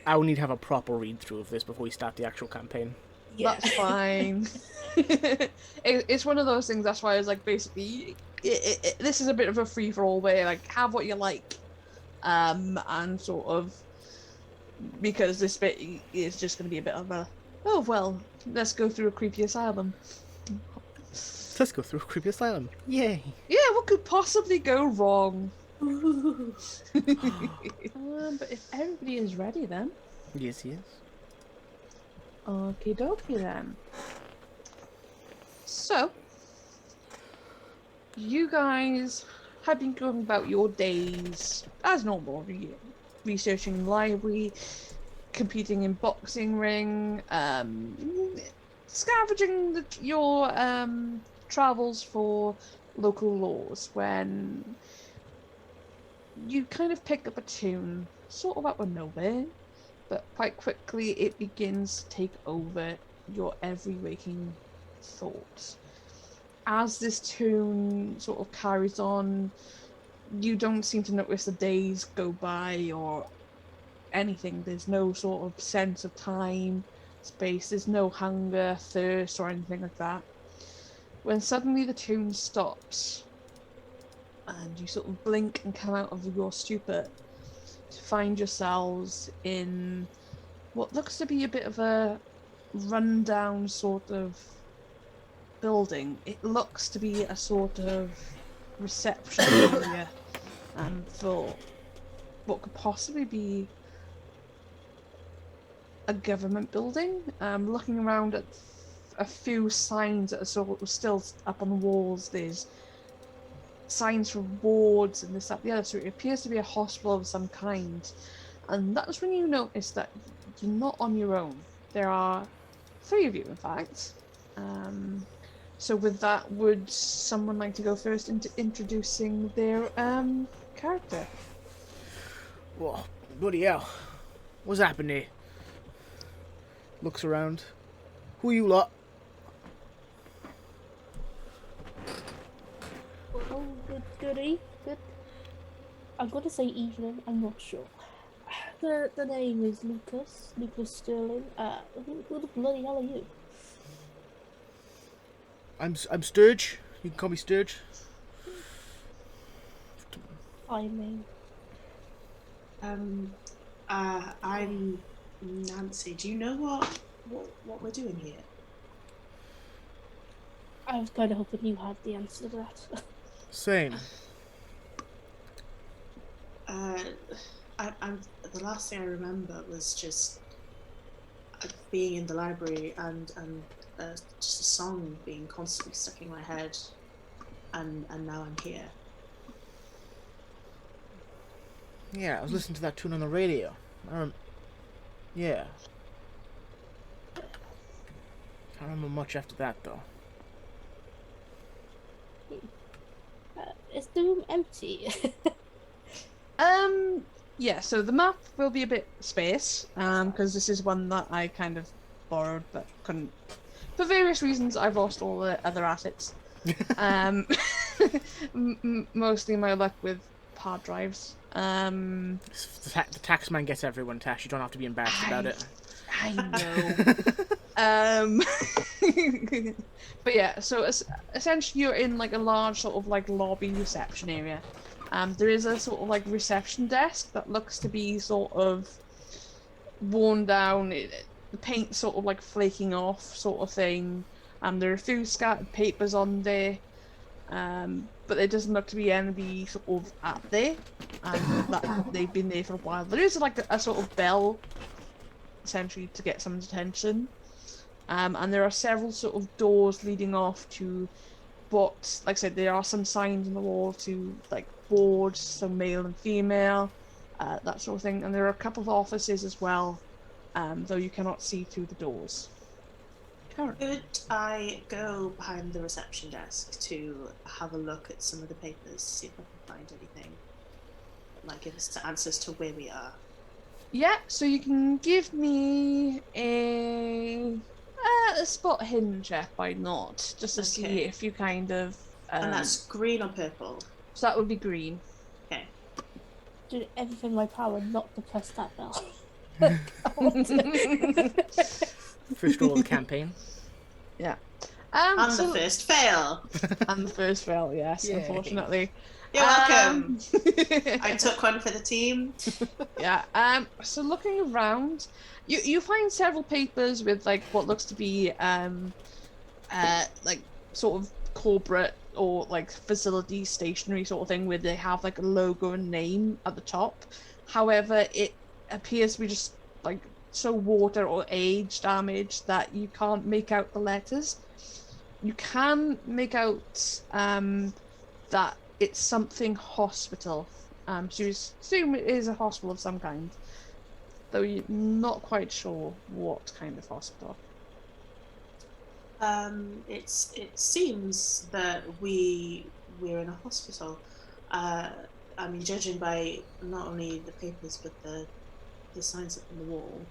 I will need to have a proper read through of this before we start the actual campaign. Yeah. That's fine. It's one of those things. That's why I was like, basically, this is a bit of a free for all where like have what you like, and sort of because this bit is just going to be a bit of a oh well, let's go through a creepy asylum. Let's go through a creepy asylum. Yay! Yeah, what could possibly go wrong? But if everybody is ready, then Yes, yes. okie dokie then. So, you guys have been going about your days as normal, researching the library, competing in boxing ring, scavenging your travels for local laws, when you kind of pick up a tune, sort of out of nowhere, but quite quickly it begins to take over your every waking thoughts. As this tune sort of carries on, you don't seem to notice the days go by or anything. There's no sort of sense of time, space, there's no hunger, thirst, or anything like that. When suddenly the tune stops, and you sort of blink and come out of your stupor to find yourselves in what looks to be a bit of a rundown sort of building. It looks to be a sort of reception area for what could possibly be a government building. Looking around at a few signs that are sort of still up on the walls, there's signs for wards and this, that, the other, so it appears to be a hospital of some kind. And that's when you notice that you're not on your own. There are 3 of you, in fact. So with that, would someone like to go first into introducing their character? Whoa, bloody hell. What's happening here? Looks around. Who you lot? Oh, good. I'm going to say evening, I'm not sure. The name is Lucas Sterling. Who the bloody hell are you? I'm Sturge. You can call me Sturge. I mean, I'm Nancy. Do you know what we're doing here? I was kind of hoping you had the answer to that. Sane. I'm the last thing I remember was just being in the library and just a song being constantly stuck in my head, and now I'm here. Yeah, I was listening to that tune on the radio. Yeah. Can't remember much after that, though. Is the room empty? Yeah, so the map will be a bit sparse, because this is one that I kind of borrowed but couldn't. For various reasons, I've lost all the other assets. Mostly my luck with hard drives. The taxman gets everyone, Tash. You don't have to be embarrassed about it. I know. But yeah, so essentially you're in like a large sort of like lobby reception area. There is a sort of like reception desk that looks to be sort of worn down. The paint sort of like flaking off, sort of thing. There are a few scattered papers on there, but there doesn't look to be anybody sort of at there. That they've been there for a while. There is like a sort of bell, essentially to get someone's attention. And there are several sort of doors leading off to what, like I said, there are some signs on the wall to like boards, some male and female, that sort of thing. And there are a couple of offices as well, though you cannot see through the doors. Could I go behind the reception desk to have a look at some of the papers, see if I can find anything, like give us answers to where we are? Yeah, so you can give me a spot hidden check, why not? Just to see if you kind of... and that's green or purple? So that would be green. Okay. Do everything in my power not to press that bell. First roll of the campaign. Yeah. And So, the first fail. and the first fail, yes, Yay. unfortunately. You're welcome. I I took one for the team. Yeah. So looking around, you find several papers with like what looks to be like sort of corporate or like facility stationery sort of thing where they have like a logo and name at the top. However, it appears to be just like so water or age damage that you can't make out the letters. You can make out that it's something hospital. So you assume it is a hospital of some kind, though you're not quite sure what kind of hospital. It seems that we're in a hospital. I mean, judging by not only the papers but the signs up on the wall.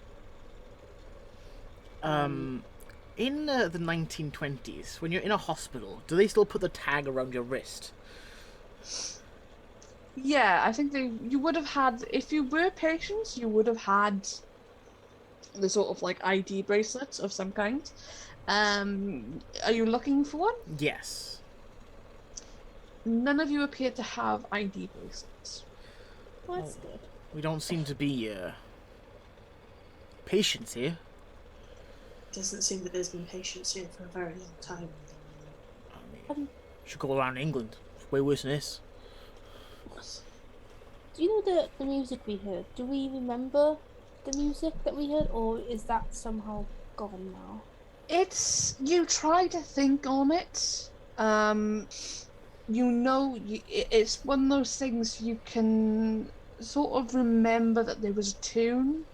In the 1920s, when you're in a hospital, do they still put the tag around your wrist? Yeah, I think you would have had, if you were patients, you would have had the sort of like ID bracelets of some kind. Are you looking for one? Yes. None of you appear to have ID bracelets. Well, that's good. We don't seem to be patients here. Doesn't seem that there's been patients here for a very long time. I mean, should go around England. It's way worse than this. Do you know the music we heard? Do we remember the music that we heard, or is that somehow gone now? You try to think on it. You know, it's one of those things you can sort of remember that there was a tune,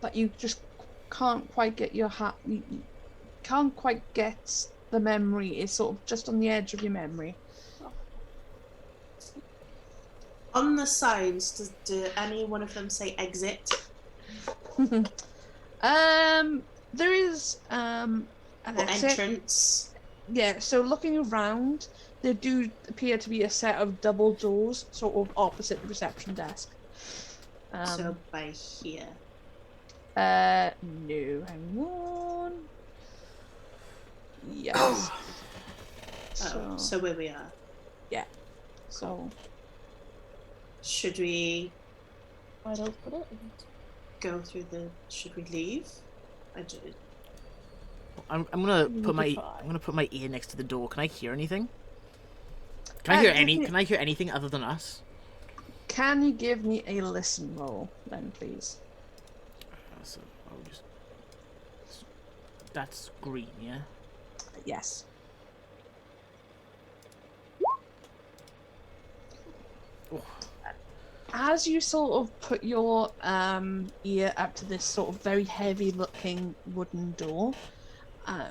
but you just can't quite get you can't quite get the memory. It's sort of just on the edge of your memory. On the signs, do any one of them say exit? There is an exit. Entrance? Yeah, so looking around, there do appear to be a set of double doors, sort of opposite the reception desk. So by here. No, hang on. Yes. So where we are. Yeah. So. Should we I'd open it. go through the? Should we leave? I'm gonna We put could my try. ear next to the door. Can I hear anything? Can I hear anything other than us? Can you give me a listen roll, then, please? So I'll just. That's green, yeah. Yes. Oh. As you sort of put your ear up to this sort of very heavy-looking wooden door,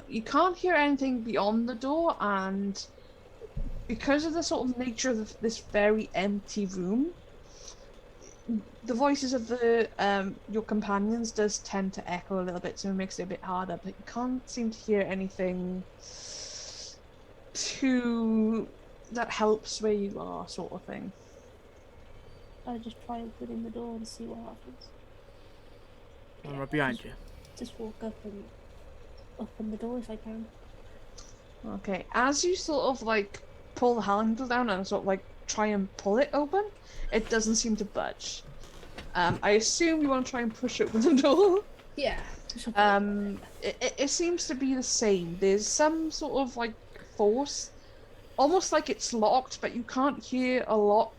you can't hear anything beyond the door, and because of the sort of nature of this very empty room, the voices of the your companions does tend to echo a little bit, so it makes it a bit harder. But you can't seem to hear anything that helps where you are, sort of thing. I just try opening the door and see what happens. I'm right behind you. Just walk up and open the door if I can. Okay, as you sort of like pull the handle down and sort of like try and pull it open, it doesn't seem to budge. I assume you want to try and push open the door. Yeah. It seems to be the same. There's some sort of like force, almost like it's locked, but you can't hear a lock.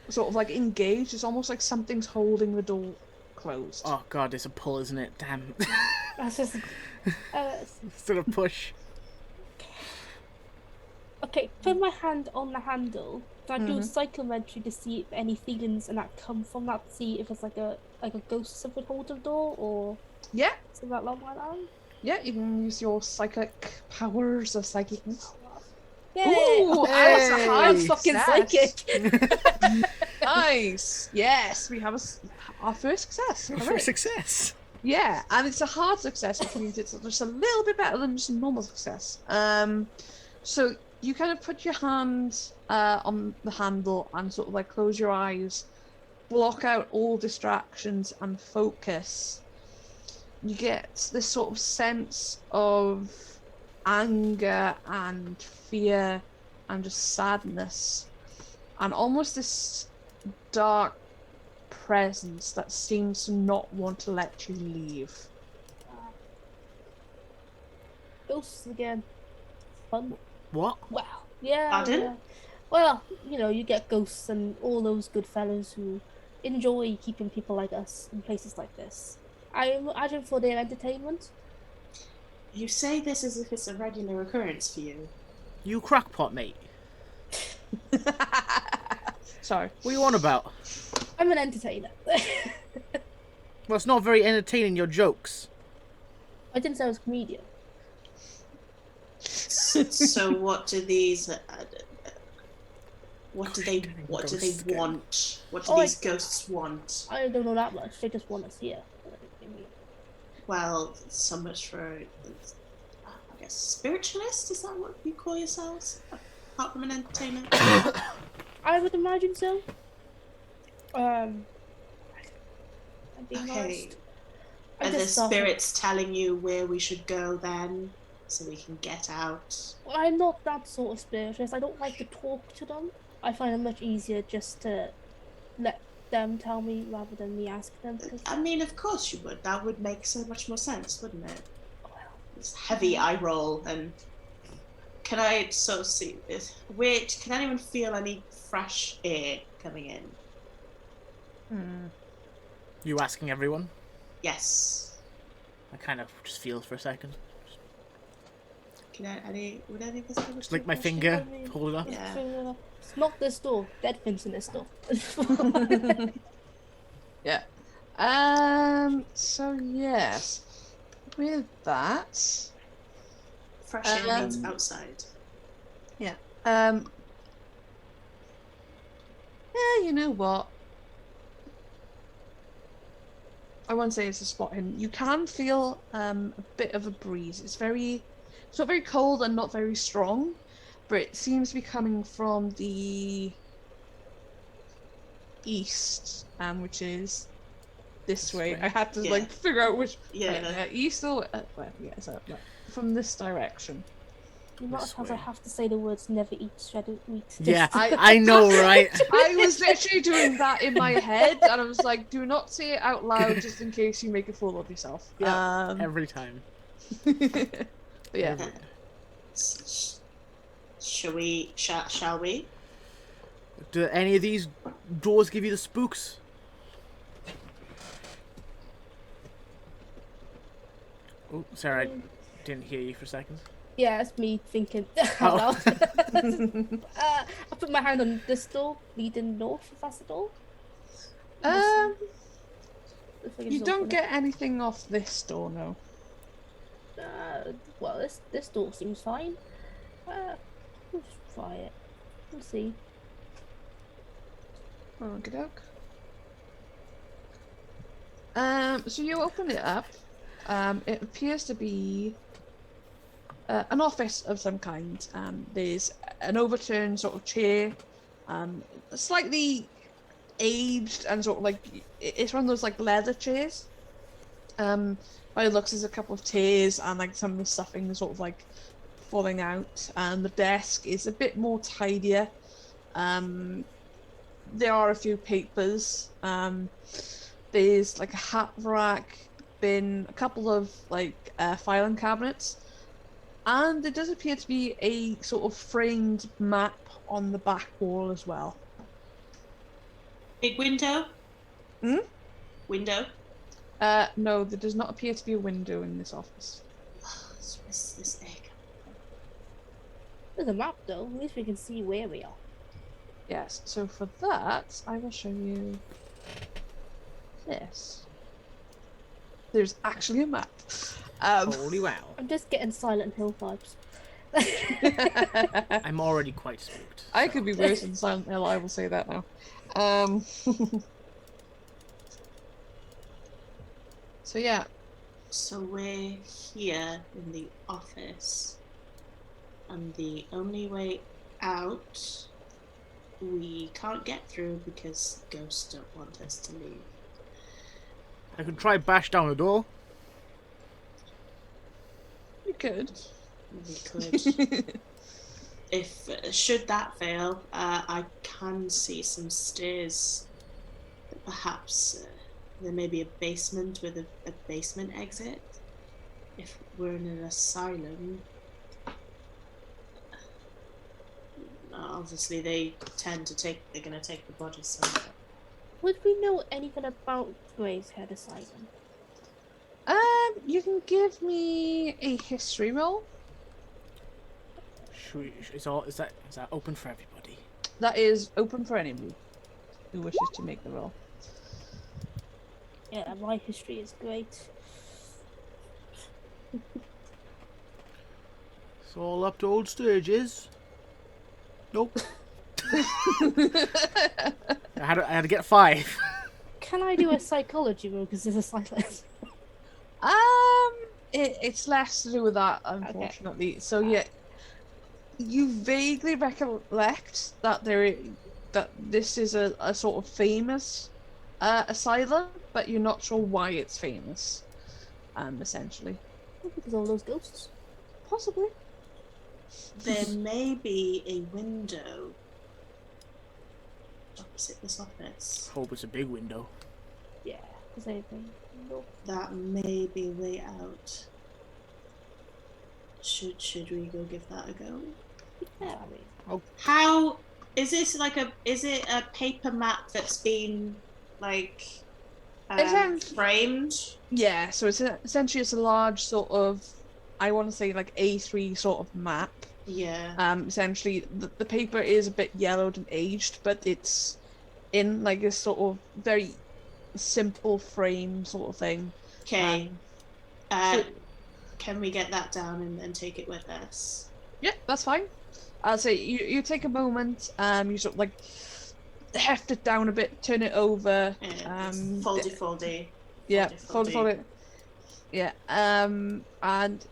Sort of like engaged. It's almost like something's holding the door closed. Oh god, it's a pull, isn't it? Damn. That's just. Still a push. Okay, put my hand on the handle. Do I do a psychometry to see if any feelings and that come from that? See if it's like a ghost or something holding the door, or Yeah, something along my line. yeah. You can use your psychic powers of psychicness. Yay! Ooh, hey! that's a high I'm fucking success. psychic. Nice. Yes, we have our first success. For Hooray. success. Yeah, and it's a hard success, which means it's just a little bit better than just a normal success. So you kind of put your hand on the handle and sort of like close your eyes, block out all distractions and focus, you get this sort of sense of anger and fear and just sadness and almost this dark presence that seems to not want to let you leave. Ghosts again. Fun. What? Well, yeah. Pardon? Yeah. Well, you know, you get ghosts and all those good fellows who enjoy keeping people like us in places like this. I imagine for their entertainment. You say this as if it's a regular occurrence for you. You crackpot, mate. Sorry. What are you on about? I'm an entertainer. Well, it's not very entertaining, your jokes. I didn't say I was a comedian. So what do these? What do they Ghosts again. want? What do Oh, these ghosts want? I don't know that much. They just want us here. Well, so much for, I guess, spiritualist. Is that what you call yourselves? Apart from an entertainer. I would imagine so. I'm being Okay. honest. I Are the just thought- spirits telling you where we should go then, so we can get out? Well, I'm not that sort of spiritualist. I don't like to talk to them. I find it much easier just to let them tell me rather than me ask them. Because I mean, of course you would. That would make so much more sense, wouldn't it? This heavy eye roll, and can I sort of see? Wait, can anyone feel any fresh air coming in? You asking everyone? Yes. I kind of just feel for a second. Would any of us have a Just lick my fresh finger, air? I mean- hold it up. Yeah. It's not this door. Dead things in this door. Yeah. So yes, with that, Fresh air means outside. yeah, you know what? I won't say it's a spot hidden. You can feel a bit of a breeze. It's not very cold and not very strong, but it seems to be coming from the east, which is this way. way? I had to Yeah. figure out which Yeah. east or so from this direction. You might This as well way. have to say the words never eat shredded wheat. Yeah, I- I know, right? I was literally doing that in my head, and I was like, "Do not say it out loud, just in case you make a fool of yourself." Yeah, Every time. But yeah. Every- Shall we? Do any of these doors give you the spooks? Oh, sorry, I didn't hear you for a second. Yeah, it's me thinking. Oh. I put my hand on this door, leading north. If that's the door. If I can You just don't open get anything off this door, no. it. Well, this door seems fine. We'll just try it. We'll see. Okey-doke. So you open it up. It appears to be an office of some kind. There's an overturned sort of chair, slightly aged and sort of it's one of those leather chairs. By the looks, there's a couple of tears and some of the stuffing is sort of falling out. And the desk is a bit more tidier. There are a few papers. There's a hat rack, bin, a couple of filing cabinets, and there does appear to be a sort of framed map on the back wall as well. Big window? Hmm? Window? No, there does not appear to be a window in this office. Where's this egg? There's a map though. At least we can see where we are. Yes, so for that, I will show you this. There's actually a map. Holy wow. I'm just getting Silent Hill vibes. I'm already quite spooked. I so- could be worse than Silent Hill, I will say that now. So yeah, So we're here in the office, and the only way out we can't get through because ghosts don't want us to leave. I could try bash down the door. You could. We could. If should that fail, I can see some stairs. Perhaps there may be a basement with a basement exit. If we're in an asylum, obviously they're going to take the bodies somewhere. Would we know anything about Grayshead Asylum? You can give me a history roll. Is that open for everybody? That is open for anybody who wishes to make the roll. Yeah, my history is great. It's all up to old Sturges. Nope. I had to get 5. Can I do a psychology roll because there's a silence? It's less to do with that, unfortunately. Okay. So yeah, you vaguely recollect that that this is a sort of famous asylum, but you're not sure why it's famous. Essentially. Because all those ghosts. Possibly. There may be a window opposite this office. Hope it's a big window. Yeah, because anything. No. That may be a way out. Should we go give that a go? Yeah, I mean. Oh. How is this is it a paper map that's been framed? Yeah, so it's essentially a large sort of, I want to say A3 sort of map. Yeah. Essentially the paper is a bit yellowed and aged, but it's in a sort of very simple frame sort of thing. Okay. Can we get that down and take it with us? Yeah, that's fine. I'll say you take a moment, you sort of heft it down a bit, turn it over. Foldy. Yeah, foldy. Yeah, and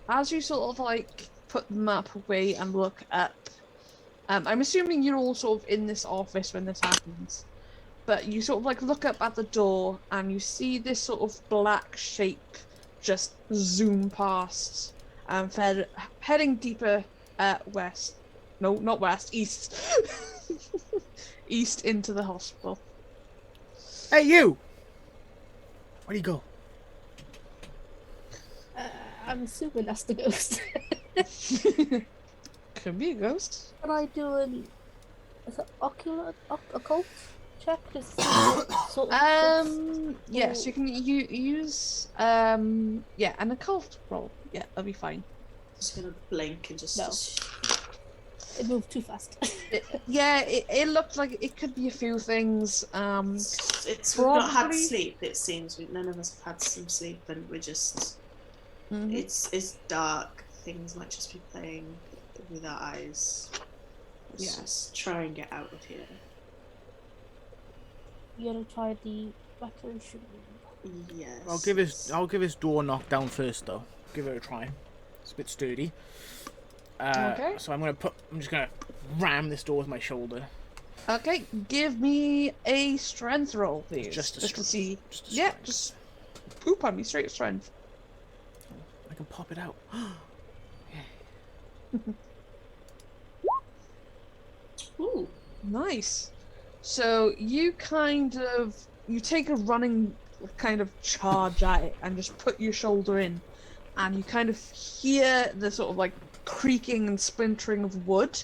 as you sort of put the map away and look up, I'm assuming you're all sort of in this office when this happens, but you sort of look up at the door and you see this sort of black shape just zoom past, heading deeper west. No, not west, east. East into the hospital. Hey, you! Where'd he go? I'm assuming that's the ghost. Could be a ghost. Can I do an occult check? Yes, you can use an occult roll. Yeah, that'll be fine. Just gonna blink and just. No. It moved too fast. It looked like it could be a few things. We've not had sleep. It seems none of us have had some sleep, and we're just. Mm-hmm. It's dark. Things might just be playing with our eyes. Let's just try and get out of here. You gotta try the recreation room. Yes. I'll give his door knock down first, though. Give it a try. It's a bit sturdy. Okay. So I'm just gonna ram this door with my shoulder. Okay, give me a strength roll, please. Just to see. Just just poop on me, straight strength. I can pop it out. Ooh, nice. So you you take a running kind of charge at it and just put your shoulder in, and you kind of hear the sort of creaking and splintering of wood,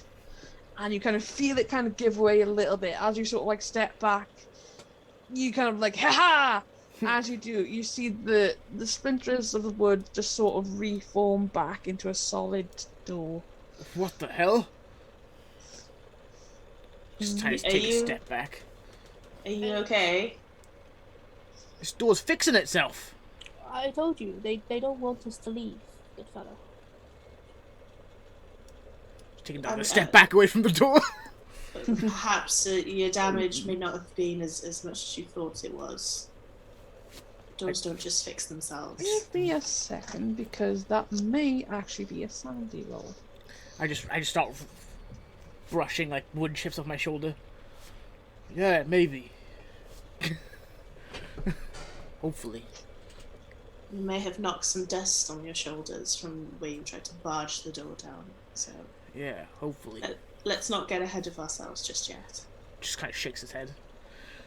and you kind of feel it kind of give way a little bit as you sort of step back. You kind of ha-ha! As you do, you see the splinters of the wood just sort of reform back into a solid door. What the hell? Just take a step back. Are you okay? This door's fixing itself. I told you, they don't want us to leave, good fellow. Taking down a step back away from the door. Perhaps your damage may not have been as much as you thought it was. Doors don't just fix themselves. Give me a second, because that may actually be a sandy roll. I just start brushing wood chips off my shoulder. Yeah, maybe. Hopefully. You may have knocked some dust on your shoulders from where you tried to barge the door down. So Yeah, hopefully. let's not get ahead of ourselves just yet. Just kind of shakes his head.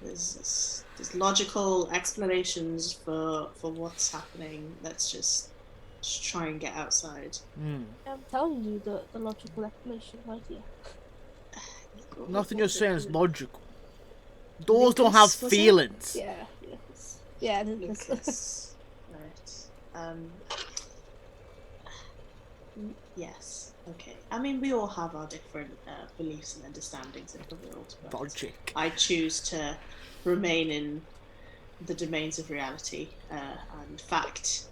There's logical explanations for what's happening. Let's just try and get outside. Hmm. I'm telling you the logical explanation right here. Nothing you're saying is logical. Doors don't have was it? feelings. Yeah, yes. Yeah, Lucas. Right. Yes. Okay. I mean, we all have our different beliefs and understandings of the world. But Logic. I choose to remain in the domains of reality and fact.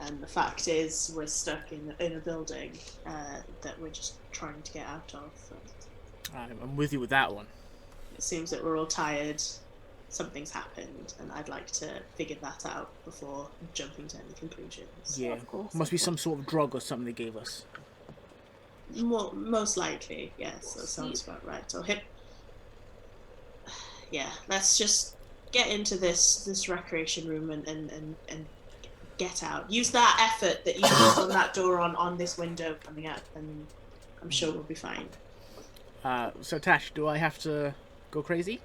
And the fact is, we're stuck in a building that we're just trying to get out of. I'm with you with that one. It seems that we're all tired. Something's happened, and I'd like to figure that out before jumping to any conclusions. Yeah. Of course, Must be of some sort of drug or something they gave us. Most likely, yes. That sounds about right. So yeah, let's just get into this recreation room and get out. Use that effort that you used on that door on this window coming up, and I'm sure we'll be fine. So Tash, do I have to go crazy?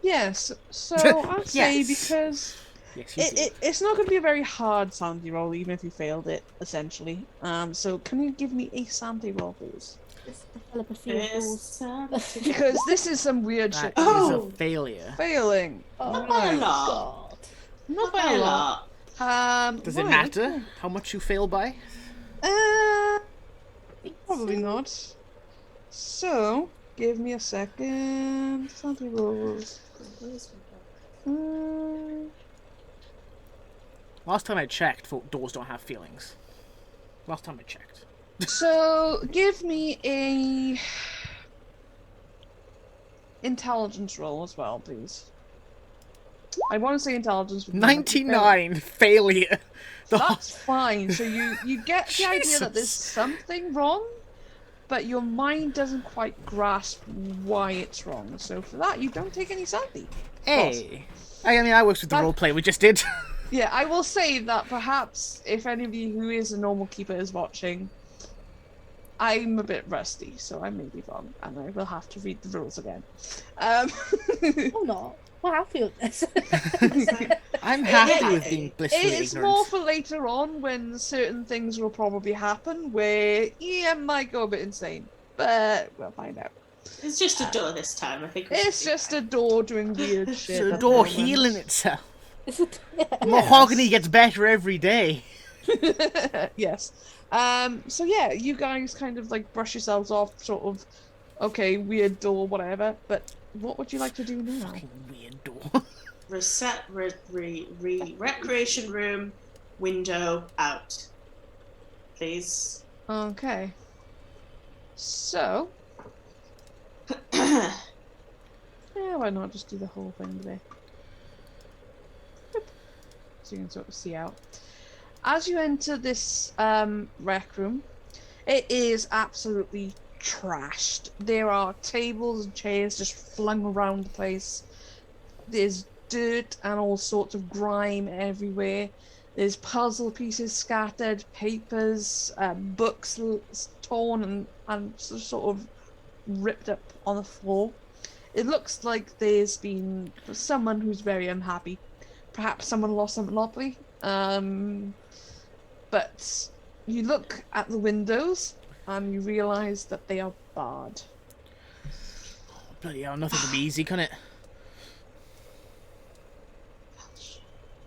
Yes. So I'd say Yes. because Yes, you do. it's not going to be a very hard sanity roll, even if you failed it, essentially. So can you give me a sanity roll, please? Just develop a few of those. Because this is some weird That shit. is Oh! a failure. Failing. Not by a lot. God. Not by a lot. Does it Right. matter how much you fail by? Probably not. So, give me a second. Sanity rolls. Last time I checked, doors don't have feelings. Last time I checked. So, give me a intelligence roll as well, please. I want to say intelligence. But 99 failure. That's fine. So you get the idea that there's Jesus. something wrong, but your mind doesn't quite grasp why it's wrong. So for that, you don't take any sanity. Hey. I mean, I worked with the That- roleplay we just did. Yeah, I will say that perhaps if anybody who is a normal keeper is watching, I'm a bit rusty, so I may be wrong, and I will have to read the rules again. I'm not. Well, I feel this. I'm happy with being blissfully It's ignorant. more for later on when certain things will probably happen where Ian might go a bit insane, but we'll find out. It's just a door this time. I think It's just a door doing weird shit. It's a at door the moment. healing itself. Is it? Yeah. Mahogany gets better every day. Yes. So yeah, you guys kind of like brush yourselves off, sort of, okay, weird door, whatever. But what would you like to do now? Fucking weird door. reset recreation room window out, please. Okay. So, Right. yeah, why not just do the whole thing today? Yep. So you can sort of see out. As you enter this rec room, it is absolutely trashed. There are tables and chairs just flung around the place. There's dirt and all sorts of grime everywhere. There's puzzle pieces scattered, papers, books torn and sort of ripped up on the floor. It looks like there's been someone who's very unhappy. Perhaps someone lost some Monopoly. But you look at the windows and you realise that they are barred. Bloody hell, nothing can be easy, can it?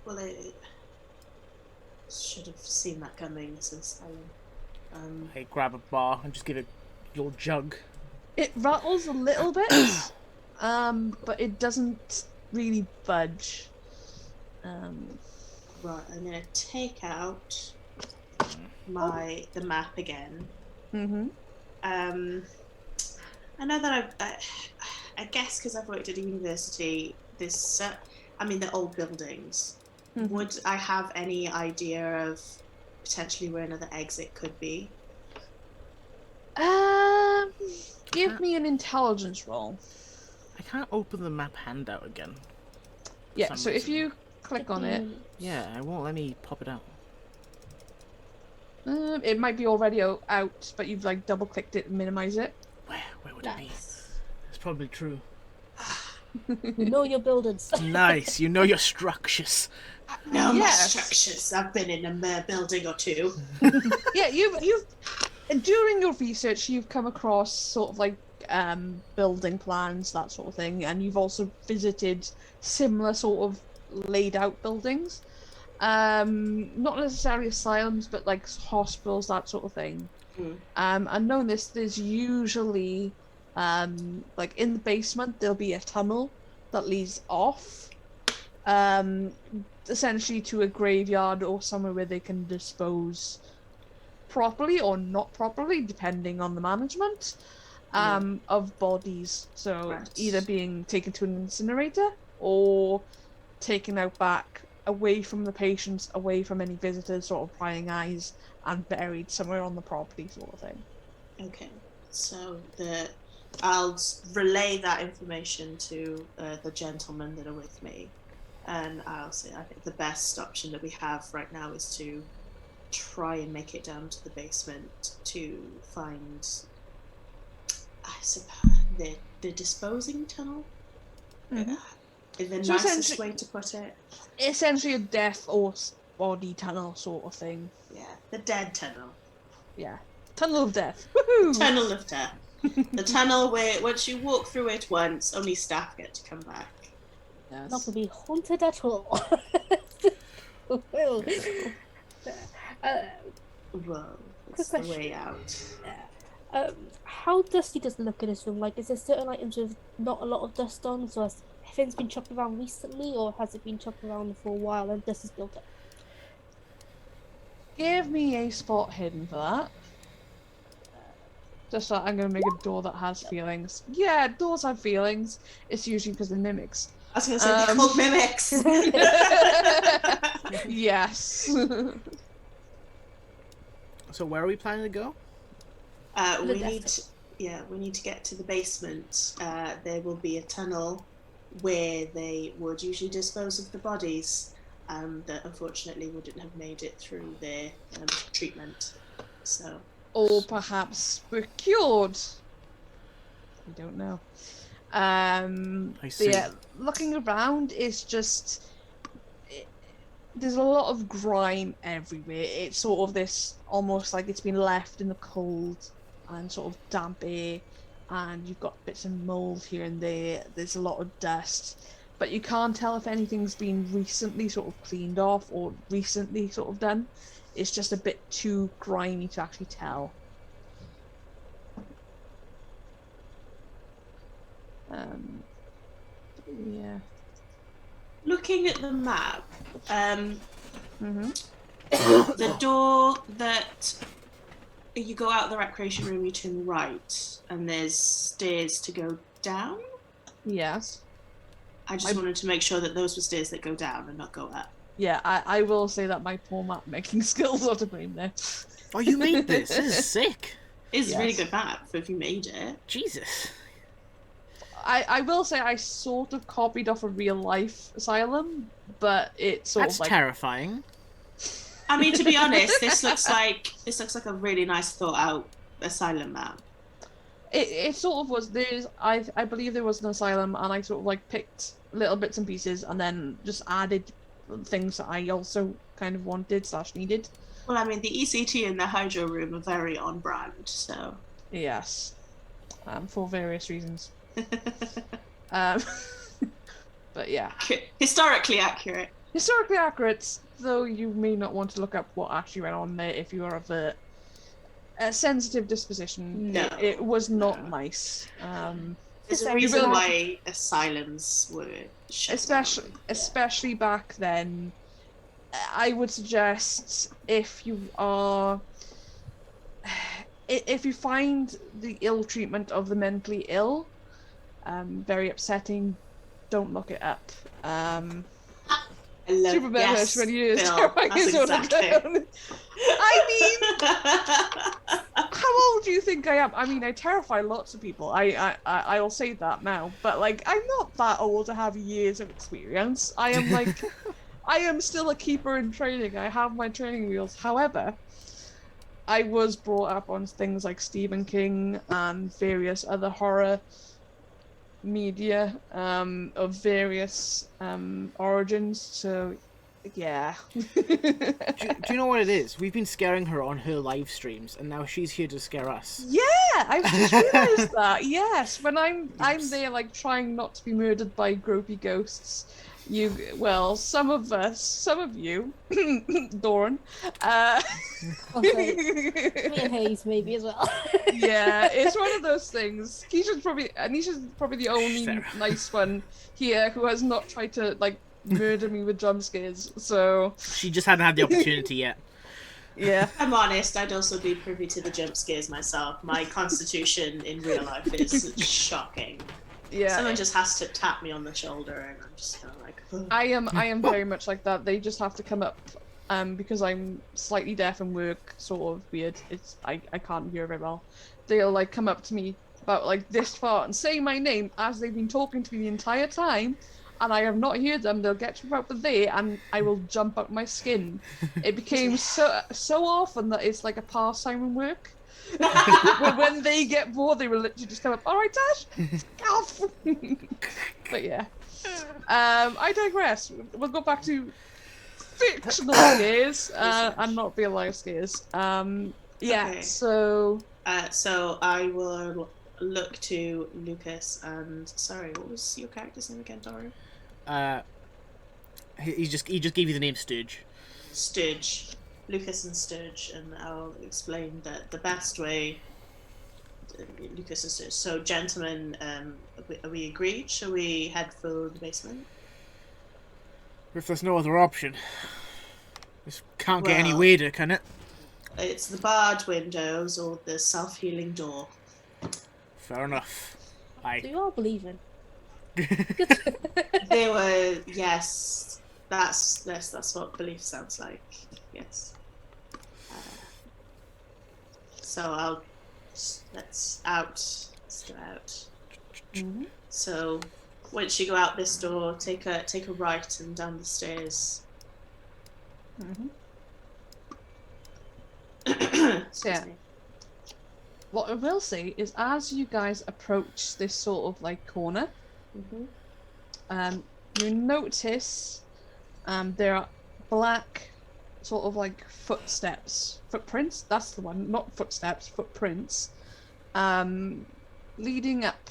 Well, I should have seen that coming, Mrs. Allen. I grab a bar and just give it your jug. It rattles a little bit, but it doesn't really budge. Right, I'm gonna take out the map again. Mm-hmm. I know that I guess because I've worked at a university, the old buildings. Mhm. Would I have any idea of potentially where another exit could be? Give me an intelligence roll. I can't open the map handout again. Yeah, some so if reason. you click on it, Yeah, it won't let me pop it out. it might be already out, but you've like double clicked it and minimize it. Where would it be? Nice. It's probably true. You know your buildings. Nice, you know your structures. No, my Yes. structures. I've been in a building or two. Yeah, you've during your research you've come across sort of like building plans, that sort of thing, and you've also visited similar sort of laid out buildings. Not necessarily asylums, but like hospitals, that sort of thing. And knowing this, there's usually like in the basement there'll be a tunnel that leads off, essentially to a graveyard or somewhere where they can dispose properly or not properly, depending on the management, of bodies. So Right. either being taken to an incinerator or taken out back away from the patients, away from any visitors sort of prying eyes, and buried somewhere on the property sort of thing. Okay, so I'll relay that information to the gentlemen that are with me, and I'll say I think the best option that we have right now is to try and make it down to the basement to find, I suppose, the disposing tunnel. Mhm. Is the So nicest essentially- way to put it? Essentially a death or body tunnel sort of thing. Yeah, the dead tunnel. Yeah. Tunnel of death. Woohoo! Tunnel of death. The tunnel where once you walk through it once, only staff get to come back. Yes. Not to be haunted at all. Well, Whoa, it's Quick the way out. how dusty does it look in this room? Like, is there certain items with not a lot of dust on? So has things been chopped around recently, or has it been chopped around for a while and dust is built up? Give me a spot hidden for that. Just so I'm gonna make a door that has feelings. Yeah, doors have feelings. It's usually because they're mimics. I was going to say, they're called mimics. Yes. So where are we planning to go? We The need, death we need to get to the basement. There will be a tunnel where they would usually dispose of the bodies, that unfortunately wouldn't have made it through their treatment. So, Or perhaps were cured. We don't know. I But see. yeah, looking around is just there's a lot of grime everywhere. It's sort of this almost like it's been left in the cold and sort of damp air, and you've got bits of mold here and there. There's a lot of dust, but you can't tell if anything's been recently sort of cleaned off or recently sort of done. It's just a bit too grimy to actually tell. Yeah. looking at the map, Mm-hmm. the door that you go out of the recreation room, you turn right, and there's stairs to go down. Yes. I just wanted to make sure that those were stairs that go down and not go up. Yeah, I will say that my poor map making skills are to blame there. Oh, you made this. This is sick. It's a really Yes. good map if you made it. Jesus. I will say I sort of copied off a real life asylum, but it's sort That's of like terrifying. I mean, to be honest, this looks like a really nice thought out asylum map. it sort of was. I believe there was an asylum, and I sort of like picked little bits and pieces, and then just added things that I also kind of wanted / needed. Well, I mean, the ECT and the hydro room are very on brand, so. Yes, for various reasons. But yeah, Historically accurate. historically accurate, though you may not want to look up what actually went on there if you are of a sensitive disposition. No. It was not No. nice. There's a You reason will- why asylums were shut especially down. especially back then. I would suggest if you are if you find the ill treatment of the mentally ill very upsetting, don't look it up. I love, Super bad yes, when you Phil, terrifying that's is what exactly. I mean, how old do you think I am? I mean, I terrify lots of people. I'll say that now. But like, I'm not that old to have years of experience. I am like, I am still a keeper in training. I have my training wheels. However, I was brought up on things like Stephen King and various other horror media of various origins. So yeah. Do you know what it is? We've been scaring her on her live streams, and now she's here to scare us. Yeah, I've just realised that. Yes, when I'm there like trying not to be murdered by gropey ghosts. Some of you, Doran. Okay. Me and Hayes maybe as well. Yeah, it's one of those things. Anisha's probably the only nice one here who has not tried to like murder me with jump scares. So she just hadn't had the opportunity yet. Yeah. I'm honest, I'd also be privy to the jump scares myself. My constitution in real life is shocking. Yeah. Someone just has to tap me on the shoulder and I'm just kind of like... Ugh. I am very much like that. They just have to come up, because I'm slightly deaf and work sort of weird. I can't hear very well. They'll like come up to me about like this far and say my name as they've been talking to me the entire time, and I have not heard them. They'll get to about there and I will jump out my skin. It became so often that it's like a pastime in work. when they get bored, they will literally just come up. All right, Tash. Off. But yeah, I digress. We'll go back to fictional scares and not real life scares. Yeah. Okay. So I will look to Lucas and sorry, what was your character's name again, Doran? He just gave you the name Sturge. Sturge. Lucas and Sturge, and I'll explain that the best way. Lucas and Sturge. So, gentlemen, are we agreed? Shall we head for the basement? If there's no other option, this can't get any weirder, can it? It's the barred windows or the self-healing door. Fair enough. So you all believe in? They were yes. That's what belief sounds like. Yes. So let's go out. Mhm. So once you go out this door, take a right and down the stairs. Yeah. What I will say is, as you guys approach this sort of like corner, you notice there are black sort of like footprints, that's the one, not footsteps, footprints, leading up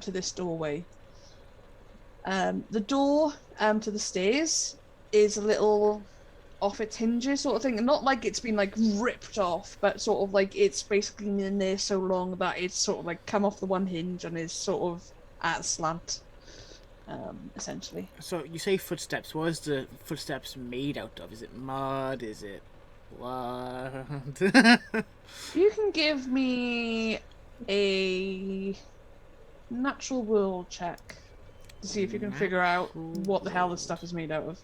to this doorway. The door to the stairs is a little off its hinges sort of thing, and not like it's been like ripped off, but sort of like it's basically been in there so long that it's sort of like come off the one hinge and is sort of at a slant, essentially. So you say footsteps. What is the footsteps made out of? Is it mud? Is it blood? You can give me a natural world check to see if you can figure out what the hell this stuff is made out of.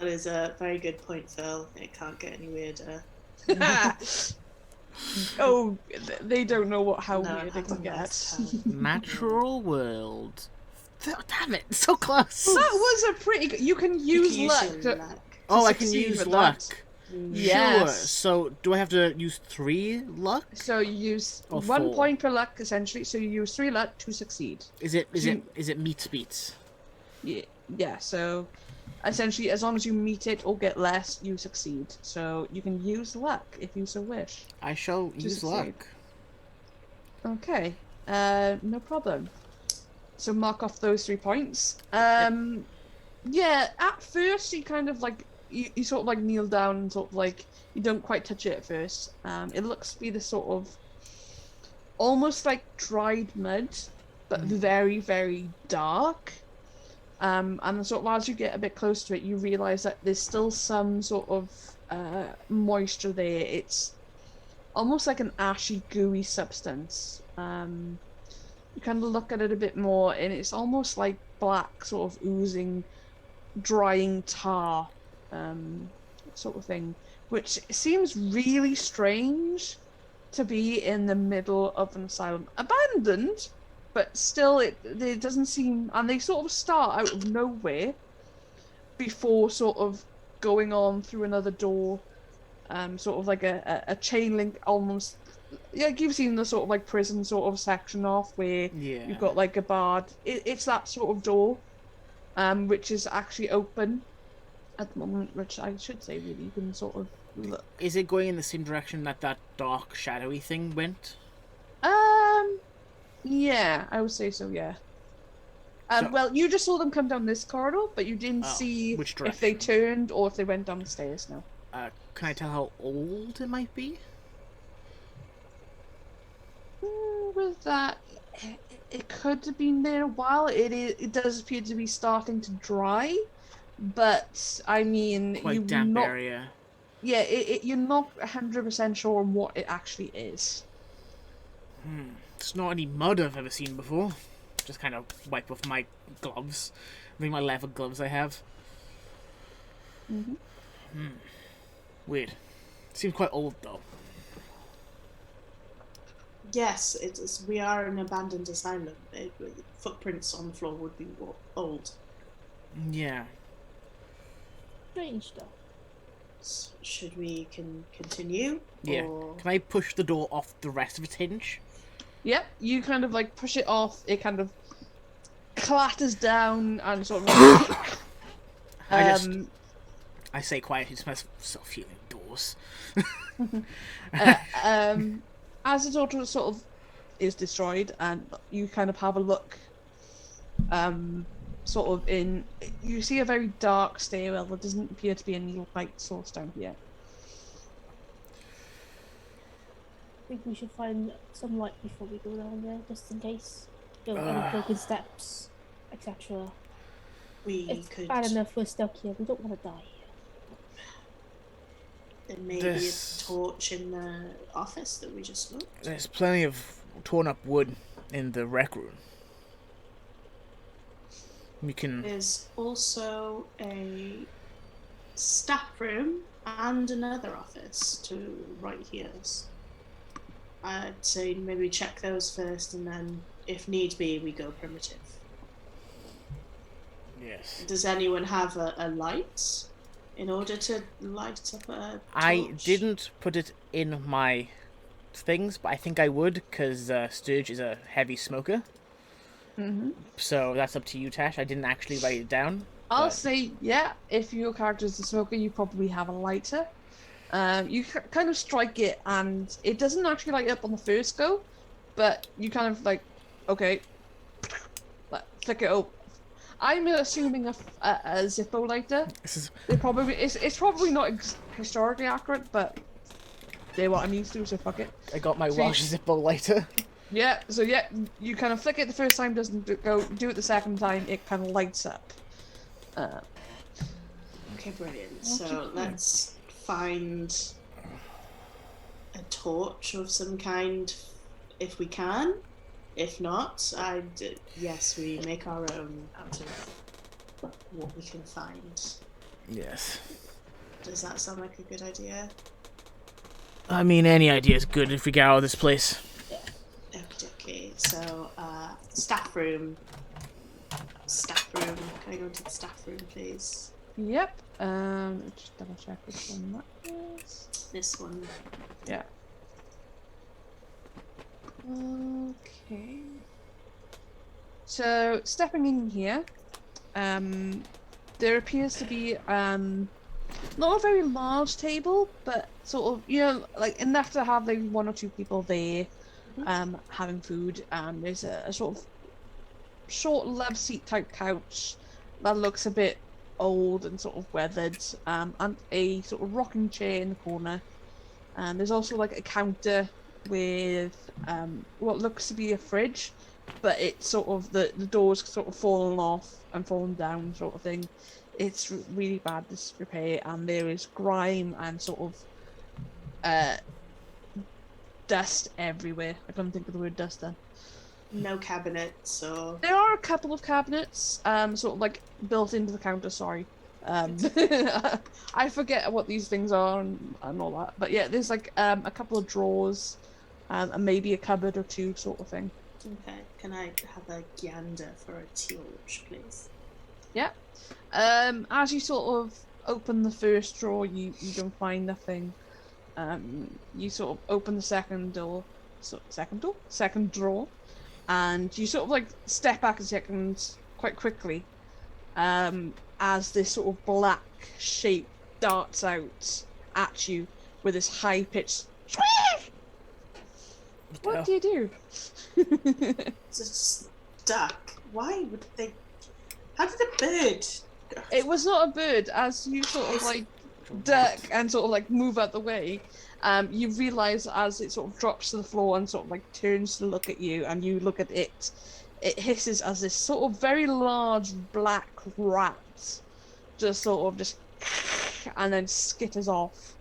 That is a very good point, Phil. It can't get any weirder. Oh, they don't know how No, weird it can get. Natural world. Damn it! So close. That was a pretty good. You can use luck. Oh, I can succeed use with luck. that. Sure. Yes. So do I have to use 3 luck? So you use Or 1 4. point per luck, essentially. So you use 3 luck to succeed. Is it meat beats? Yeah. So essentially, as long as you meet it or get less, you succeed. So you can use luck if you so wish. I shall use succeed. luck. Okay. No problem. So mark off those 3 points. Yeah. At first, you kind of like you sort of like kneel down and sort of like you don't quite touch it at first. It looks to be the sort of almost like dried mud, but very, very dark. And sort of as you get a bit close to it, you realise that there's still some sort of moisture there. It's almost like an ashy, gooey substance. You kind of look at it a bit more, and it's almost like black, sort of oozing, drying tar, sort of thing, which seems really strange to be in the middle of an asylum. Abandoned, but still it doesn't seem... And they sort of start out of nowhere before sort of going on through another door, sort of like a chain link almost... Like you've seen the sort of like prison sort of section off where you've got like a barred... It's that sort of door, which is actually open at the moment, which I should say really you can sort of look. Is it going in the same direction that dark, shadowy thing went? Yeah, I would say so, yeah. So- Well, you just saw them come down this corridor, but you didn't see which if they direction? turned or if they went down the stairs now. Can I tell how old it might be? With that, it could have been there a while. It does appear to be starting to dry, but I mean, Quite damp area. Yeah, you're not 100% sure on what it actually is. It's not any mud I've ever seen before. Just kind of wipe off my gloves. I think my leather gloves I have. Weird. Seems quite old though. Yes, we are an abandoned asylum. Footprints on the floor would be old. Yeah. Strange though. Should we continue? Yeah. Or... Can I push the door off the rest of its hinge? Yep, you kind of like push it off. It kind of clatters down and sort of. I say quietly to myself, feeling doors. As the door sort of is destroyed, and you kind of have a look, sort of in. You see a very dark stairwell. There doesn't appear to be any light source down here. I think we should find some light before we go down there, just in case. You know, any broken steps, etc. It's bad enough we're stuck here. We don't want to die here. There may be a torch in the office that we just looked. There's plenty of torn up wood in the rec room. We can... There's also a staff room and another office to right here. I'd say maybe check those first, and then, if need be, we go primitive. Yes. Does anyone have a light in order to light up a torch? I didn't put it in my things, but I think I would, because Sturge is a heavy smoker. So that's up to you, Tash. I didn't actually write it down. I'll say, yeah, if your character is a smoker, you probably have a lighter. You kind of strike it, and it doesn't actually light up on the first go, but you kind of like, okay, flick it up. I'm assuming a Zippo lighter. It's probably not historically accurate, but they're what I'm used to, so fuck it. I got my Welsh Zippo lighter. Yeah, so yeah, you kind of flick it the first time, doesn't go. Do it the second time, it kind of lights up. Okay, brilliant. So let's find a torch of some kind if we can. If not, yes, we make our own out of what we can find. Yes. Does that sound like a good idea? I mean, any idea is good if we get out of this place. Okay, so staff room. Can I go into the staff room, please? Yep. Just double check which one that is. This one. Yeah. Okay. So stepping in here, there appears to be not a very large table, but sort of like enough to have like one or two people there, having food. There's a sort of short love seat type couch that looks a bit old and sort of weathered, and a sort of rocking chair in the corner. And there's also like a counter with what looks to be a fridge, but it's sort of the doors sort of fallen off and fallen down sort of thing. It's really bad disrepair, and there is grime and sort of dust everywhere. I couldn't think of the word dust then. No cabinets or... There are a couple of cabinets, sort of like built into the counter, sorry. I forget what these things are and all that. But yeah, there's like a couple of drawers and maybe a cupboard or two, sort of thing. Okay. Can I have a gander for a torch, please? Yeah. As you sort of open the first drawer, you don't find nothing. You sort of open the second drawer, and you sort of like step back a second quite quickly, as this sort of black shape darts out at you with this high pitched. What do you do? It's a duck. Why would they? How did a bird? It was not a bird. As you sort of like duck and sort of like move out the way, you realise as it sort of drops to the floor and sort of like turns to look at you, and you look at it, it hisses as this sort of very large black rat just sort of just and then skitters off.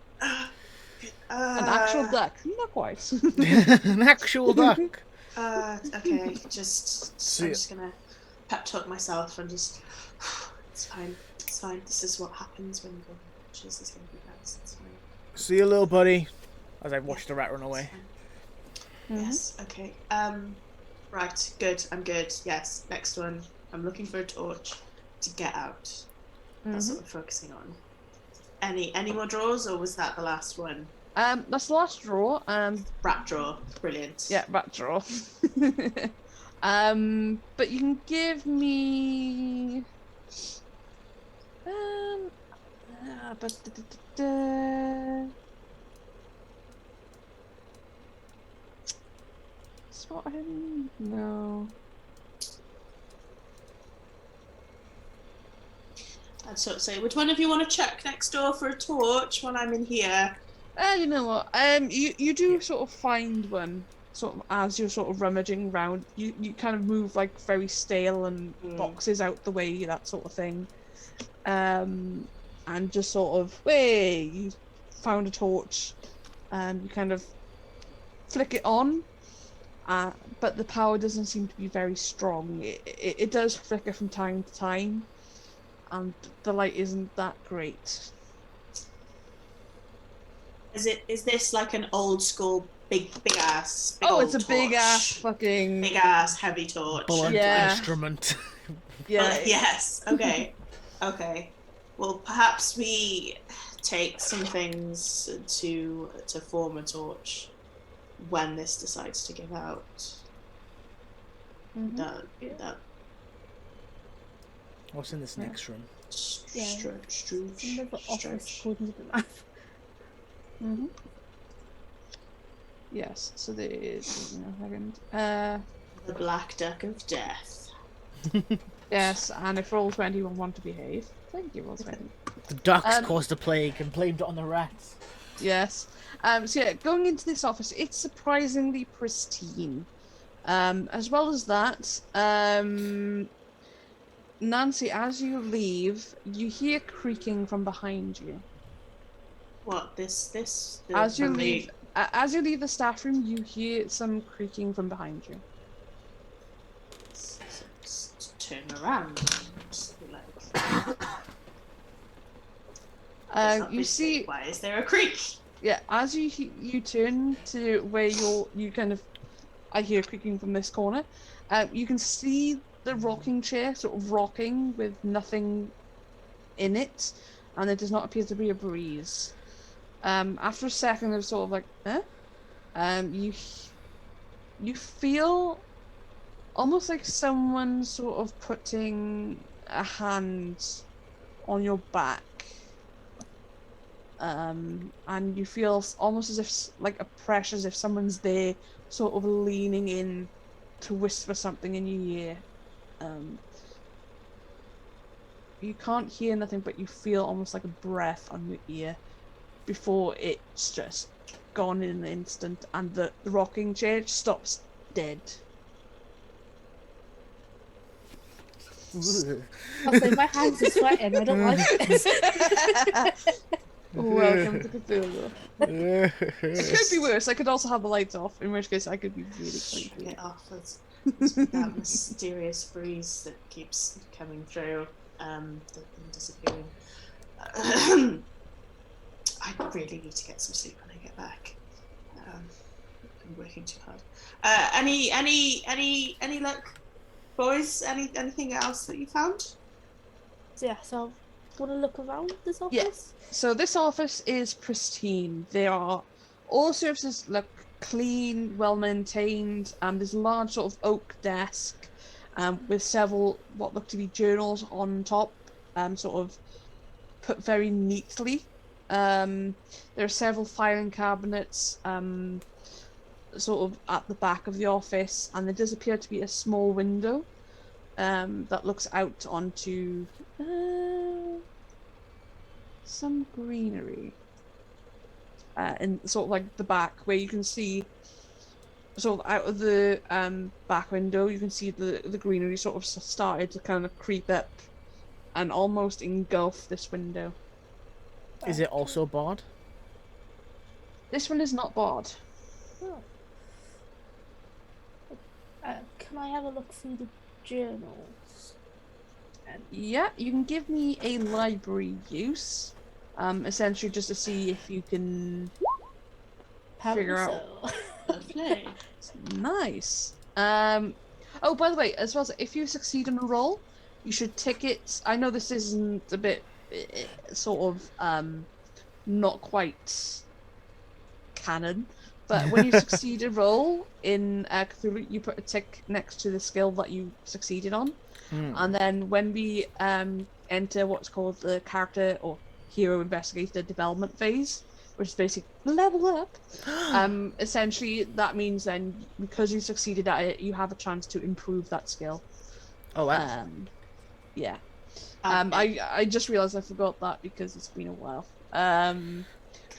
An actual duck, not quite. An actual duck. Okay, I'm just gonna pep talk myself and just. It's fine. It's fine. This is what happens when you go. This is gonna be best. It's fine. See you, little buddy. As I watched the rat run away. Yes. Okay. Right. Good. I'm good. Yes. Next one. I'm looking for a torch to get out. That's what we're focusing on. Any more drawers, or was that the last one? That's the last drawer. Rat drawer. Brilliant. Yeah, rat drawer. But you can give me. Spot him? No. I'd sort of say, would one of you want to check next door for a torch while I'm in here? You know what? You do sort of find one, sort of as you're sort of rummaging around. You kind of move like very stale and boxes out the way, that sort of thing. And just sort of, hey, you found a torch. You kind of flick it on, but the power doesn't seem to be very strong. It does flicker from time to time, and the light isn't that great. Is this like an old school big ass? It's a big ass fucking big ass heavy torch. Blunt instrument. Yeah. Yes. Okay. Okay. Well, perhaps we take some things to form a torch when this decides to give out. That. What's in this next room? Another office according to the map. Yes, so there is a second. The Black Duck of Death. Yes, and if Roll20 will want to behave. Thank you, Roll20. The ducks caused the plague and blamed it on the rats. Yes. So yeah, going into this office, it's surprisingly pristine. As well as that, Nancy, as you leave, you hear creaking from behind you. What? As you leave the staff room, you hear some creaking from behind you. Turn around. You see. Why is there a creak? Yeah, as you turn to where I hear creaking from this corner. You can see the rocking chair sort of rocking with nothing in it, and there does not appear to be a breeze. After a second of sort of like, you feel almost like someone sort of putting a hand on your back. And you feel almost as if, like a pressure, as if someone's there, sort of leaning in to whisper something in your ear. You can't hear nothing, but you feel almost like a breath on your ear before it's just gone in an instant, and the rocking chair stops dead. Also, my hands are sweating. I don't like this. Welcome to Cthulhu. It could be worse. I could also have the lights off, in which case I could be really creepy. Get off. It's that mysterious breeze that keeps coming through, and disappearing. I really need to get some sleep when I get back. I'm working too hard. Any luck, boys? Anything else that you found? So yeah, so want to look around this office? Yeah. So this office is pristine. There are all surfaces look clean, well maintained. There's a large sort of oak desk, with several what look to be journals on top, sort of put very neatly. There are several filing cabinets, sort of at the back of the office, and there does appear to be a small window, that looks out onto some greenery, in sort of like the back, where you can see sort of out of the back window, you can see the greenery sort of started to kind of creep up and almost engulf this window. Is it also barred? This one is not barred. Oh. Can I have a look through the journals? Yeah, you can give me a library use, essentially just to see if you can figure out. Lovely. Nice. Oh, by the way, as well as if you succeed in a roll, you should tick it. I know this isn't a bit sort of not quite canon, but when you succeed a roll in Cthulhu, you put a tick next to the skill that you succeeded on. And then when we enter what's called the character or hero investigator development phase, which is basically level up, essentially that means then because you succeeded at it, you have a chance to improve that skill. Oh, wow. Yeah. Okay. I just realized I forgot that because it's been a while.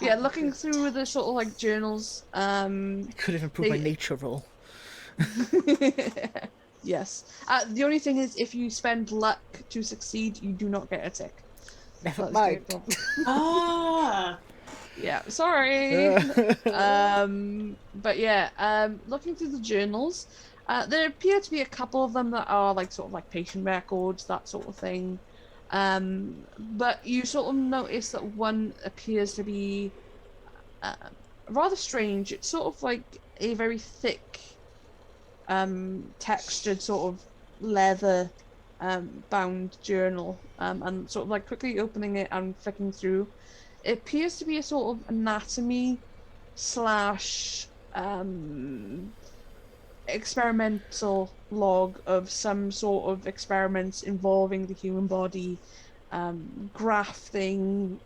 Yeah, looking through the sort of like journals, I could have improved my nature roll. Yes. The only thing is, if you spend luck to succeed, you do not get a tick. Never mind. Ah. Yeah, sorry. But yeah, looking through the journals, there appear to be a couple of them that are like sort of like patient records, that sort of thing. But you sort of notice that one appears to be rather strange. It's sort of like a very thick, textured sort of leather bound journal, and sort of like quickly opening it and flicking through, it appears to be a sort of anatomy slash experimental log of some sort of experiments involving the human body, grafting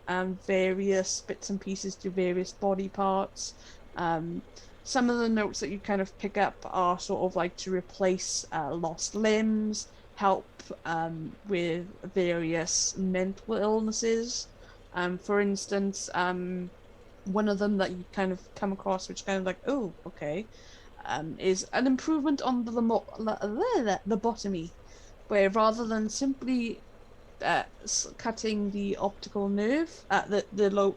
various bits and pieces to various body parts. Some of the notes that you kind of pick up are sort of like to replace lost limbs, help with various mental illnesses. For instance, one of them that you kind of come across, which kind of like, oh, okay, is an improvement on the lobotomy, where rather than simply cutting the optical nerve, the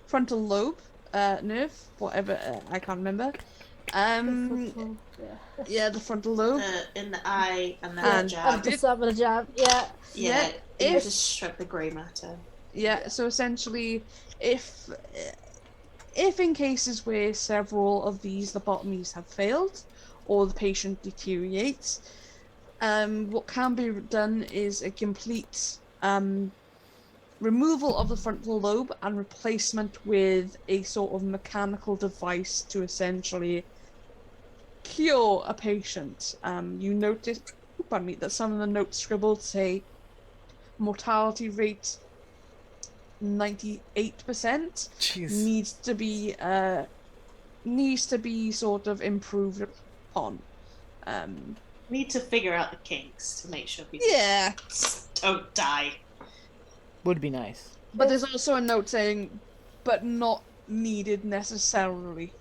frontal lobe nerve, whatever, I can't remember. Yeah, the frontal lobe. In the eye and then And the jab. Just having a jab, yeah. Yeah, you if- just strip the grey matter. Yeah, so essentially, if in cases where several of these lobotomies have failed, or the patient deteriorates, what can be done is a complete removal of the frontal lobe and replacement with a sort of mechanical device to essentially cure a patient. You notice, that some of the notes scribbled say mortality rate 98% Jeez. needs to be sort of improved upon. Need to figure out the kinks to make sure people Yeah, don't die. Would be nice. but there's also a note saying, but not needed necessarily.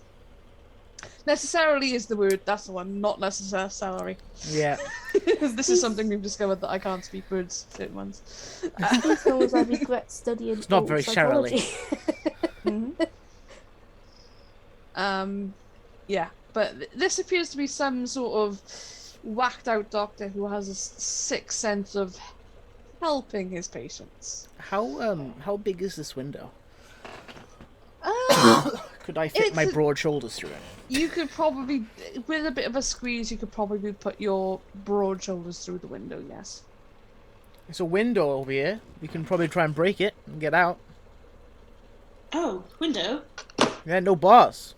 Necessarily is the word, that's the one, not necessarily. Yeah. This is something we've discovered that I can't speak words, certain ones. These knows I regret studying. It's not very psychology. Yeah, but this appears to be some sort of whacked out doctor who has a sick sense of helping his patients. How big is this window? Could I fit my broad shoulders through it? You could probably, with a bit of a squeeze, you could probably put your broad shoulders through the window, yes. It's a window over here. We can probably try and break it and get out. Oh, window. Yeah, no bars.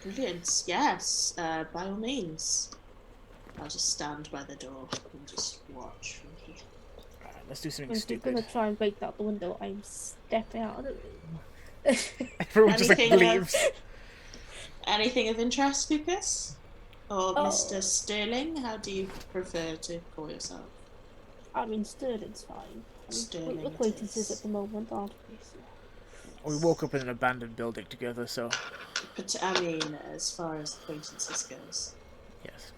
Brilliant. Yes, by all means. I'll just stand by the door and just watch from here. Right, let's do something If you're stupid. gonna try and break out the window, I'm stepping out of the room. Everyone just like Anything leaves. Anything of interest, Lucas? Or Oh. Mr. Sterling? How do you prefer to call yourself? I mean, Sterling's fine. I mean, Sterling we're it acquaintances is. at the moment, aren't we? So. We woke up in an abandoned building together, so But I mean, as far as acquaintances goes. yes.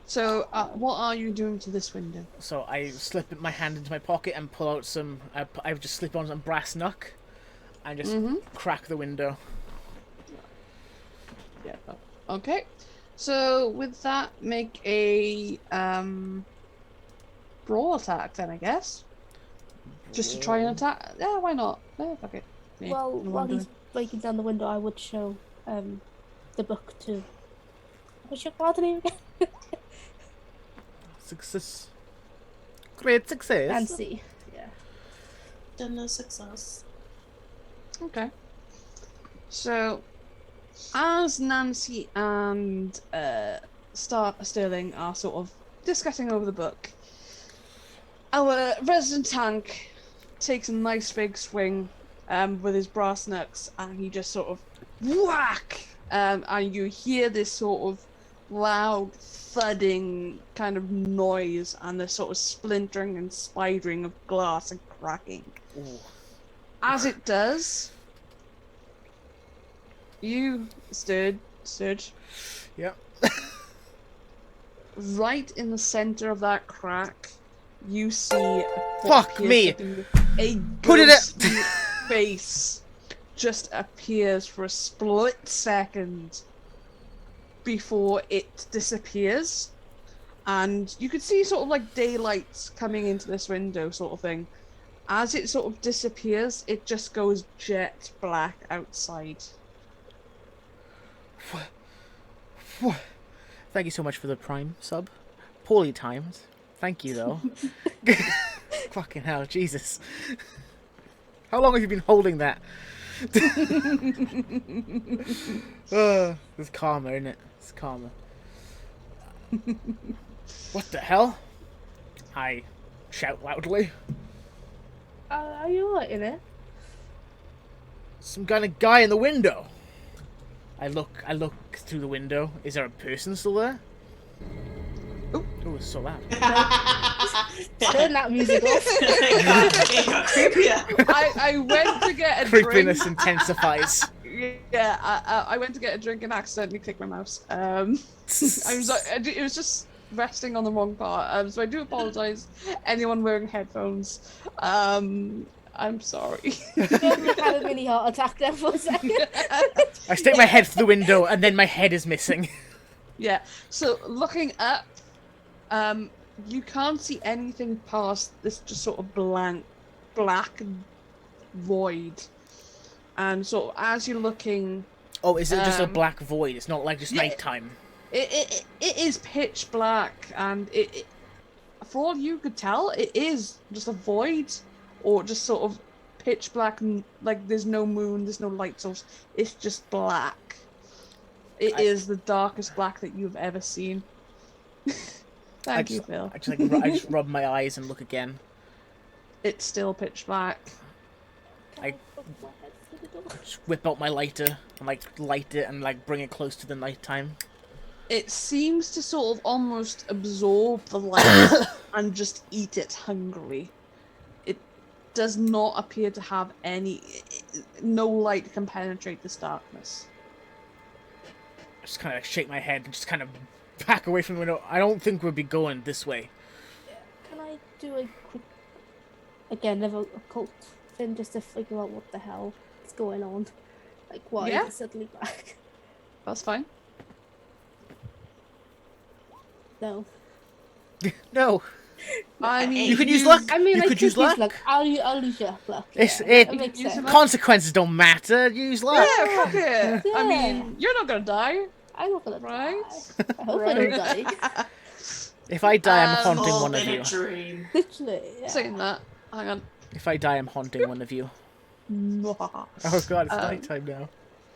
So, what are you doing to this window? So I slip my hand into my pocket and pull out some. I just slip on some brass knuck, and just crack the window. Yeah. Okay. So, with that, make a brawl attack then, I guess. Just to try and attack. Yeah, why not? Yeah, fuck it. Yeah, Well, no while one he's breaking down the window, I would show the book to. What's your father name again? Success. Great success. Nancy. Yeah. Done no success. Okay. So, as Nancy and Sterling are sort of discussing over the book, our resident tank takes a nice big swing with his brass knucks, and he just sort of whack, and you hear this sort of loud thudding kind of noise, and the sort of splintering and spidering of glass and cracking. Ooh. As it does, you stood Yep. right in the center of that crack. You see what Fuck appears me. to be a Put it ghostly face just appears for a split second before it disappears, and you could see sort of like daylight coming into this window, sort of thing. As it sort of disappears, it just goes jet black outside. Thank you so much for the Prime sub. Poorly timed. Thank you though. Fucking hell, Jesus. How long have you been holding that? It's karma, isn't it? It's karma. What the hell? I shout loudly. Are you alright in it? Some kind of guy in the window. I look through the window. Is there a person still there? Oh, it's so loud. Turn that music off. It got creepier. I went to get a Creepiness drink. intensifies. Yeah, I went to get a drink and accidentally clicked my mouse. I was like, it was just resting on the wrong part. So I do apologise. Anyone wearing headphones, I'm sorry. I had a mini heart attack there for a second. I stick my head through the window and then my head is missing. Yeah. So looking up, you can't see anything past this just sort of black void. And sort of as you're looking, Oh, is it just a black void? It's not like just nighttime. it is pitch black, and it for all you could tell, it is just a void, or just sort of pitch black, and like there's no moon, there's no light source. It's just black. It is the darkest black that you've ever seen. Thank you, Phil. I just rub my eyes and look again. It's still pitch black. I just whip out my lighter and like light it and like bring it close to the nighttime. It seems to sort of almost absorb the light and just eat it hungrily. It does not appear to have no light can penetrate this darkness. I just kind of shake my head and just kind of back away from the window. I don't think we'll be going this way. Can I do a quick, again, another occult thing just to figure out what the hell is going on? Like, why Yeah. is it suddenly black? That's fine. No. No. I mean, You could use luck. I mean, You I could use luck. I'll use your luck. It's Yeah, it. that makes Use sense. luck. Consequences don't matter. Use luck. Yeah, fuck it. I Yeah. mean, you're not gonna die. I'm not gonna Right? die. I hope I don't die. If I die, I'm It's haunting all one of been you. a dream. Literally. Yeah. Saying that, hang on. If I die, I'm haunting one of you. Mwah. Oh god, it's Um, nighttime now.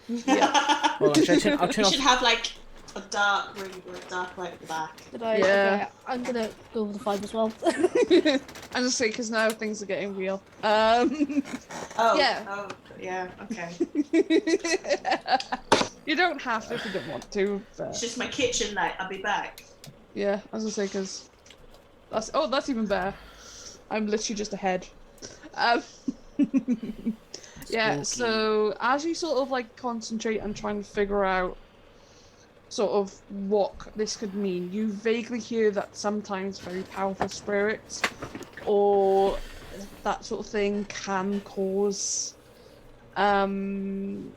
Yeah. Hold on, I'll You turn off. should have like a dark ring with a dark light at the back. Did I? Yeah. Okay, I'm gonna go with the 5 as well. I'm just saying because now things are getting real. Oh, Yeah. Oh, yeah. Okay. You don't have to if you don't want to. It's But just my kitchen light. I'll be back. yeah, I was gonna say because that's even better. I'm literally just ahead. Yeah. Spooky. So as you sort of like concentrate and try and figure out sort of what this could mean, you vaguely hear that sometimes very powerful spirits or that sort of thing can cause some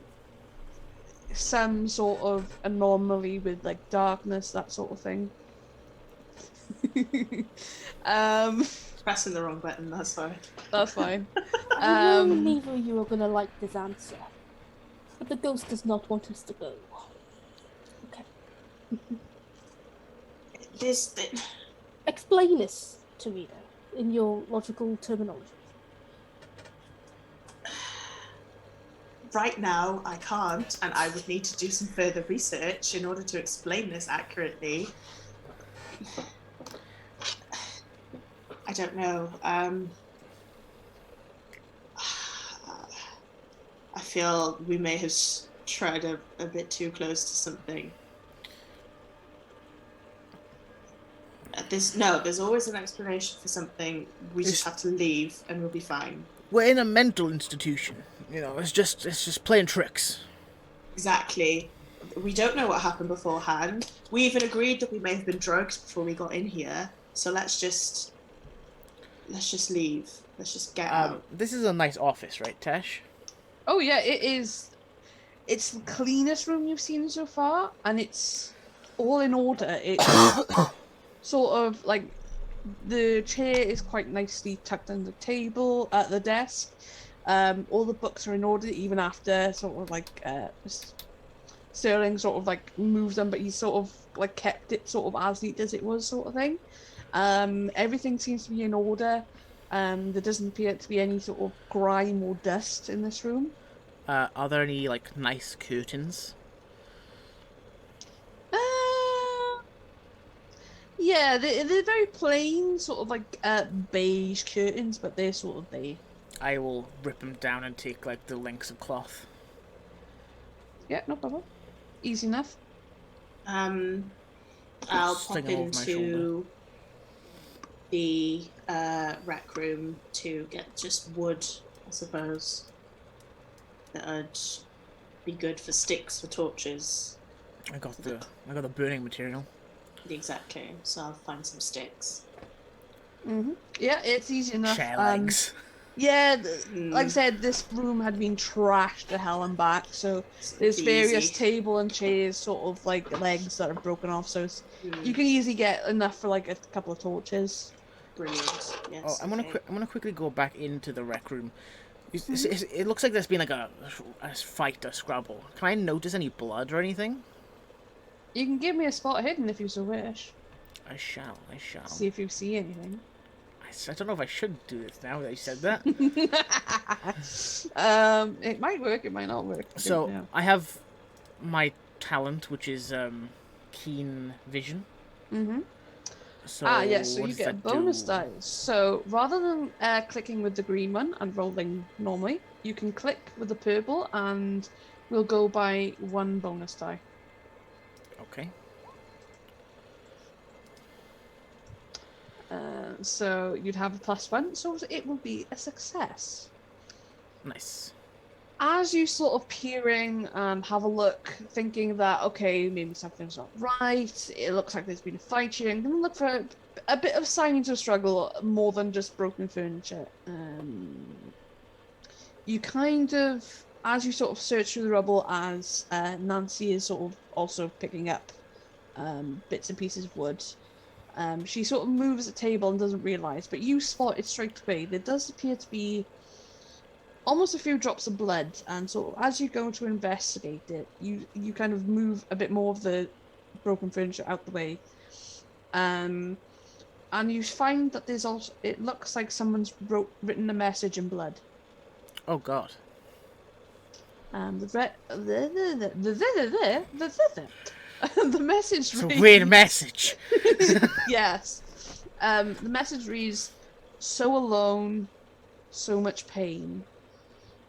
sort of anomaly with like darkness, that sort of thing. Pressing the wrong button. That's fine. That's fine. I know neither of you are gonna like this answer, but the ghost does not want us to go. Okay. This. Explain this to me, though, in your logical terminology. Right now, I can't, and I would need to do some further research in order to explain this accurately. I don't know. I feel we may have tried a bit too close to something. There's always an explanation for something. We just have to leave, and we'll be fine. We're in a mental institution. You know, it's just playing tricks. Exactly. We don't know what happened beforehand. We even agreed that we may have been drugged before we got in here. So let's just leave. Let's just get out. This is a nice office, right, Tash? Oh yeah, it is. It's the cleanest room you've seen so far, and it's all in order. It's sort of like the chair is quite nicely tucked under the table at the desk. All the books are in order, even after sort of like Sterling sort of like moved them, but he sort of like kept it sort of as neat as it was, sort of thing. Everything seems to be in order. There doesn't appear to be any sort of grime or dust in this room. Are there any like nice curtains? Yeah, they're very plain, sort of like beige curtains, but they're sort of they. I will rip them down and take like the lengths of cloth. Yeah, no problem. Easy enough. I'll Sling pop them over my shoulder. into the rec room to get just wood, I suppose. That would be good for sticks for torches. I got the burning material. Exactly. So I'll find some sticks. Yeah, it's easy enough. Chair legs. Yeah, like I said, this room had been trashed to hell and back, so there's various Easy. table and chairs, sort of like legs that are broken off, so you can easily get enough for like a couple of torches. Brilliant. Yes. Oh, I'm gonna quickly go back into the rec room. It looks like there's been like a fight, a scrabble. Can I notice any blood or anything? You can give me a spot hidden if you so wish. I shall. See if you see anything. I don't know if I should do this now that you said that. It might work, it might not work. I So don't know. I have my talent, which is keen vision. So yes, so what you does get a that bonus do? die. So rather than clicking with the green one and rolling normally, you can click with the purple and we'll go by one bonus die. Okay. So you'd have a +1, so it will be a success. Nice. As you sort of peer in and have a look, thinking that, okay, maybe something's not right, it looks like there's been a fight here, and then look for a bit of signs of struggle more than just broken furniture. You kind of, as you sort of search through the rubble, as Nancy is sort of also picking up bits and pieces of wood, She sort of moves the table and doesn't realise, but you spot it straight away. There does appear to be almost a few drops of blood, and sort of as you go to investigate it, you kind of move a bit more of the broken furniture out the way. And you find that there's also, it looks like someone's written a message in blood. Oh God. The message It's a reads... weird message. Yes. The message reads, "So alone, so much pain.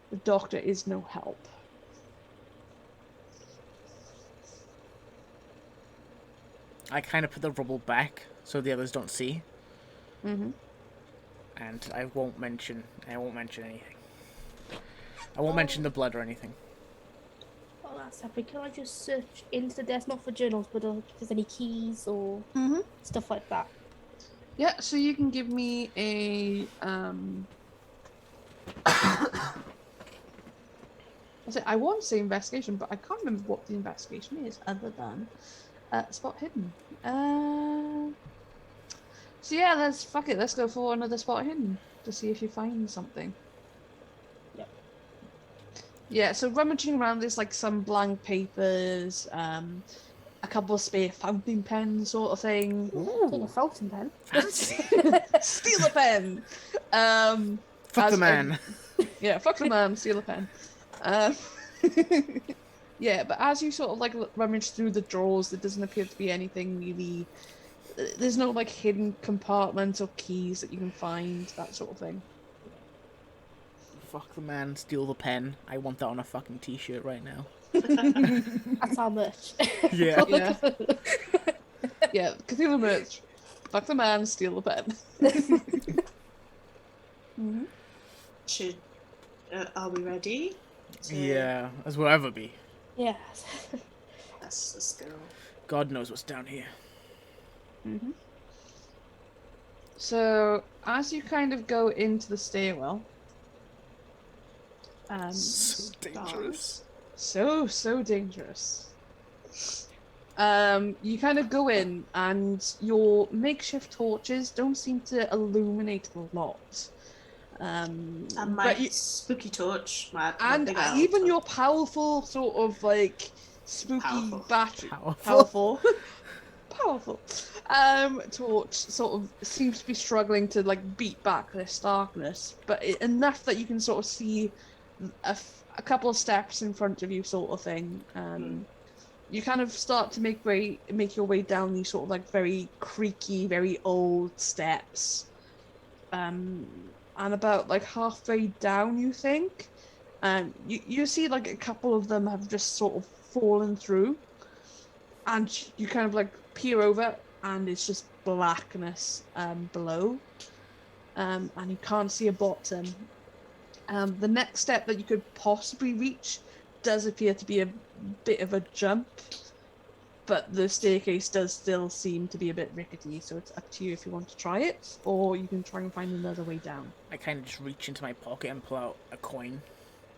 The doctor is no help." I kind of put the rubble back so the others don't see. Mm-hmm. And I won't mention anything. I won't mention the blood or anything. Oh, that's happy. Can I just search into the desk, not for journals, but if there's any keys or stuff like that? Yeah, so you can give me a I want to say investigation, but I can't remember what the investigation is other than spot hidden. So yeah, let's go for another spot hidden to see if you find something. Yep. Yeah, so rummaging around, there's like some blank papers, a couple of spare fountain pens sort of thing. Take a fountain pen. Steal a pen! Fuck the man. Yeah, fuck the man, steal a pen. Yeah, but as you sort of like rummage through the drawers, there doesn't appear to be anything really. There's no like hidden compartments or keys that you can find, that sort of thing. Fuck the man, steal the pen. I want that on a fucking t-shirt right now. That's how much. Yeah. Yeah. Yeah, Cthulhu merch. Fuck the man, steal the pen. Mm-hmm. Should are we ready? Yeah, as we'll ever be. Yes. Let's go. God knows what's down here. Mm-hmm. So, as you kind of go into the stairwell, So dangerous. so dangerous. You kind of go in, and your makeshift torches don't seem to illuminate a lot. And my spooky torch, my big owl even torch. your powerful sort of like spooky Powerful. battery, Powerful. powerful torch sort of seems to be struggling to like beat back this darkness, but enough that you can sort of see a couple of steps in front of you, sort of thing. You kind of start to make your way down these sort of like very creaky, very old steps. And about like halfway down, you think, you see like a couple of them have just sort of fallen through, and you kind of like peer over, and it's just blackness below, and you can't see a bottom. The next step that you could possibly reach does appear to be a bit of a jump, but the staircase does still seem to be a bit rickety, so it's up to you if you want to try it, or you can try and find another way down. I kind of just reach into my pocket and pull out a coin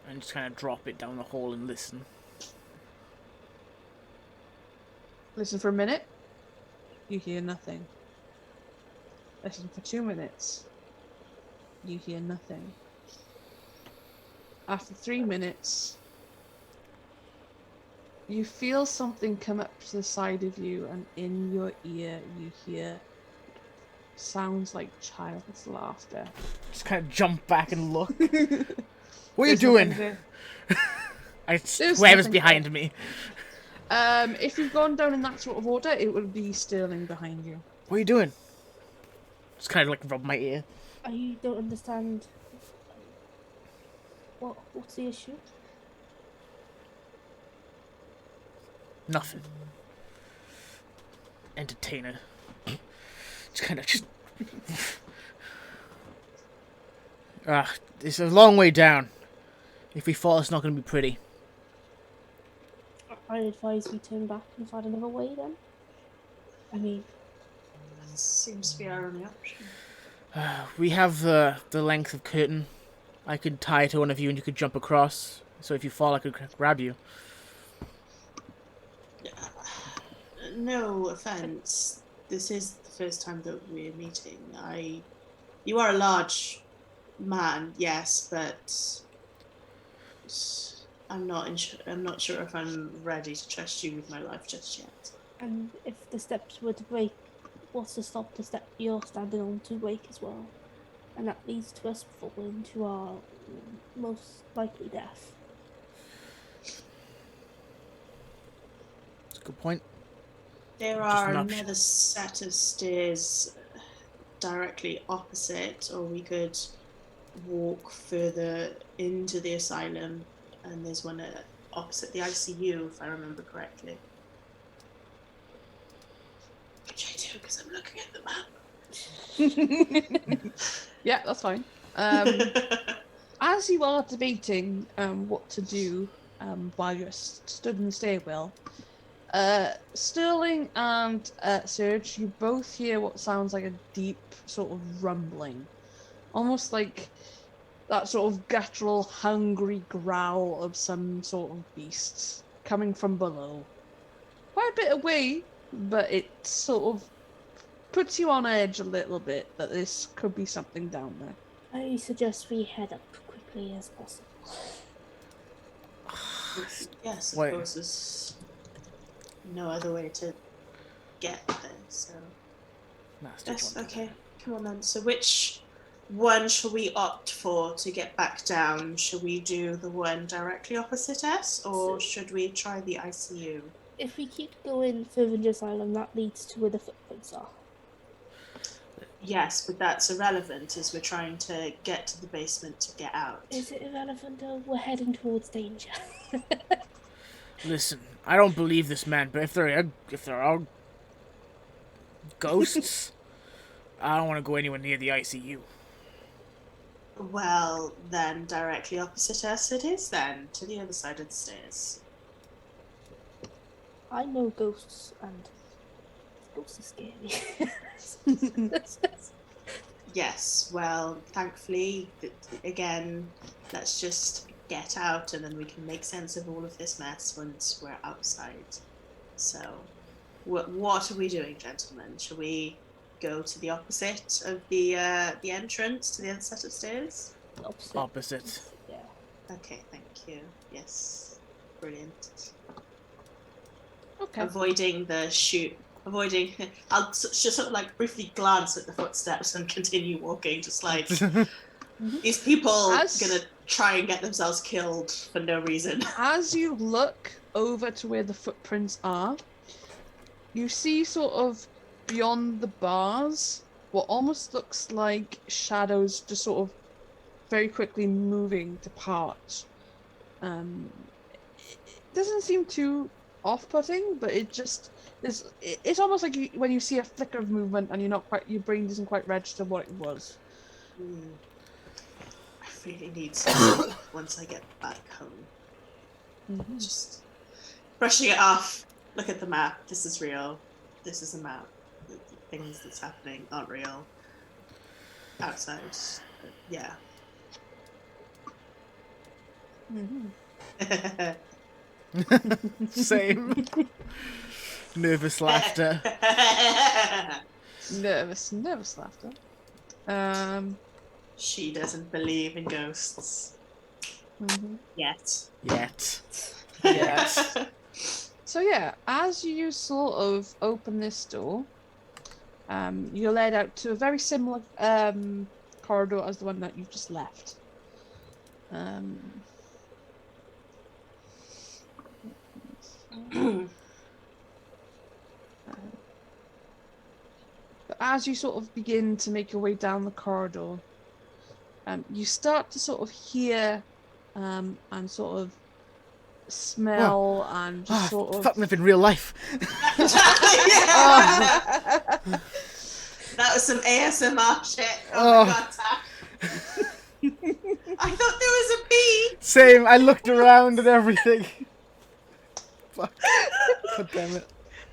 and just kind of drop it down the hole and listen. Listen for a minute. You hear nothing. Listen for 2 minutes. You hear nothing. After 3 minutes, you feel something come up to the side of you, and in your ear you hear sounds like child's laughter. Just kind of jump back and look. What are you doing? Whoever's behind me. If you've gone down in that sort of order, it would be Sterling behind you. What are you doing? Just kind of like rub my ear. I don't understand. What's the issue? Nothing. Entertainer. Just it's a long way down. If we fall, it's not going to be pretty. I advise we turn back and find another way then. I mean, That seems to be our only option. We have the length of curtain. I could tie to one of you and you could jump across. So if you fall, I could grab you. No offense. This is the first time that we're meeting. You are a large man, yes, but I'm not sure if I'm ready to trust you with my life just yet. And if the steps were to break, what's to stop the step you're standing on to break as well? And that leads to us falling to our most likely death. That's a good point. There are another set of stairs directly opposite, or we could walk further into the asylum, and there's one opposite the ICU, if I remember correctly. Which I do, because I'm looking at the map. Yeah, that's fine. As you are debating what to do while you're stood in the stairwell, Sterling and Serge, you both hear what sounds like a deep sort of rumbling. Almost like that sort of guttural, hungry growl of some sort of beast coming from below. Quite a bit away, but it sort of puts you on edge a little bit that this could be something down there. I suggest we head up quickly as possible. Yes, of course, there's no other way to get there, so... Yes, okay, come on then. So which one shall we opt for to get back down? Shall we do the one directly opposite us, or should we try the ICU? If we keep going further in the asylum, that leads to where the footprints are. Yes, but that's irrelevant as we're trying to get to the basement to get out. Is it irrelevant though? We're heading towards danger. Listen, I don't believe this man, but if there are ghosts, I don't want to go anywhere near the ICU. Well, then directly opposite us it is then, to the other side of the stairs. I know ghosts, and ghosts are scary. Yes, well, thankfully, again, let's just get out and then we can make sense of all of this mess once we're outside. So, what are we doing, gentlemen? Shall we go to the opposite of the entrance to the other set of stairs? Opposite. Yeah. Okay, thank you. Yes, brilliant. Okay. I'll just sort of like briefly glance at the footsteps and continue walking, just like these people gonna try and get themselves killed for no reason. As you look over to where the footprints are, you see sort of beyond the bars what almost looks like shadows just sort of very quickly moving to part. It doesn't seem too off-putting, but it's almost like when you see a flicker of movement and your brain doesn't quite register what it was. I really need some once I get back home. Mm-hmm. Just brushing it off. Look at the map. This is real. This is a map. The things that's happening aren't real. Outside. Yeah. Mm-hmm. Same. Nervous laughter. Nervous laughter. She doesn't believe in ghosts. Mm-hmm. Yet. So yeah, as you sort of open this door, you're led out to a very similar corridor as the one that you've just left. But as you sort of begin to make your way down the corridor, you start to sort of hear and sort of smell and just sort of... Fuck me in real life. That was some ASMR shit. Oh my god, Tash. I thought there was a bee. Same, I looked around and everything. Fuck. God damn it.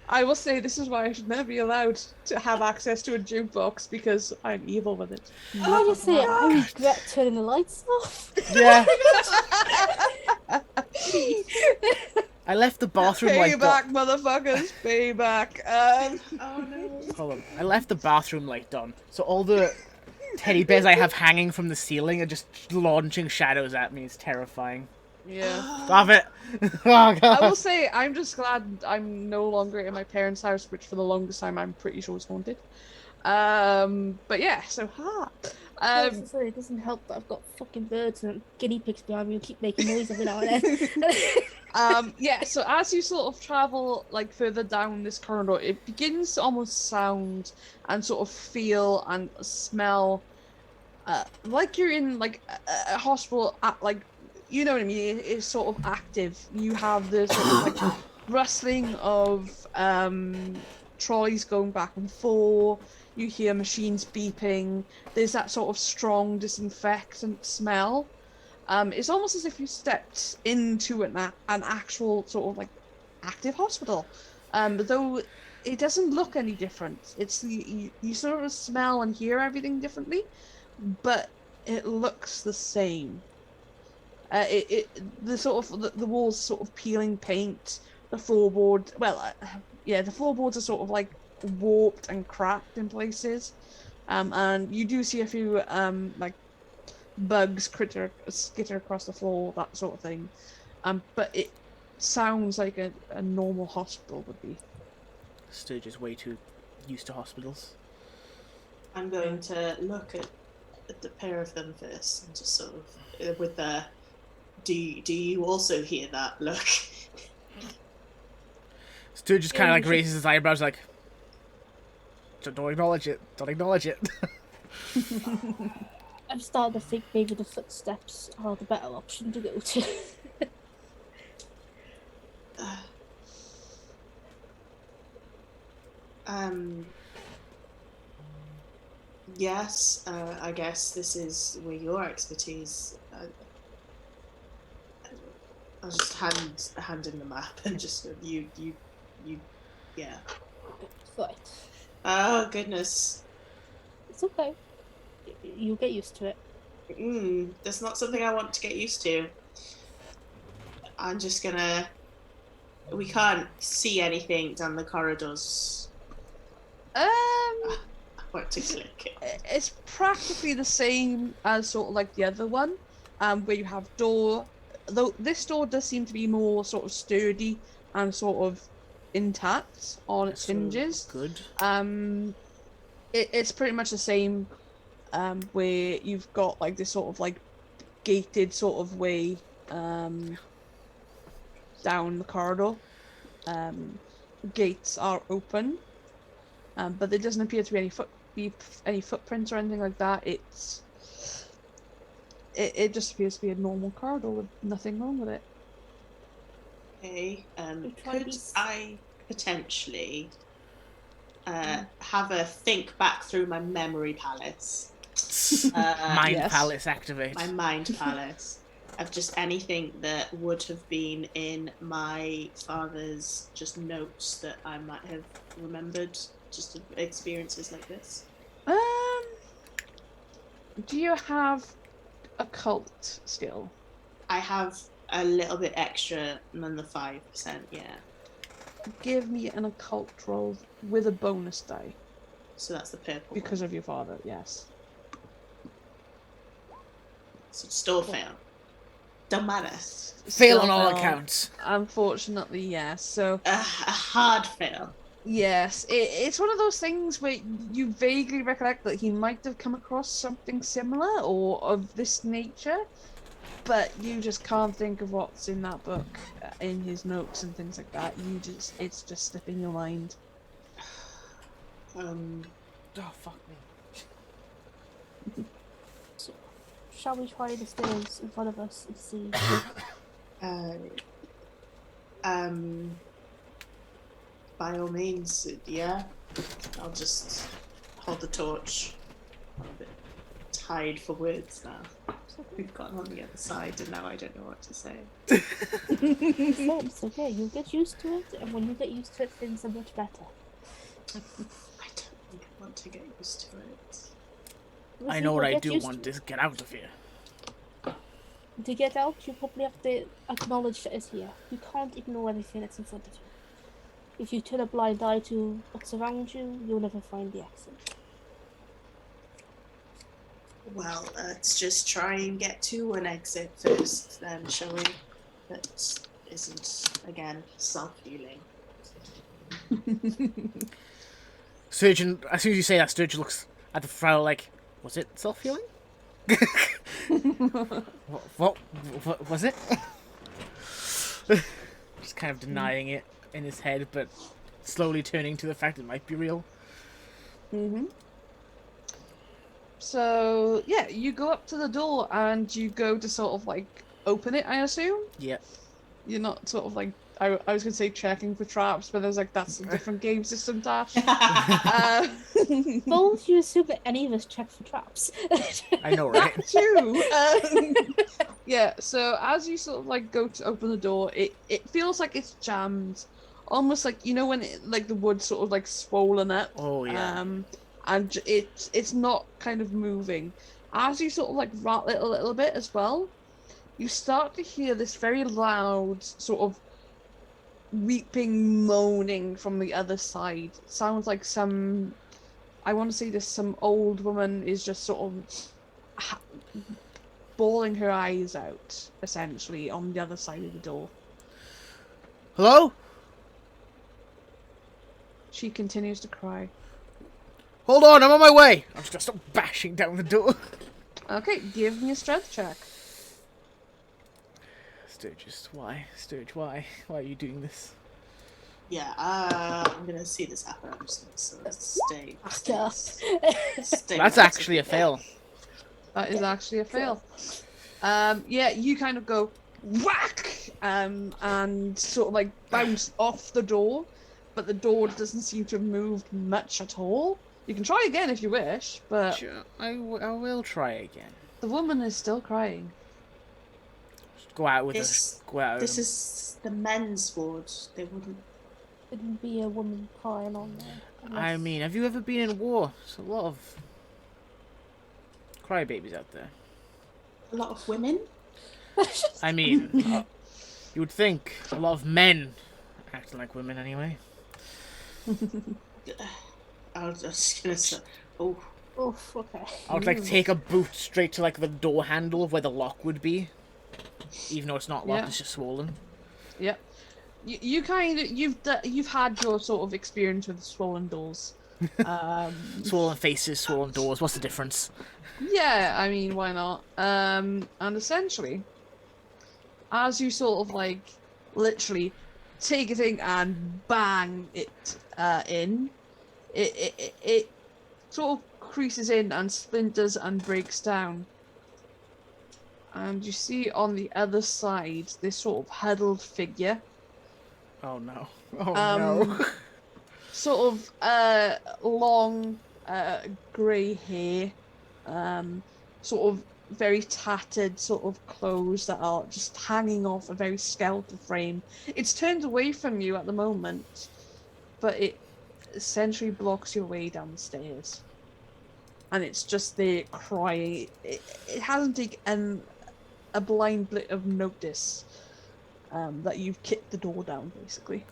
I will say this is why I should never be allowed to have access to a jukebox, because I'm evil with it. Can I just say, I regret turning the lights off. Yeah. I left the bathroom light Payback, on. motherfuckers, payback. Oh no. Hold on. I left the bathroom light on, so all the teddy bears I have hanging from the ceiling are just launching shadows at me. It's terrifying. Yeah. Stop it! Oh, God. I will say, I'm just glad I'm no longer in my parents' house, which for the longest time I'm pretty sure was haunted. But yeah, so It doesn't help that I've got fucking birds and guinea pigs behind me who keep making noise every now and then. yeah, so as you sort of travel like further down this corridor, it begins to almost sound and sort of feel and smell like you're in like a hospital at like, you know what I mean, it's sort of active. You have the sort of like rustling of trolleys going back and forth. You hear machines beeping. There's that sort of strong disinfectant smell. It's almost as if you stepped into an actual sort of like active hospital, though it doesn't look any different. It's you sort of smell and hear everything differently, but it looks the same. The sort of the walls sort of peeling paint, the floorboard. Well, yeah, the floorboards are sort of like warped and cracked in places, and you do see a few like bugs skitter across the floor, that sort of thing. But it sounds like a normal hospital would be. Sturge is way too used to hospitals. I'm going to look at the pair of them first and just sort of with the do you also hear that look? Sturge just kind of like raises his eyebrows like, don't acknowledge it, don't acknowledge it. I'm starting to think maybe the footsteps are the better option to go to. Yes, I guess this is where your expertise. I'll just hand in the map and just you, yeah. Right. Oh goodness. It's okay. You'll get used to it. That's not something I want to get used to. I'm just gonna. We can't see anything down the corridors. I want to click it. It's practically the same as sort of like the other one, where you have door. Though this door does seem to be more sort of sturdy and sort of intact on its hinges. Good. It's pretty much the same, where you've got like this sort of like gated sort of way, down the corridor. Gates are open, but there doesn't appear to be any footprints or anything like that. It just appears to be a normal corridor with nothing wrong with it. Okay. Could I potentially have a think back through my memory palace? Mind yes. palace activate. My mind palace of just anything that would have been in my father's just notes that I might have remembered, just experiences like this. Do you have occult skill? I have a little bit extra than the 5%, yeah. Give me an occult roll with a bonus die. So that's the purple Because one. of your father, yes. So still fail. Don't matter. Fail Still on all fail. accounts. Unfortunately, yes. So A hard fail. yes, it's one of those things where you vaguely recollect that he might have come across something similar or of this nature, but you just can't think of what's in that book, in his notes and things like that. It's just slipping your mind. Oh, fuck me. So, shall we try the stairs in front of us and see? By all means, yeah. I'll just hold the torch. I'm a bit tired for words now. We've gotten on the other side and now I don't know what to say. It's okay, you'll get used to it, and when you get used to it, things are much better. I don't think I want to get used to it. I know what I do want is get out of here. To get out, you probably have to acknowledge that it's here. You can't ignore everything that's in front of you. If you turn a blind eye to what's around you, you'll never find the exit. Well, let's just try and get to an exit first, then, shall we? That isn't, again, self-healing. Sturgeon, as soon as you say that, Sturgeon looks at the Frau like, was it self-healing? what was it? Just kind of denying it in his head, but slowly turning to the fact it might be real. Mm-hmm. So, yeah, you go up to the door and you go to sort of, like, open it, I assume? Yeah. You're not sort of, like, I was going to say checking for traps, but there's, like, that's a different game system, Tash. Both you assume that any of us check for traps. I know, right? That too! Yeah, so as you sort of, like, go to open the door, it feels like it's jammed. Almost like, you know when, like, the wood's sort of, like, swollen up? Oh, yeah. And it's not kind of moving. As you sort of like rattle it a little bit as well, you start to hear this very loud sort of weeping, moaning from the other side. It sounds like some old woman is just sort of bawling her eyes out, essentially, on the other side of the door. Hello? She continues to cry. Hold on, I'm on my way! I'm just gonna start bashing down the door. Okay, give me a strength check. Sturgis, why? Sturge, why? Why are you doing this? Yeah, I'm gonna see this happen. I'm just gonna stay. That's actually a fail. That is actually a fail. Yeah, you kind of go whack, and sort of like bounce off the door, but the door doesn't seem to have moved much at all. You can try again if you wish, but Sure, I will try again. the woman is still crying. Just go out with us. Go out. This is the men's ward. They wouldn't. Wouldn't be a woman crying on there. I mean, have you ever been in war? There's a lot of crybabies out there. A lot of women. I mean, you would think a lot of men acting like women anyway. I was just gonna say, oh. Oof, okay. I would like take a boot straight to like the door handle of where the lock would be, even though it's not locked, Yeah. it's just swollen. Yep. You kind of you've had your sort of experience with swollen doors. Swollen faces, swollen doors. What's the difference? Yeah, I mean, why not? And essentially, as you sort of like literally take a thing and bang it in, it sort of creases in and splinters and breaks down. And you see on the other side this sort of huddled figure. Oh no. Oh no. Sort of long grey hair, sort of very tattered sort of clothes that are just hanging off a very skeletal frame. It's turned away from you at the moment, but it essentially blocks your way down the stairs. And it's just there crying. It hasn't taken a blind bit of notice that you've kicked the door down, basically.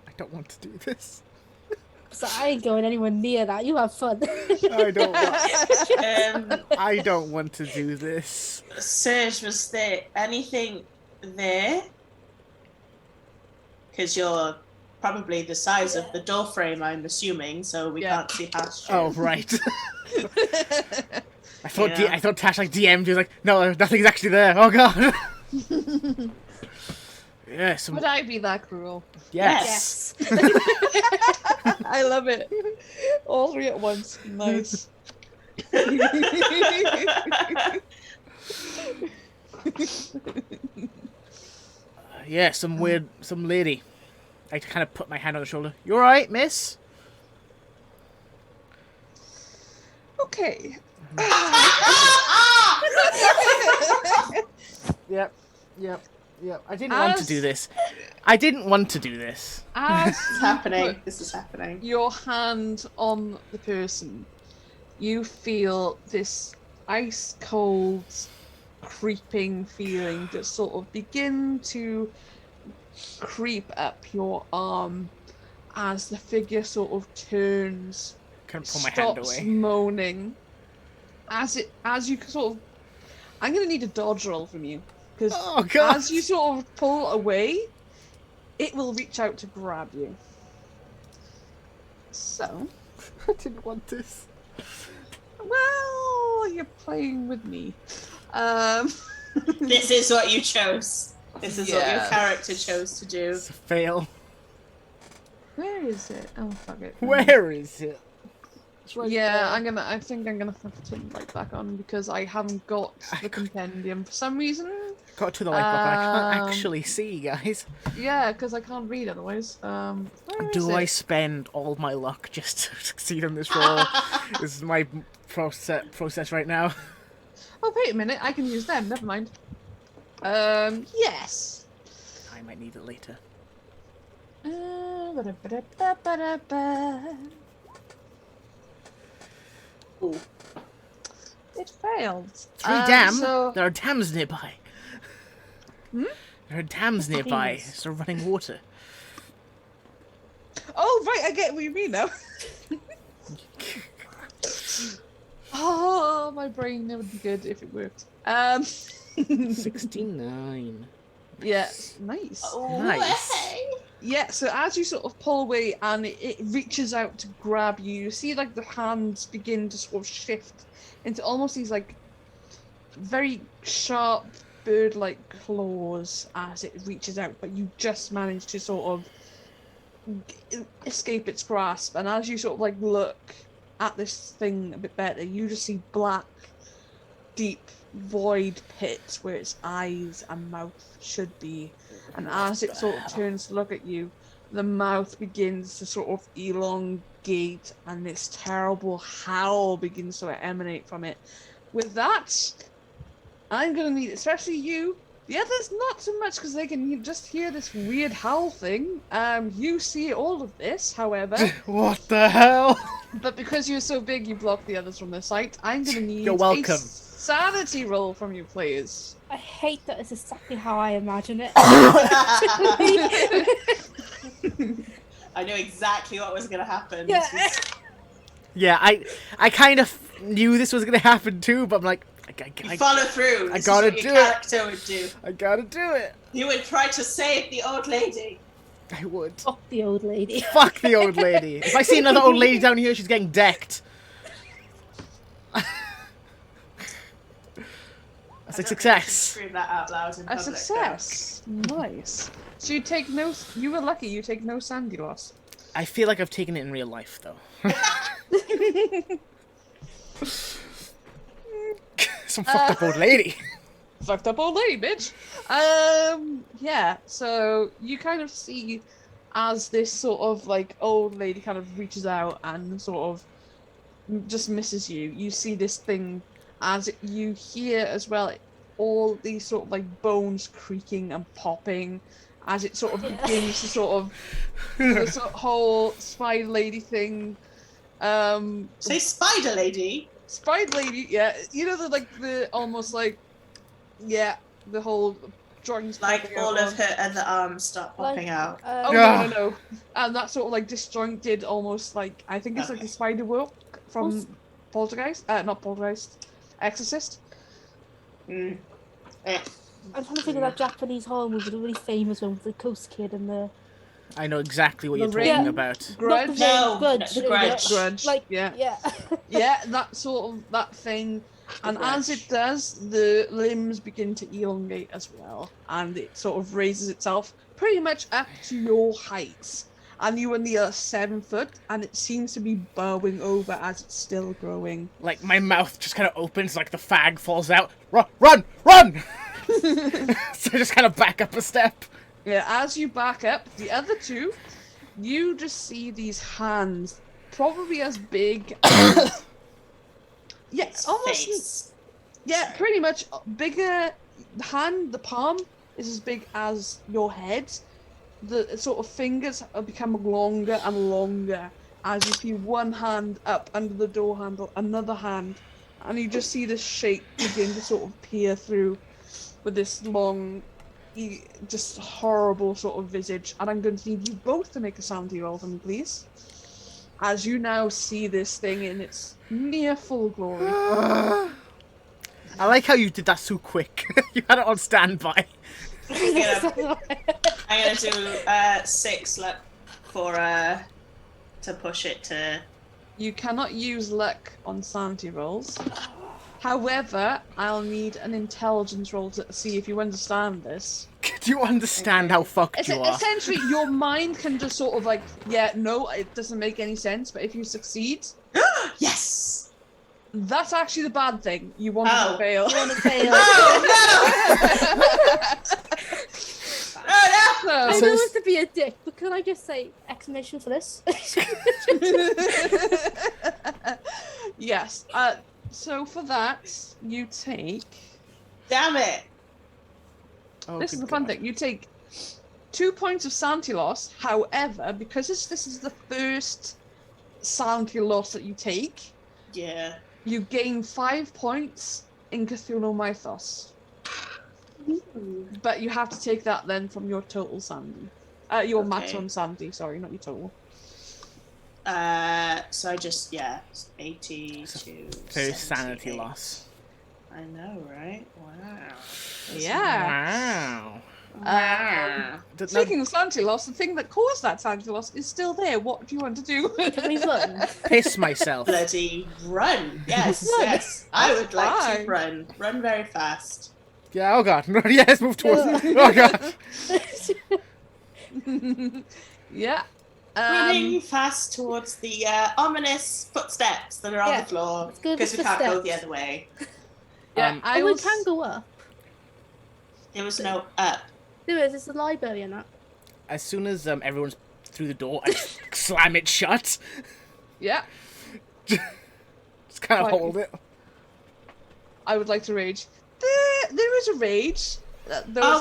I don't want to do this. So I ain't going anywhere near that. You have fun. I don't want. I don't want to do this. Serge, was there anything there? Because you're probably the size of the door frame, I'm assuming, so we can't see past you. Oh right. I thought Tash like DM'd. He was like, no, nothing's actually there. Oh god. Yes. Would I be that cruel? Yes. I love it. All three at once. Nice. Yeah, some lady. I kind of put my hand on her shoulder. You alright, miss? Okay. Yep. I didn't want to do this. As This is happening. This is happening. your hand on the person, you feel this ice cold creeping feeling just sort of begin to creep up your arm as the figure sort of turns, Can pull my hand stops away. moaning. As you sort of, I'm gonna need a dodge roll from you because Oh god! as you sort of pull away, it will reach out to grab you. So, I didn't want this. well, you're playing with me. This is what you chose. This is what your Yes. character chose to do. It's a fail. Where is it? Oh fuck it. Where is it? It's right Yeah, there. I think I'm gonna have to turn the light back on because I haven't got the compendium for some reason. Got to the light book, I can't Um, actually see, guys. Yeah, because I can't read otherwise. Where is Do I it? spend all my luck just to succeed on this roll? This is my process right now. Oh wait a minute, I can use them. Never mind. Yes. I might need it later. Ba-da-ba-da-ba-da-ba. Ooh. It failed. Three dam? So, There are dams nearby. Hmm? There are dams nearby. Please. It's running water. oh right, I get what you mean now. Oh, my brain, it would be good if it worked. 69. Yeah, nice. Oh, Nice. hey. Yeah, so as you sort of pull away and it reaches out to grab you, you see like the hands begin to sort of shift into almost these like very sharp bird-like claws as it reaches out, but you just manage to sort of escape its grasp. And as you sort of like look at this thing a bit better, you just see black, deep, void pit where its eyes and mouth should be. And as it sort of turns to look at you, the mouth begins to sort of elongate and this terrible howl begins to emanate from it. With that, I'm going to need, especially you, the others not so much because they can just hear this weird howl thing. You see all of this, however, What the hell? but because you're so big you block the others from their sight, I'm going to need You're welcome. a sanity roll from you, please. I hate that it's exactly how I imagine it. I knew exactly what was going to happen. Yeah. This was- Yeah, I kind of knew this was gonna happen too, but I'm like, You follow through. I This is gotta what do your it. character would do. I gotta do it. You would try to save the old lady. I would. Fuck the old lady. Fuck the old lady. If I see another old lady down here, she's getting decked. That's a I don't think you should success. Scream that out loud in A public. success. Nice. So you take no. You were lucky. You take no sandy loss. I feel like I've taken it in real life, though. Some fucked up old lady. Fucked up old lady, bitch. Yeah. So you kind of see as this sort of like old lady kind of reaches out and sort of just misses you. You see this thing as you hear as well all these sort of like bones creaking and popping as it sort of begins to sort of the sort of whole spider lady thing. Say spider lady. Spider lady, yeah. You know the almost like, yeah, the whole joints Like popping all out of her and the arms start popping Like, out. Oh Yeah. no. And that sort of like disjointed, almost like I think it's like Okay. a spider walk from Poltergeist. Not Poltergeist, Exorcist. Mm. Eh. I'm trying to think of that Japanese horror movie, the really famous one with the Coast Kid and the... I know exactly what The you're talking ring. about. Grudge. Not the No, Grudge. the there we go. Grudge. Grudge. Like, yeah, yeah. yeah, that sort of that thing. And as Grudge. it does, the limbs begin to elongate as well, and it sort of raises itself pretty much up to your height. And you are near 7 foot, and it seems to be bowing over as it's still growing. Like, my mouth just kind of opens, like the fag falls out. Run! Run! Run! So I just kind of back up a step. Yeah, as you back up, the other two, you just see these hands, probably as big as... yeah, Its almost... face. Yeah, Sorry. pretty much bigger. The hand, the palm, is as big as your head. The sort of fingers are becoming longer and longer as you see one hand up under the door handle, another hand and you just see this shape begin to sort of peer through with this long, just horrible sort of visage. And I'm going to need you both to make a sanity roll for me, please. As you now see this thing in its near full glory. I like how you did that so quick. You had it on standby. I'm gonna do 6 luck for to push it to. You cannot use luck on sanity rolls. However, I'll need an intelligence roll to see if you understand this. Do you understand how fucked you are? Essentially, your mind can just sort of like, yeah, no, it doesn't make any sense, but if you succeed... Yes! That's actually the bad thing. You want to fail. You want to fail. Oh no! I know it's to be a dick, but can I just say exclamation for this? Yes. So for that, you take... Damn it! Oh, this is the fun thing. You take 2 points of sanity loss. However, because this is the first sanity loss that you take, Yeah. you gain 5 points in Cthulhu Mythos. But you have to take that then from your total sanity. Your maximum sanity, sorry, not your total. So I just, 82. First sanity loss. I know, right? Wow. Yeah. Wow. Speaking of sanity loss, the thing that caused that sanity loss is still there. What do you want to do? Can we run? Piss myself. Bloody run. Yes, yes. I would like to run. Run very fast. Yeah, oh god. Yes, move towards Oh god. Yeah. Running fast towards the ominous footsteps that are on the floor. Because we can't go the other way. Yeah, we can go up. There was no up. There is, it's a library and that. As soon as everyone's through the door, I slam it shut. Yeah. Just kind of hold it. I would like to rage. There is a rage.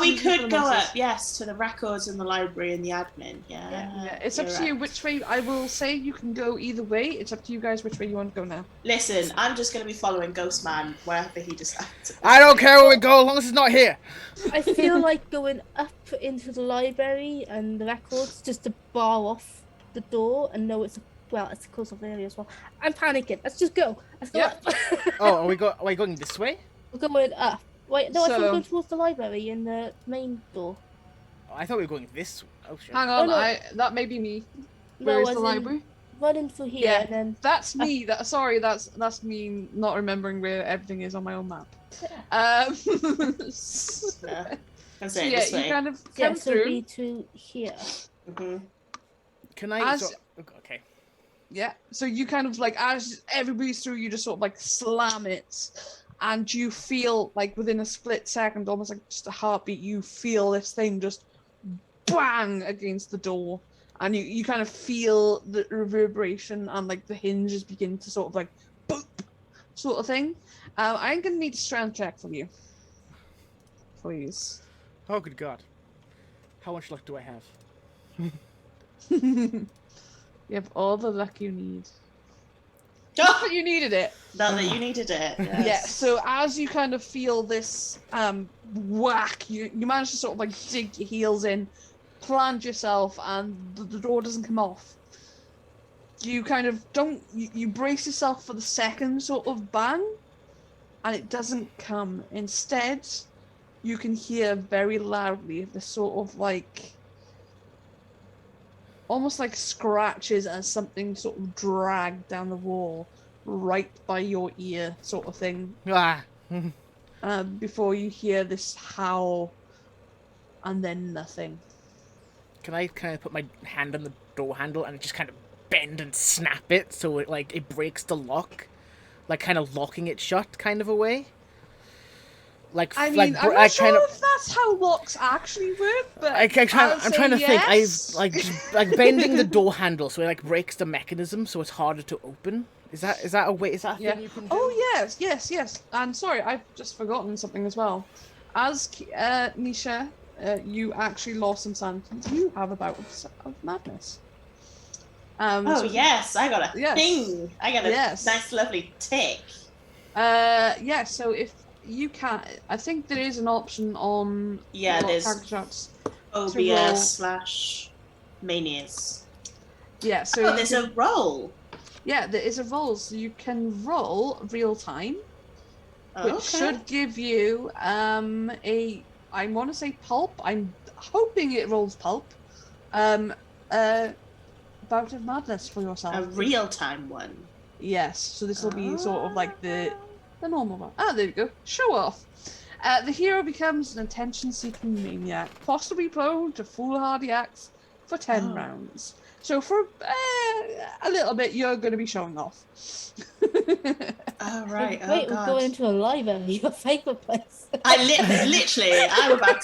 We could go up, yes, to the records in the library and the admin. Yeah. It's up to you which way. I will say you can go either way. It's up to you guys which way you want to go now. Listen, I'm just going to be following Ghostman wherever he decides. I don't care where we go as long as it's not here. I feel like going up into the library and the records just to bar off the door and know it's a close-up area as well. I'm panicking. Let's just go. Let's go up. Are we going this way? We're going up. Wait, no, I thought we were going towards the library in the main door. Oh, I thought we were going this way. Oh shit. Hang on, that may be me. Where is the library? Running through here and then... That's me. Sorry, that's me not remembering where everything is on my own map. So you kind of come through. Be to here. Mm-hmm. Can I... okay. Yeah, so you kind of like, as everybody's through, you just sort of like slam it. And you feel like within a split second, almost like just a heartbeat, you feel this thing just bang against the door. And you kind of feel the reverberation and like the hinges begin to sort of like boop sort of thing. I'm going to need a strength check from you. Please. Oh, good God. How much luck do I have? You have all the luck you need. Not that you needed it. Not that you needed it. Yes. Yeah, so as you kind of feel this whack, you manage to sort of like dig your heels in, plant yourself, and the door doesn't come off. You kind of you brace yourself for the second sort of bang, and it doesn't come. Instead, you can hear very loudly this sort of like, almost like scratches as something sort of dragged down the wall right by your ear sort of thing. Before you hear this howl and then nothing. Can I kind of put my hand on the door handle and just kind of bend and snap it so it breaks the lock? Like kind of locking it shut kind of a way? I'm not sure if that's how locks actually work, but I'm trying to think. Like bending the door handle so it breaks the mechanism so it's harder to open. Is that a way? Is that a thing you can do? Oh yes. And sorry, I've just forgotten something as well. As Nisha, you actually lost some sanity. You have a bout of madness. Yes, I got a thing. I got a nice, lovely tick. Yeah, so if you can, I think there is an option on a lot of there's character charts. phobia/manias. Yeah, so there's a roll. Yeah, there is a roll, so you can roll real time, which should give you I want to say pulp. I'm hoping it rolls pulp. Bout of madness for yourself. A real time one. Yes, so this will be sort of like the normal one. Ah, there you go. Show off. The hero becomes an attention-seeking maniac, possibly prone to foolhardy acts for 10 rounds. So for a little bit, you're going to be showing off. Oh, right. Wait, we're going into a library, your favourite place. Literally, I'm about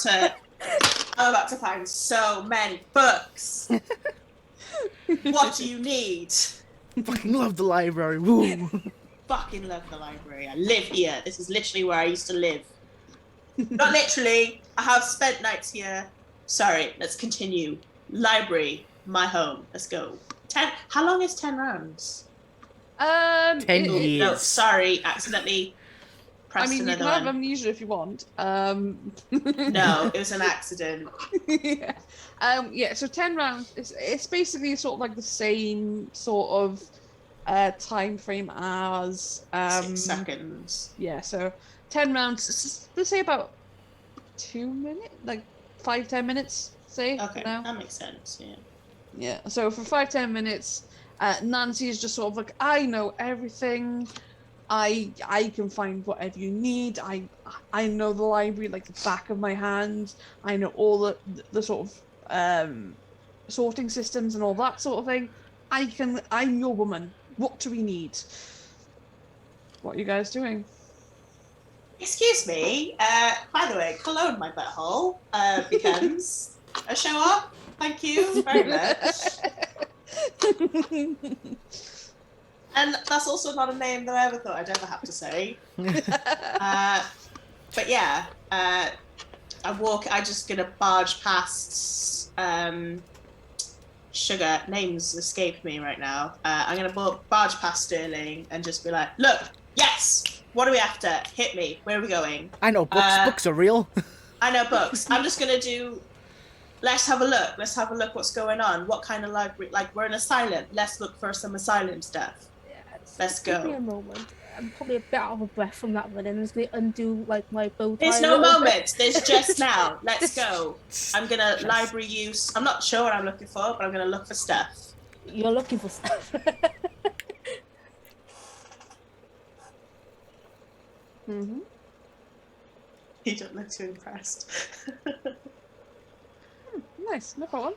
to find so many books. What do you need? Fucking love the library. Woo. Fucking love the library. I live here. This is literally where I used to live. Not literally. I have spent nights here. Sorry, let's continue. Library, my home. Let's go. 10. How long is 10 rounds? 10 years. No, sorry, accidentally pressed you another can have one. amnesia if you want. No, it was an accident. Yeah. So 10 rounds, it's basically sort of like the same sort of time frame as 6 seconds. Yeah, so 10 rounds, let's say about 2 minutes, like 5-10 minutes, say. Okay, now. that makes sense, yeah. Yeah, so for 5-10 minutes, Nancy is just sort of like, I know everything. I can find whatever you need. I know the library like the back of my hand. I know all the sort of sorting systems and all that sort of thing. I'm your woman. What do we need? What are you guys doing? Excuse me, by the way, Cologneonmybutthole becomes a show up. Thank you very much. And that's also not a name that I ever thought I'd ever have to say. But yeah, I just gonna barge past Sugar, names escape me right now. I'm gonna barge past Sterling and just be like, look, yes, what are we after? Hit me, where are we going? I know books, books are real. I know books. I'm just gonna do, let's have a look what's going on. What kind of library, like we're an asylum, let's look for some asylum stuff. Let's go. Give me a moment. I'm probably a bit out of breath from that one, and I'm just going to undo like my bow tie. There's no moment. There's just now. Let's go. I'm gonna library use. I'm not sure what I'm looking for, but I'm gonna look for stuff. You're looking for stuff. Mm-hmm. You don't look too impressed. Nice, no problem.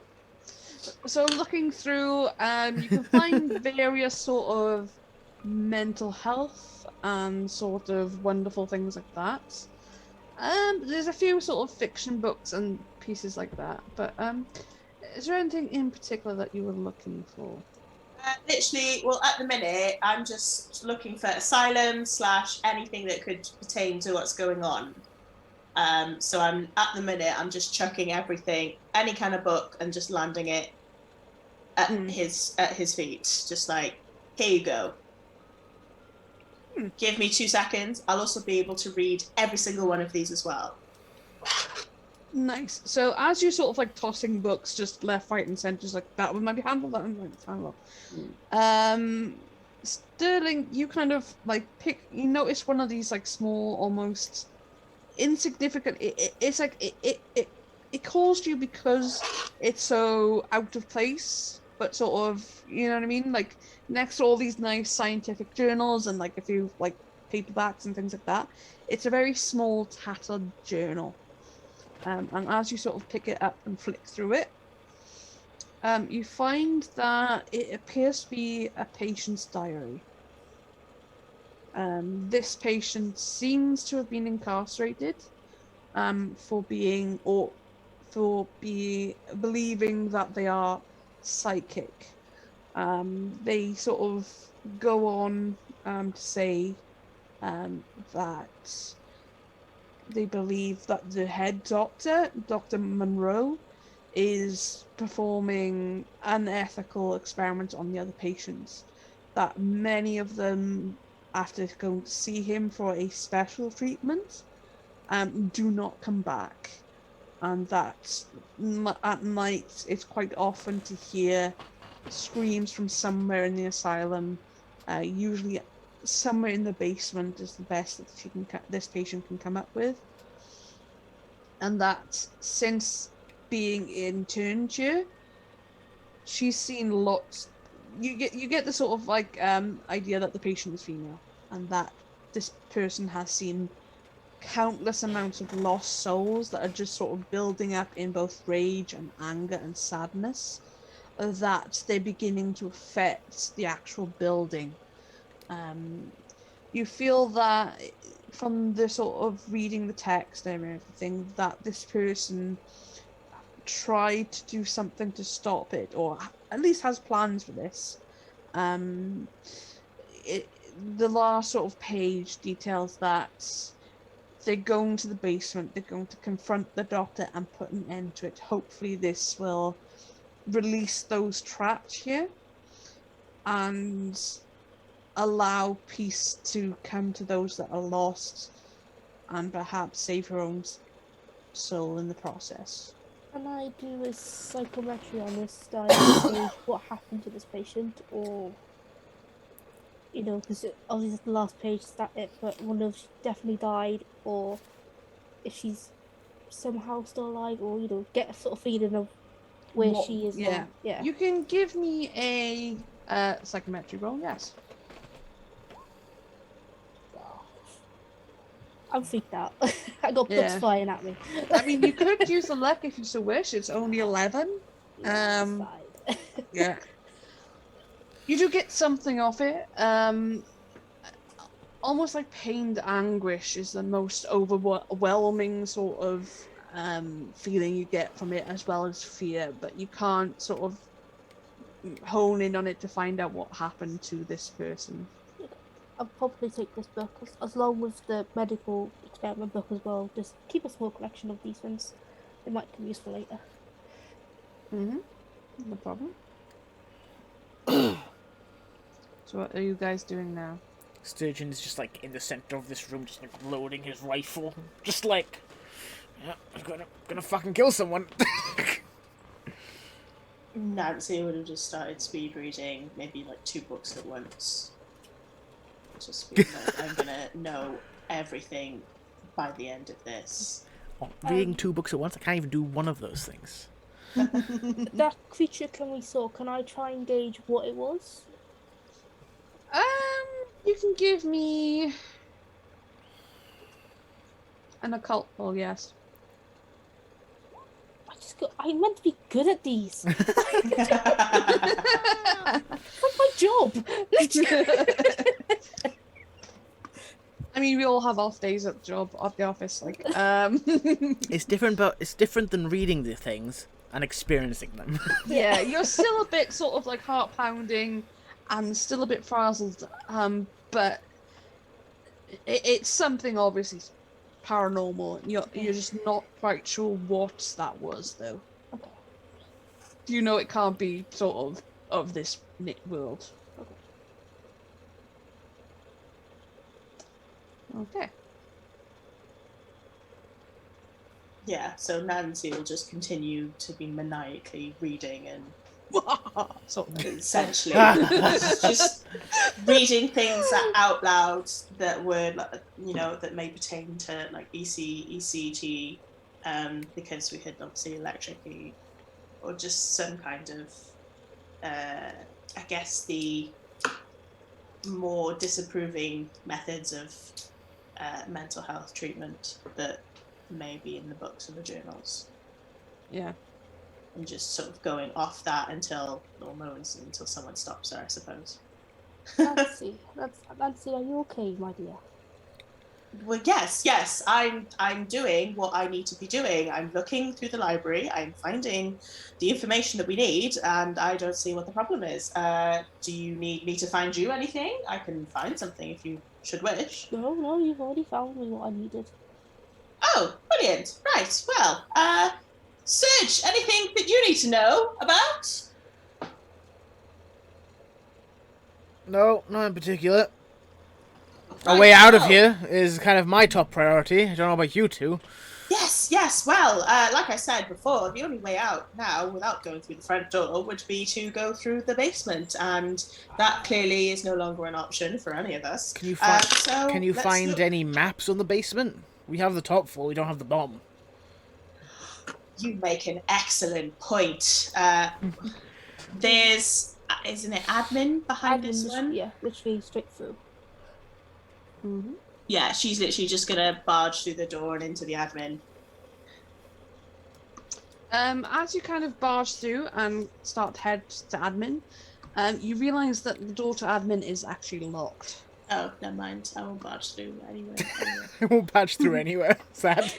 So looking through, you can find various sort of mental health and sort of wonderful things like that. There's a few sort of fiction books and pieces like that, but is there anything in particular that you were looking for? Literally, well, at the minute, I'm just looking for asylum / anything that could pertain to what's going on. So I'm just chucking everything, any kind of book, and just landing it at his feet. Just like, here you go. Give me 2 seconds. I'll also be able to read every single one of these as well. Nice. So as you're sort of like tossing books just left, right, and centre, just like that one might be handled, that one might be handled. Sterling, you kind of like you notice one of these like small, almost insignificant. It's like it caused you because it's so out of place, but sort of, you know what I mean? Like next to all these nice scientific journals and like a few like paperbacks and things like that, it's a very small tattered journal. And as you sort of pick it up and flick through it, you find that it appears to be a patient's diary. This patient seems to have been incarcerated for believing that they are psychic. They sort of go on to say that they believe that the head doctor, Dr. Monroe, is performing unethical experiments on the other patients, that many of them after going to see him for a special treatment, do not come back. And that at night, it's quite often to hear screams from somewhere in the asylum. Usually, somewhere in the basement is the best that this patient can come up with. And that since being interned here, she's seen lots. You get the sort of like idea that the patient is female, and that this person has seen countless amounts of lost souls that are just sort of building up in both rage and anger and sadness, that they're beginning to affect the actual building. You feel that from the sort of reading the text and everything, that this person tried to do something to stop it, or at least has plans for this. The last sort of page details that they're going to the basement, they're going to confront the doctor and put an end to it. Hopefully this will release those trapped here and allow peace to come to those that are lost, and perhaps save her own soul in the process. Can I do a psychometry on this guy to gauge what happened to this patient, or because obviously the last page is that it, but I wonder if she definitely died, or if she's somehow still alive, or get a sort of feeling of where she is now. Yeah. You can give me a psychometry roll, yes. I'm freaked out. I got books flying at me. I mean, you could use the luck if you so wish. It's only 11. Yeah, yeah. You do get something of it. Almost like pained anguish is the most overwhelming sort of feeling you get from it, as well as fear. But you can't sort of hone in on it to find out what happened to this person. I'll probably take this book, as long with the medical experiment book as well. Just keep a small collection of these ones. It might be useful later. No problem. So what are you guys doing now? Sturgeon is just like in the center of this room, just like loading his rifle, just like, yeah, I'm gonna fucking kill someone. Nancy would have just started speed reading maybe like 2 books at once. Just be like, I'm gonna know everything by the end of this. Oh, reading 2 books at once? I can't even do one of those things. That creature we saw, can I try and gauge what it was? You can give me an occult roll, yes. I'm meant to be good at these. That's my job. I mean, we all have off days at the office. Like, It's different than reading the things and experiencing them. Yeah, you're still a bit sort of like heart pounding and still a bit frazzled. But it's something obviously paranormal. You're just not quite sure what that was, though. Okay. You know it can't be sort of this world. Okay. Yeah, so Nancy will just continue to be maniacally reading and essentially just reading things out loud that were, that may pertain to like ECT, because we had obviously electric, or just some kind of, I guess the more disapproving methods of mental health treatment that may be in the books and the journals. Yeah. And just sort of going off that until someone stops her, I suppose. Nancy, are you okay, my dear? Well, yes, I'm doing what I need to be doing. I'm looking through the library, I'm finding the information that we need, and I don't see what the problem is. Do you need me to find you anything? I can find something if you should wish. No, you've already found me what I needed. Oh, brilliant. Right, well, Serge, anything that you need to know about? No, not in particular. A way out of here is kind of my top priority. I don't know about you two. Yes. Well, like I said before, the only way out now, without going through the front door, would be to go through the basement, and that clearly is no longer an option for any of us. Can you find any maps on the basement? We have the top floor. We don't have the bottom. You make an excellent point. There's, isn't it admin behind this one? Yeah, literally straight through. Mm-hmm. Yeah, she's literally just gonna barge through the door and into the admin. As you kind of barge through and start to head to admin, you realise that the door to admin is actually locked. Oh, never mind. I won't barge through anyway. I won't patch through anywhere. Sad.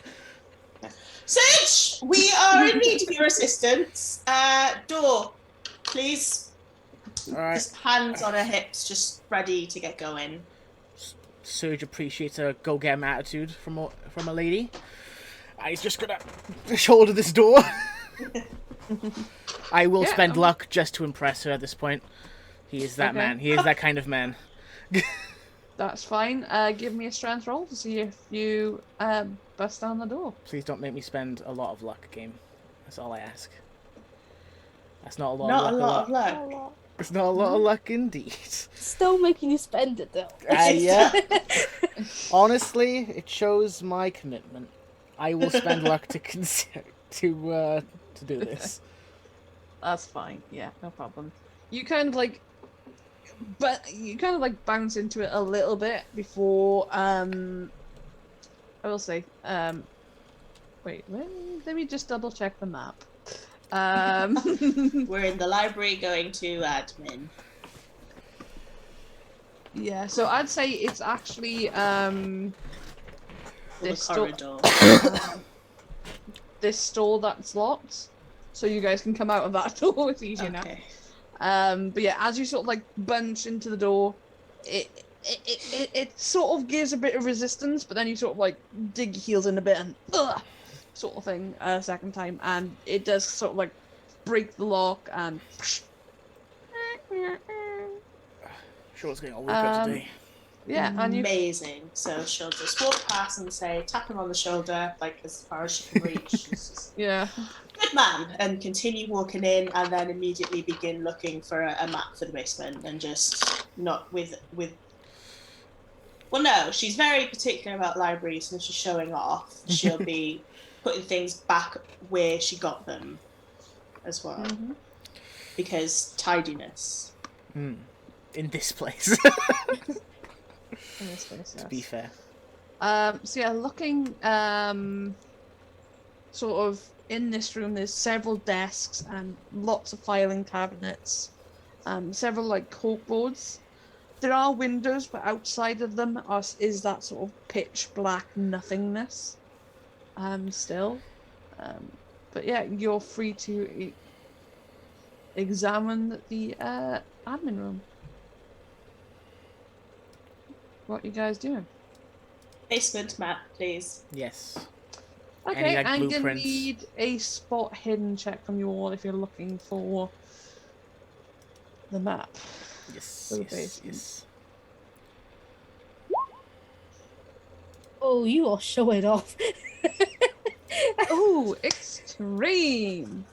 Sage, we are in need of your assistance. Door, please. All right. Just hands on her hips, just ready to get going. Surge appreciates a go-get attitude from a lady. He's just gonna shoulder this door. I will spend luck just to impress her at this point. He is that man. He is that kind of man. That's fine. Give me a strength roll to see if you bust down the door. Please don't make me spend a lot of luck, game. That's all I ask. That's not a lot. Not of a luck. lot of luck. It's not a lot of luck indeed. Still making you spend it though. Yeah. Honestly, it shows my commitment. I will spend luck to do this. That's fine. Yeah, no problem. You kind of bounce into it a little bit before I will say wait, let me just double check the map. We're in the library going to admin. Yeah, so I'd say it's actually this corridor. this store that's locked, so you guys can come out of that door. It's easier now. But yeah, as you sort of bunch into the door, it sort of gives a bit of resistance, but then you sort of dig your heels in a bit and sort of thing a second time, and it does sort of break the lock and. Sure, it's getting all work out today. Yeah, and amazing. So she'll just walk past and say, tap him on the shoulder, as far as she can reach. She's just, yeah. Good man, and continue walking in, and then immediately begin looking for a map for the basement, and just not with. Well, no, she's very particular about libraries, and if she's showing off, she'll be putting things back where she got them, as well, because tidiness. In this place. In this place, yes. To be fair. So yeah, looking sort of in this room, there's several desks and lots of filing cabinets, several corkboards. There are windows, but outside of them is that sort of pitch black nothingness. Still, but yeah, you're free to examine the admin room. What are you guys doing? Basement map, please. Yes. Okay, Any, I'm gonna blueprints? need a spot hidden check from you all if you're looking for the map. Yes. For the Yes. basement. Yes. Oh, you are showing off. Oh, extreme.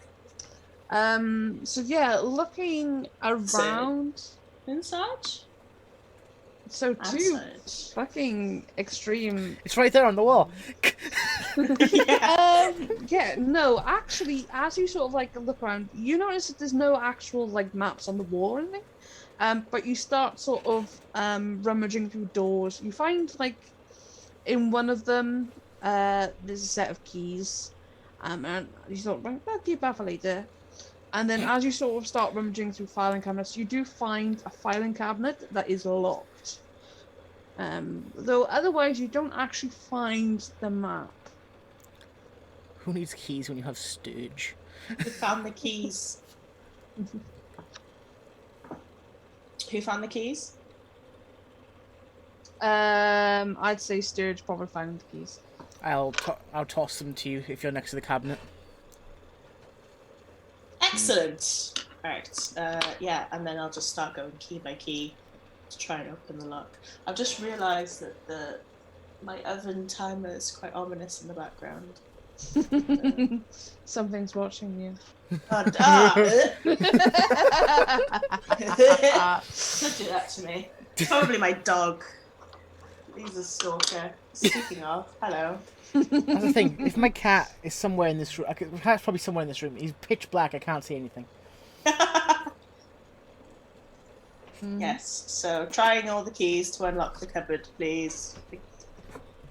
So yeah, looking around. Inside? So two Outside. fucking extreme. It's right there on the wall. Yeah. Yeah, no, actually, as you sort of look around, you notice that there's no actual maps on the wall or anything. But you start sort of rummaging through doors. You find in one of them there's a set of keys. And you sort of I'll keep that for later. And then as you sort of start rummaging through filing cabinets, you do find a filing cabinet that is locked. Though otherwise you don't actually find the map. Who needs keys when you have Sturge? Who found the keys? Who found the keys? I'd say Sturge probably found the keys. I'll toss them to you if you're next to the cabinet. Excellent. Alright, yeah, and then I'll just start going key by key. to try and open the lock. I've just realised that my oven timer is quite ominous in the background. Something's watching you. Don't do that to me. Probably my dog. He's a stalker. Speaking of, hello. That's the thing. If my cat is somewhere in this room, the cat's probably somewhere in this room. He's pitch black. I can't see anything. Yes. So trying all the keys to unlock the cupboard, please.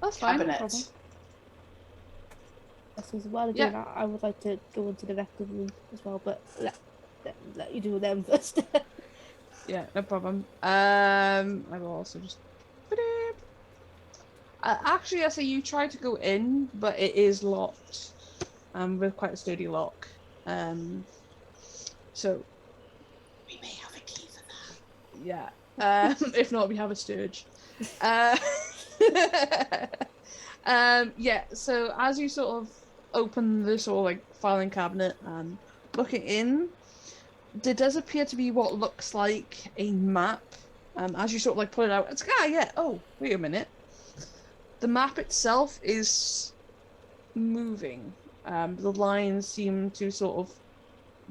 That's fine. No Cabinet. problem. Yes, as well again, I would like to go into the rectal room as well, but let you do them first. Yeah, no problem. I will also just. Actually, I say you try to go in, but it is locked. With quite a sturdy lock. So. We may have a key for that. Yeah. If not, we have a Sturge. Yeah. So as you sort of open the sort of like filing cabinet and looking in, there does appear to be what looks like a map. As you sort of like pull it out, it's like, yeah. Oh, wait a minute. The map itself is moving. The lines seem to sort of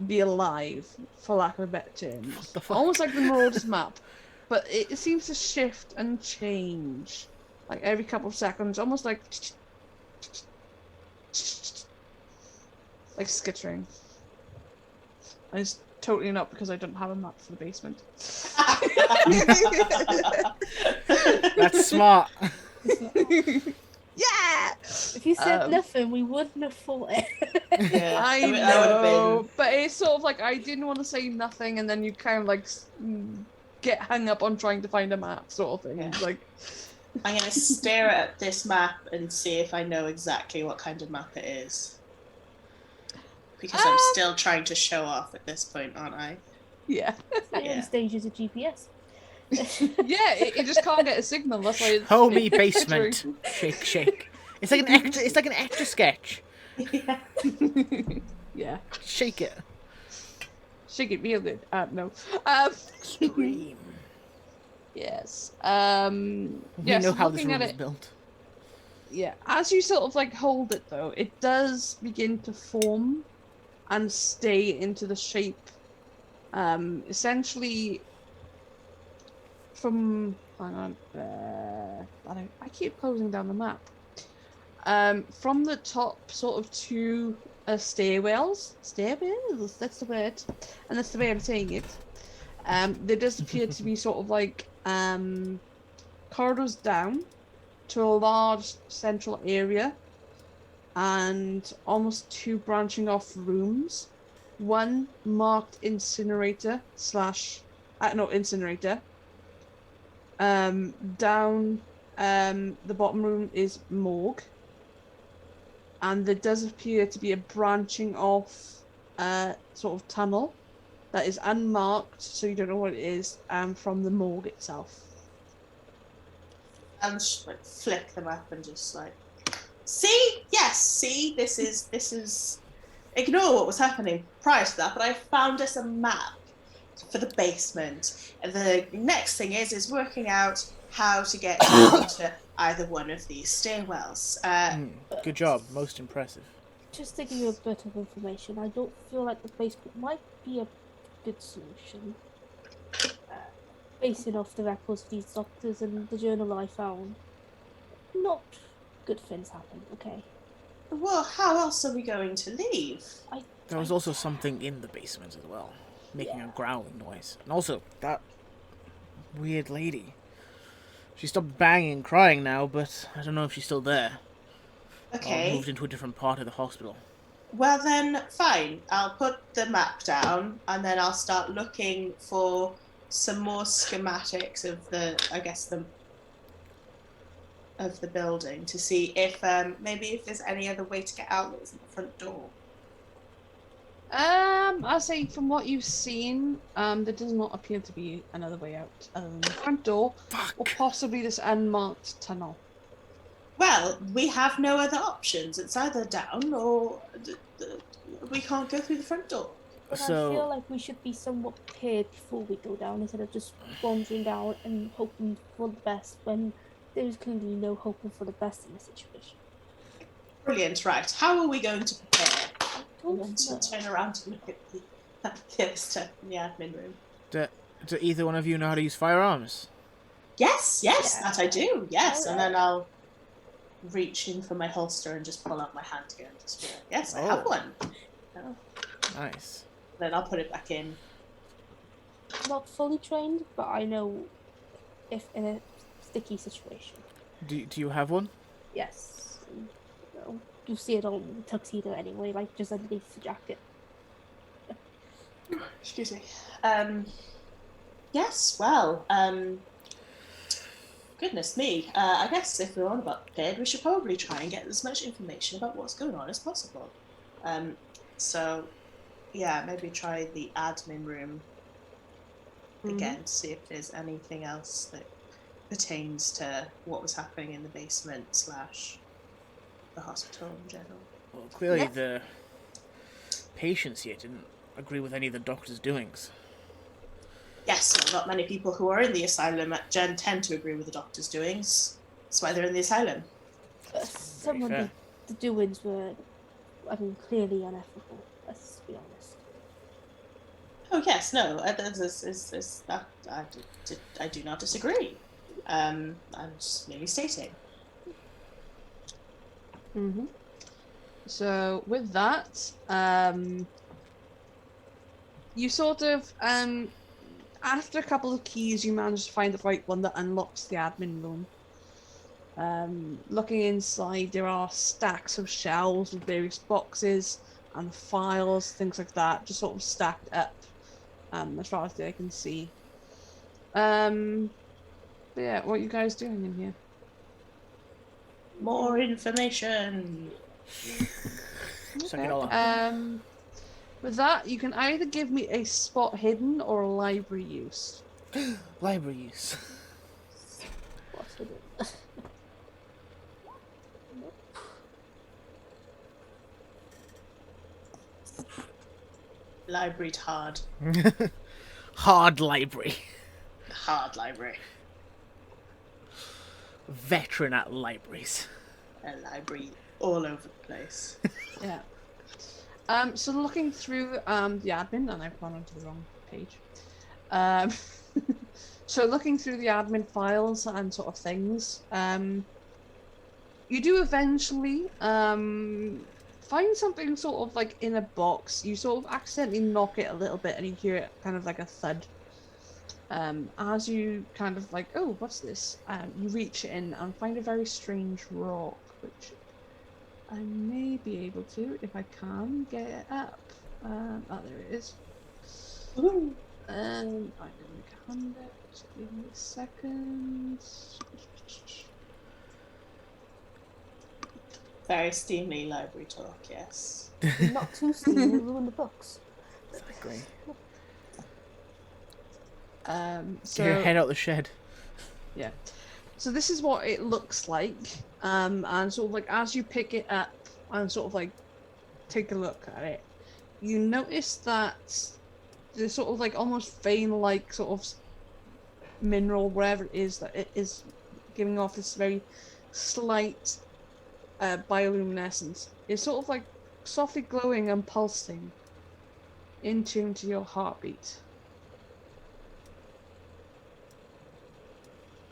be alive, for lack of a better term. Almost like the Marauders map, but it seems to shift and change, like every couple of seconds, almost like skittering. And it's totally not because I don't have a map for the basement. That's smart. Yeah! If you said nothing, we wouldn't have thought it. Yeah, I know, but it's sort of like I didn't want to say nothing, and then you kind of like get hung up on trying to find a map, sort of thing. Yeah. Like, I'm gonna stare at this map and see if I know exactly what kind of map it is. Because I'm still trying to show off at this point, aren't I? yeah. At early stages of GPS. Yeah, it just can't get a signal. That's why it's Homey basement. Shake, shake. It's like an extra. It's like an extra sketch. Yeah. Yeah. Shake it. Shake it real good. No. Scream. Yes. We Yes, know how this looking room at is built. Yeah. As you sort of like hold it though, it does begin to form and stay into the shape. Essentially from hang on. I keep closing down the map. From the top sort of two stairwells, that's the word, and that's the way I'm saying it. There does appear to be sort of like corridors down to a large central area, and almost two branching off rooms. One marked incinerator incinerator. Down the bottom room is morgue. And there does appear to be a branching off sort of tunnel that is unmarked, so you don't know what it is, from the morgue itself. And just like flick them up and just like, see? Yes, see? This is. Ignore what was happening prior to that, but I found us a map for the basement. And the next thing is working out how to get into either one of these stairwells. Good job. Most impressive. Just to give you a bit of information, I don't feel like the basement might be a good solution. Basing off the records of these doctors and the journal I found, not good things happen, okay? Well, how else are we going to leave? There was also something in the basement as well, making a growling noise. And also, that weird lady. She stopped banging and crying now, but I don't know if she's still there. Okay. Or moved into a different part of the hospital. Well then, fine. I'll put the map down, and then I'll start looking for some more schematics of the building to see if maybe if there's any other way to get out that isn't the front door. I say from what you've seen, there does not appear to be another way out other than the front door, or possibly this unmarked tunnel. Well, we have no other options. It's either down or we can't go through the front door. But So- I feel like we should be somewhat prepared before we go down instead of just wandering down and hoping for the best when there's clearly no hoping for the best in the situation. Brilliant, right. How are we going to prepare? I I don't want to know. turn around and look at the other stuff in the admin room. Do either one of you know how to use firearms? Yes, Yeah. that I do. Yes, and then Alright. I'll reach in for my holster and just pull out my handgun and just be like, yes, I have Oh. one. Nice. Then I'll put it back in. Not fully trained, but I know if in a sticky situation. Do you have one? Yes. You see it on the tuxedo anyway, like just underneath the jacket. Excuse me. Yes, well, goodness me. I guess if we're on about prepared, we should probably try and get as much information about what's going on as possible. So, yeah, maybe try the admin room again to see if there's anything else that pertains to what was happening in the basement / the hospital in general. Well, clearly Yeah. the patients here didn't agree with any of the doctor's doings. Yes, well, not many people who are in the asylum at Gen tend to agree with the doctor's doings. That's why they're in the asylum. Some of fair. the doings were, clearly unethical. Let's be honest. Oh yes, no, I do not disagree. I'm just merely stating. Mm-hmm. So with that, you sort of after a couple of keys, you manage to find the right one that unlocks the admin room. Looking inside, there are stacks of shelves with various boxes and files, things like that, just sort of stacked up, as far as I can see. But yeah, what are you guys doing in here? More information. Suck it all up. With that, you can either give me a spot hidden or a library use. Library use. What's it? Library's hard. Hard library. Hard library. Veteran at libraries. A library all over the place. Yeah. So looking through the admin, and I've gone onto the wrong page. So looking through the admin files and sort of things, you do eventually find something sort of like in a box. You sort of accidentally knock it a little bit, and you hear it kind of like a thud. As you kind of like, oh, what's this? You reach in and find a very strange rock, which I may be able to, if I can, get it up. Oh, there it is. Ooh. I didn't hand it. Just give me a second. Very steamy library talk, yes. Not too soon, you'll ruin the books. Exactly. So Get your head out the shed. yeah. So this is what it looks like. And sort of like as you pick it up and sort of like take a look at it, you notice that there's sort of like almost vein-like sort of mineral, whatever it is, that it is giving off this very slight bioluminescence. It's sort of like softly glowing and pulsing in tune to your heartbeat.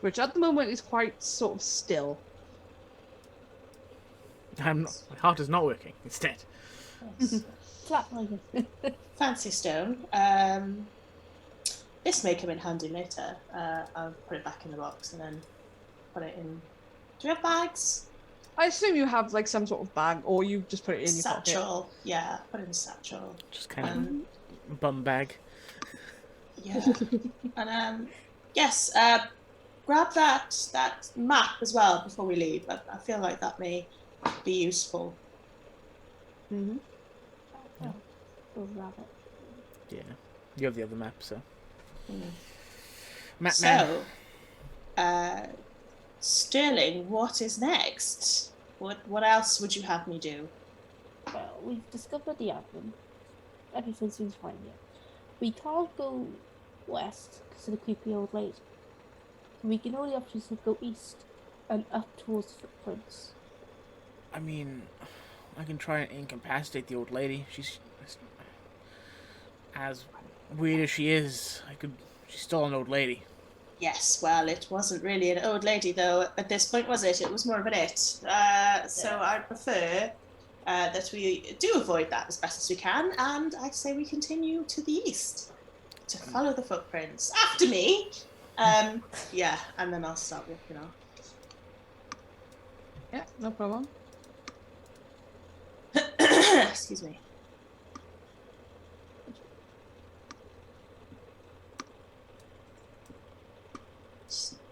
Which at the moment is quite sort of still. My heart is not working. Instead. Yes. Flatlining. Fancy stone. This may come in handy later. I'll put it back in the box and then put it in. Do we have bags? I assume you have like some sort of bag, or you just put it in your pocket. Satchel. Yeah, put it in the satchel. Just kind Um, of bum bag. yeah. And yes, grab that map as well before we leave. I feel like that may be useful. Mm-hmm. We'll grab it. Yeah. You have the other map, so. Mm. Map So, Sterling, what is next? What else would you have me do? Well, we've discovered the admin. everything seems fine here. We can't go west because of the creepy old lady. We can only options to go east and up towards the footprints. I mean, I can try and incapacitate the old lady. She's as weird as she is. She's still an old lady. Yes, well, it wasn't really an old lady, though, at this point, was it? It was more of an it. So I prefer that we do avoid that as best as we can, and I say we continue to the east to follow the footprints. After me! Yeah, and then I'll start walking off. Yeah, no problem. Excuse me.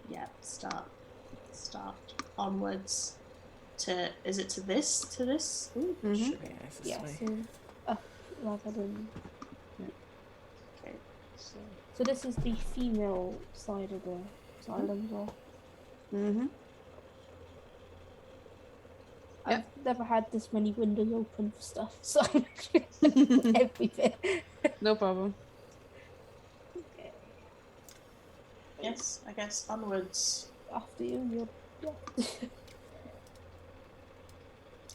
Yeah, start onwards to, is it to this? Ooh, Mhm. should Yeah, it's this Yeah, way. so up rather than. okay. So this is the female side of the island, or Mm-hmm. I've never had this many windows open for stuff, so I'm everything. No problem. Okay. Yes, I guess onwards. After you, yeah.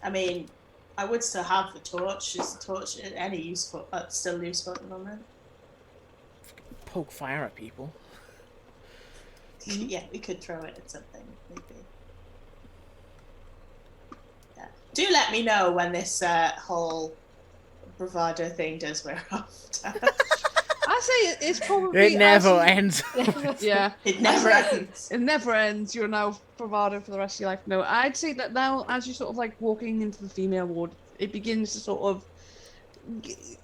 I mean, I would still have the torch. Is the torch any useful? Still useful at the moment? Poke fire at people. Yeah, we could throw it at something, maybe. Yeah. Do let me know when this whole bravado thing does wear off. I say it's probably. It never ends. Yeah. It never ends. It never ends. You're now bravado for the rest of your life. No, I'd say that now, as you're sort of like walking into the female ward, it begins to sort of.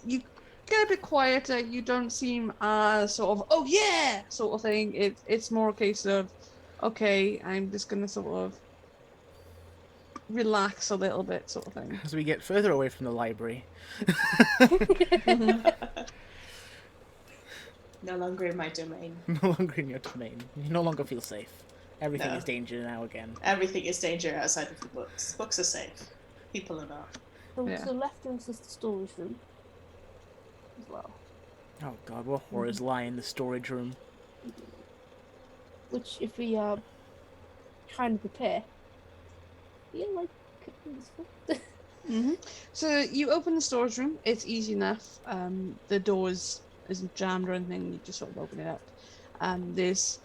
You get a bit quieter. You don't seem as sort of, oh yeah, sort of thing. It's more a case of, okay, I'm just gonna sort of relax a little bit, sort of thing. As we get further away from the library. No longer in my domain. No longer in your domain. You no longer feel safe. Everything No. is danger now again. Everything is danger outside of the books. Books are safe. People are not. So Yeah. to the left of us is the storage room as well. Oh god, what horrors lie in the storage room? Which, if we are trying to prepare, feel like could be useful. So you open the storage room. It's easy enough. The doors isn't jammed or anything. You just sort of open it up. There's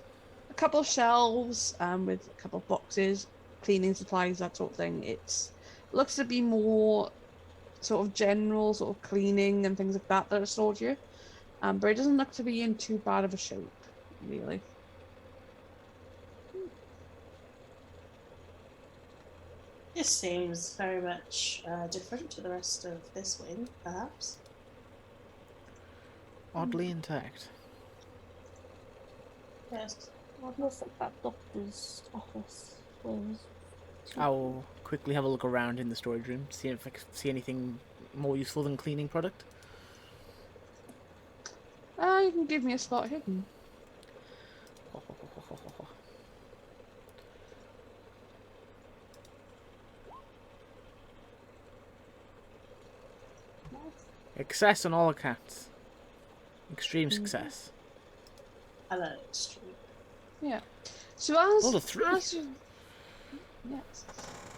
a couple of shelves with a couple of boxes, cleaning supplies, that sort of thing. It looks to be more sort of general sort of cleaning and things like that are stored here. But it doesn't look to be in too bad of a shape, really. This seems very much different to the rest of this wing, perhaps. Oddly intact. Yes. Almost like that doctor's office. Whereas I'll quickly have a look around in the storage room, see if I can see anything more useful than cleaning product. You can give me a spot hidden. Success on all accounts. Extreme success. I love extreme. Yeah. So as Rolled a 3. as you, yes,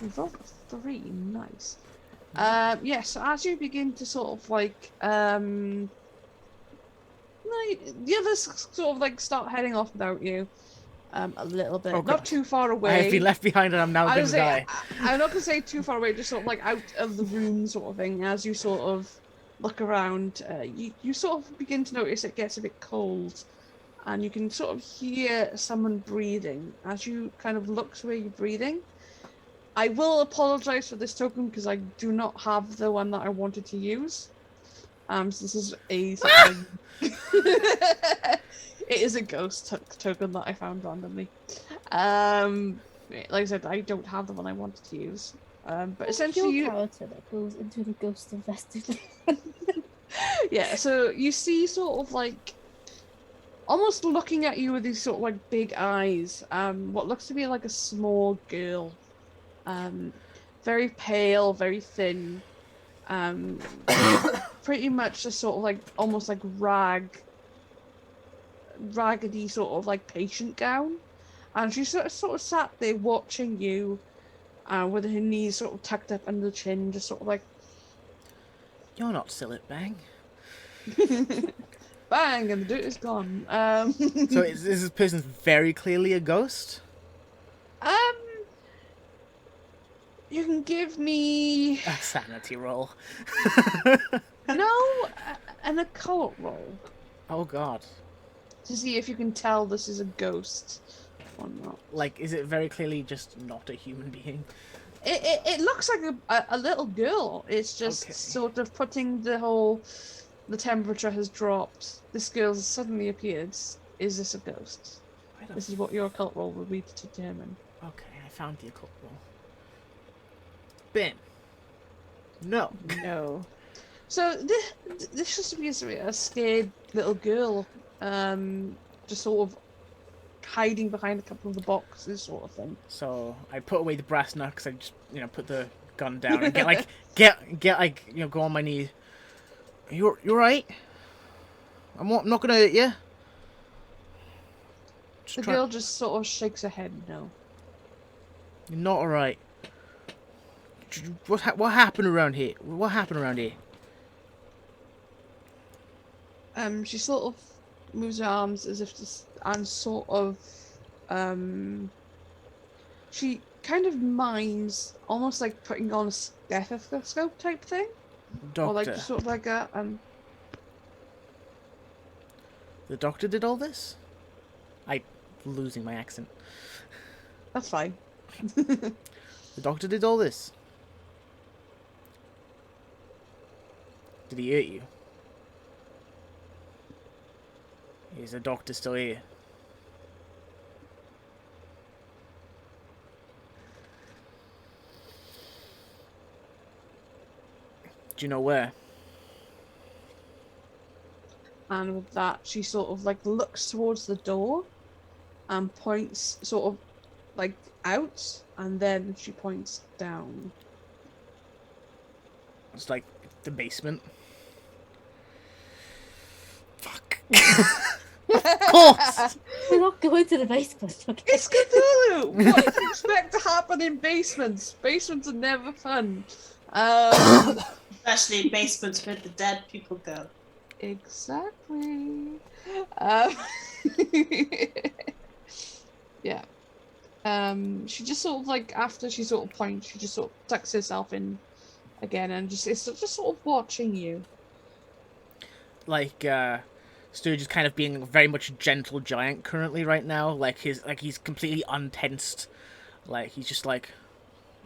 you rolled a 3. Nice. Yeah. So as you begin to sort of like the others sort of like start heading off without you, a little bit, Oh, not God. too far away. I have been left behind and I'm now I going was to die. I'm not gonna say too far away, just sort of like out of the room, sort of thing. As you sort of look around, you sort of begin to notice it gets a bit cold, and you can sort of hear someone breathing. As you kind of look to where you're breathing, I will apologize for this token because I do not have the one that I wanted to use. So this is a sort of it is a ghost token that I found randomly. Like I said, I don't have the one I wanted to use. But essentially, your character that goes into the ghost investigation. yeah. So you see, sort of like, almost looking at you with these sort of like big eyes. What looks to be like a small girl. Very pale, very thin. pretty much a sort of like almost like raggedy sort of like patient gown, and she sort of sat there watching you, with her knees sort of tucked up under the chin, just sort of like You're not Sillet Bang. bang, and the dirt is gone. So is this person very clearly a ghost? You can give me A sanity roll. an occult roll Oh god. to see if you can tell this is a ghost or not. Like, is it very clearly just not a human being? It looks like a little girl. It's just Okay. sort of putting the temperature has dropped. This girl has suddenly appeared. Is this a ghost? Where the This is what your occult roll would be to determine. Okay, I found the occult roll. Ben. No. No. So this used to be a scared little girl, just sort of hiding behind a couple of the boxes, sort of thing. So I put away the brass knucks. I just, put the gun down and go on my knees. You're right. I'm not gonna hurt you. The girl just sort of shakes her head. No. You're not alright. What happened around here? What happened around here? She sort of moves her arms as if to, and sort of, she kind of mimes, almost like putting on a stethoscope type thing, Doctor. or like just sort of like a The doctor did all this? I'm losing my accent. That's fine. The doctor did all this? Did he hurt you? Is the doctor still here? Do you know where? And with that, she sort of like looks towards the door and points sort of like out, and then she points down. It's like the basement. Fuck. Of course! We're not going to the basement. Okay. It's Cthulhu! What do you expect to happen in basements? Basements are never fun. Especially basements where the dead people go. Exactly. Yeah. She just sort of like, after she sort of points, she just sort of tucks herself in again and just sort of watching you. Like, Sturgeon's kind of being very much a gentle giant currently right now. He's completely untensed. Like, he's just like,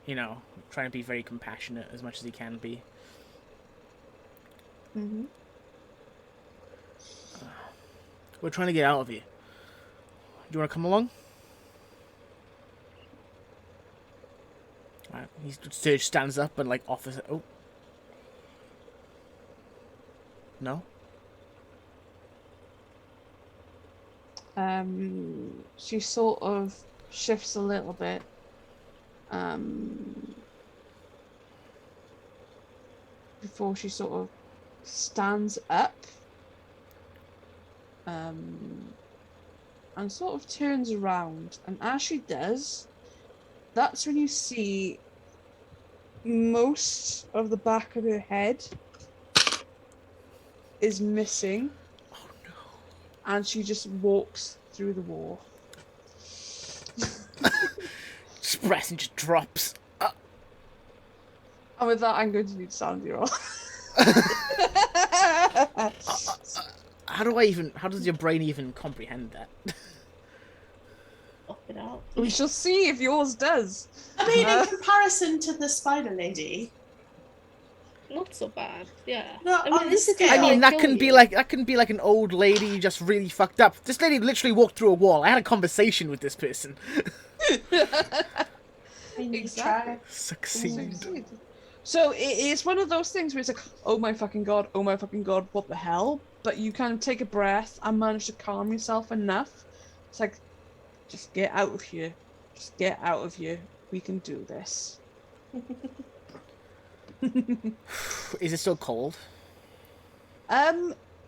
trying to be very compassionate as much as he can be. Mm-hmm. We're trying to get out of here. Do you want to come along? Alright, Sturge stands up and like offers it. Oh. No? She sort of shifts a little bit. Before she sort of stands up. And sort of turns around, and as she does, that's when you see most of the back of her head is missing. Oh no. And she just walks through the wall. Express and just drops. And with that, I'm going to need sanity roll. How does your brain even comprehend that? Pop it out. We shall see if yours does. I mean, in comparison to the spider lady, Not so bad. Yeah. No, on the scale. I mean, that kill can be you. like an old lady just really fucked up. This lady literally walked through a wall. I had a conversation with this person. Exactly. Succeed. So it's one of those things where it's like, oh my fucking god, what the hell? But you kind of take a breath and manage to calm yourself enough. It's like, just get out of here. Just get out of here. We can do this. Is it still cold?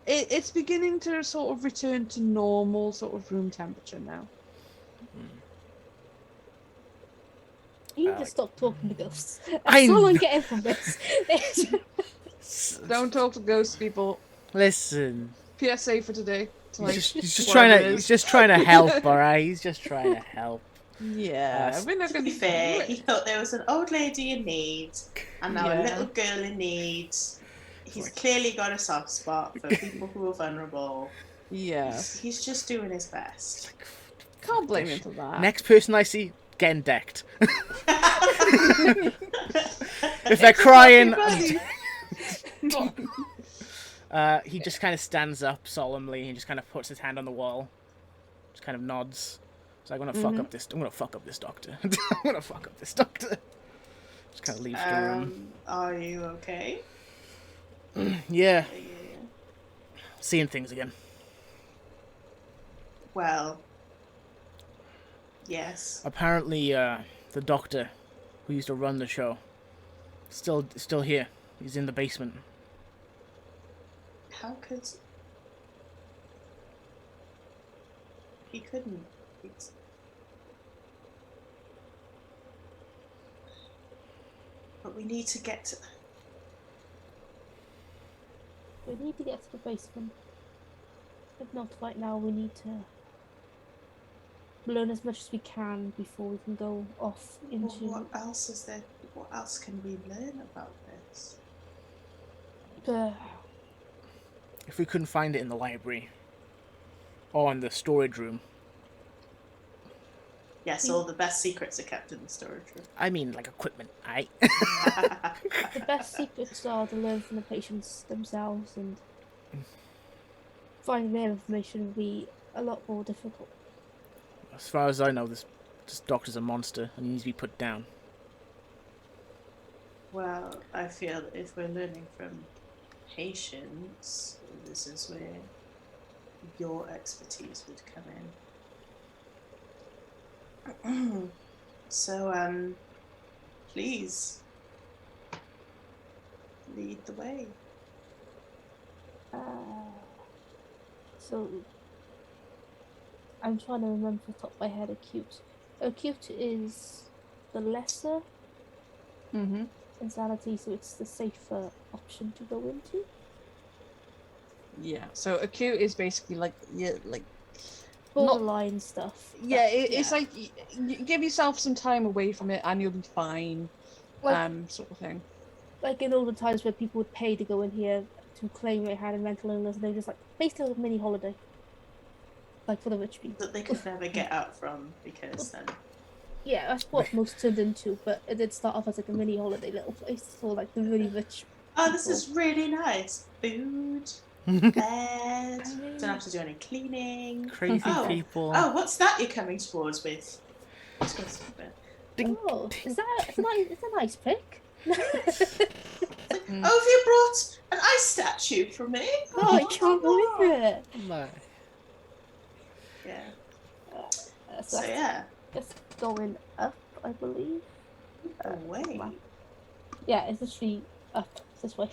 It's beginning to sort of return to normal sort of room temperature now. You need to stop talking to ghosts. I That's all I'm know. getting from this. Don't talk to ghost people. Listen. PSA for today. He's just whatever trying it to. is. He's just trying to help. All right. He's just trying to help. Yeah, we're not To going be fair, he thought there was an old lady in need and now a Yeah. little girl in need. He's clearly got a soft spot for people who are vulnerable. Yeah, He's just doing his best. can't blame him for that. Next person I see getting decked. If they're crying, he just kind of stands up solemnly and just kind of puts his hand on the wall. Just kind of nods. So I'm gonna fuck up this. I'm gonna fuck up this doctor. I'm gonna fuck up this doctor. Just kind of leaves the room. Are you okay? Yeah, seeing things again. Well, yes. Apparently, the doctor who used to run the show still here. He's in the basement. How could he couldn't? But we need to get to... We need to get to the basement. If not right now, we need to learn as much as we can before we can go off into... What else is there? What else can we learn about this? If we couldn't find it in the library or in the storage room. Yes, all the best secrets are kept in the storage room. I mean, like equipment, aye? The best secrets are to learn from the patients themselves, and finding their information will be a lot more difficult. As far as I know, this doctor's a monster and he needs to be put down. Well, I feel that if we're learning from patients, this is where your expertise would come in. So, please lead the way. So, I'm trying to remember off the top of my head acute. Acute is the lesser insanity, so it's the safer option to go into. Yeah. So acute is basically like Borderline stuff. Yeah, it's like you give yourself some time away from it and you'll be fine. Like, sort of thing. like in all the times where people would pay to go in here to claim they had a mental illness, and they were just like basically a mini holiday. Like for the rich people. That they could never get out from because then... Yeah, that's what most turned into, but it did start off as like a mini holiday little place for like the really rich. Oh, this is really nice. Food, bed, don't have to do any cleaning. Crazy people. Oh, what's that you're coming towards with? Let's go see a bit. Ding. Oh, is that it's nice? It's a nice pic. Oh, have you brought an ice statue for me? Oh, I can't believe it. No. Yeah. So So yeah, it's going up, I believe. away. Yeah, it's actually up this way.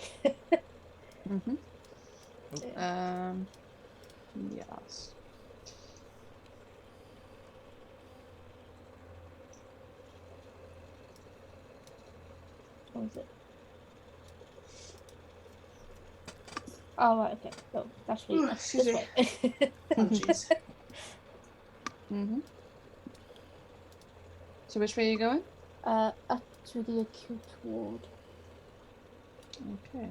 Yes. What is it? Oh, right, okay. No, that's really Ooh, up excuse this me. way. Oh, jeez. So which way are you going? Up to the acute ward. Okay.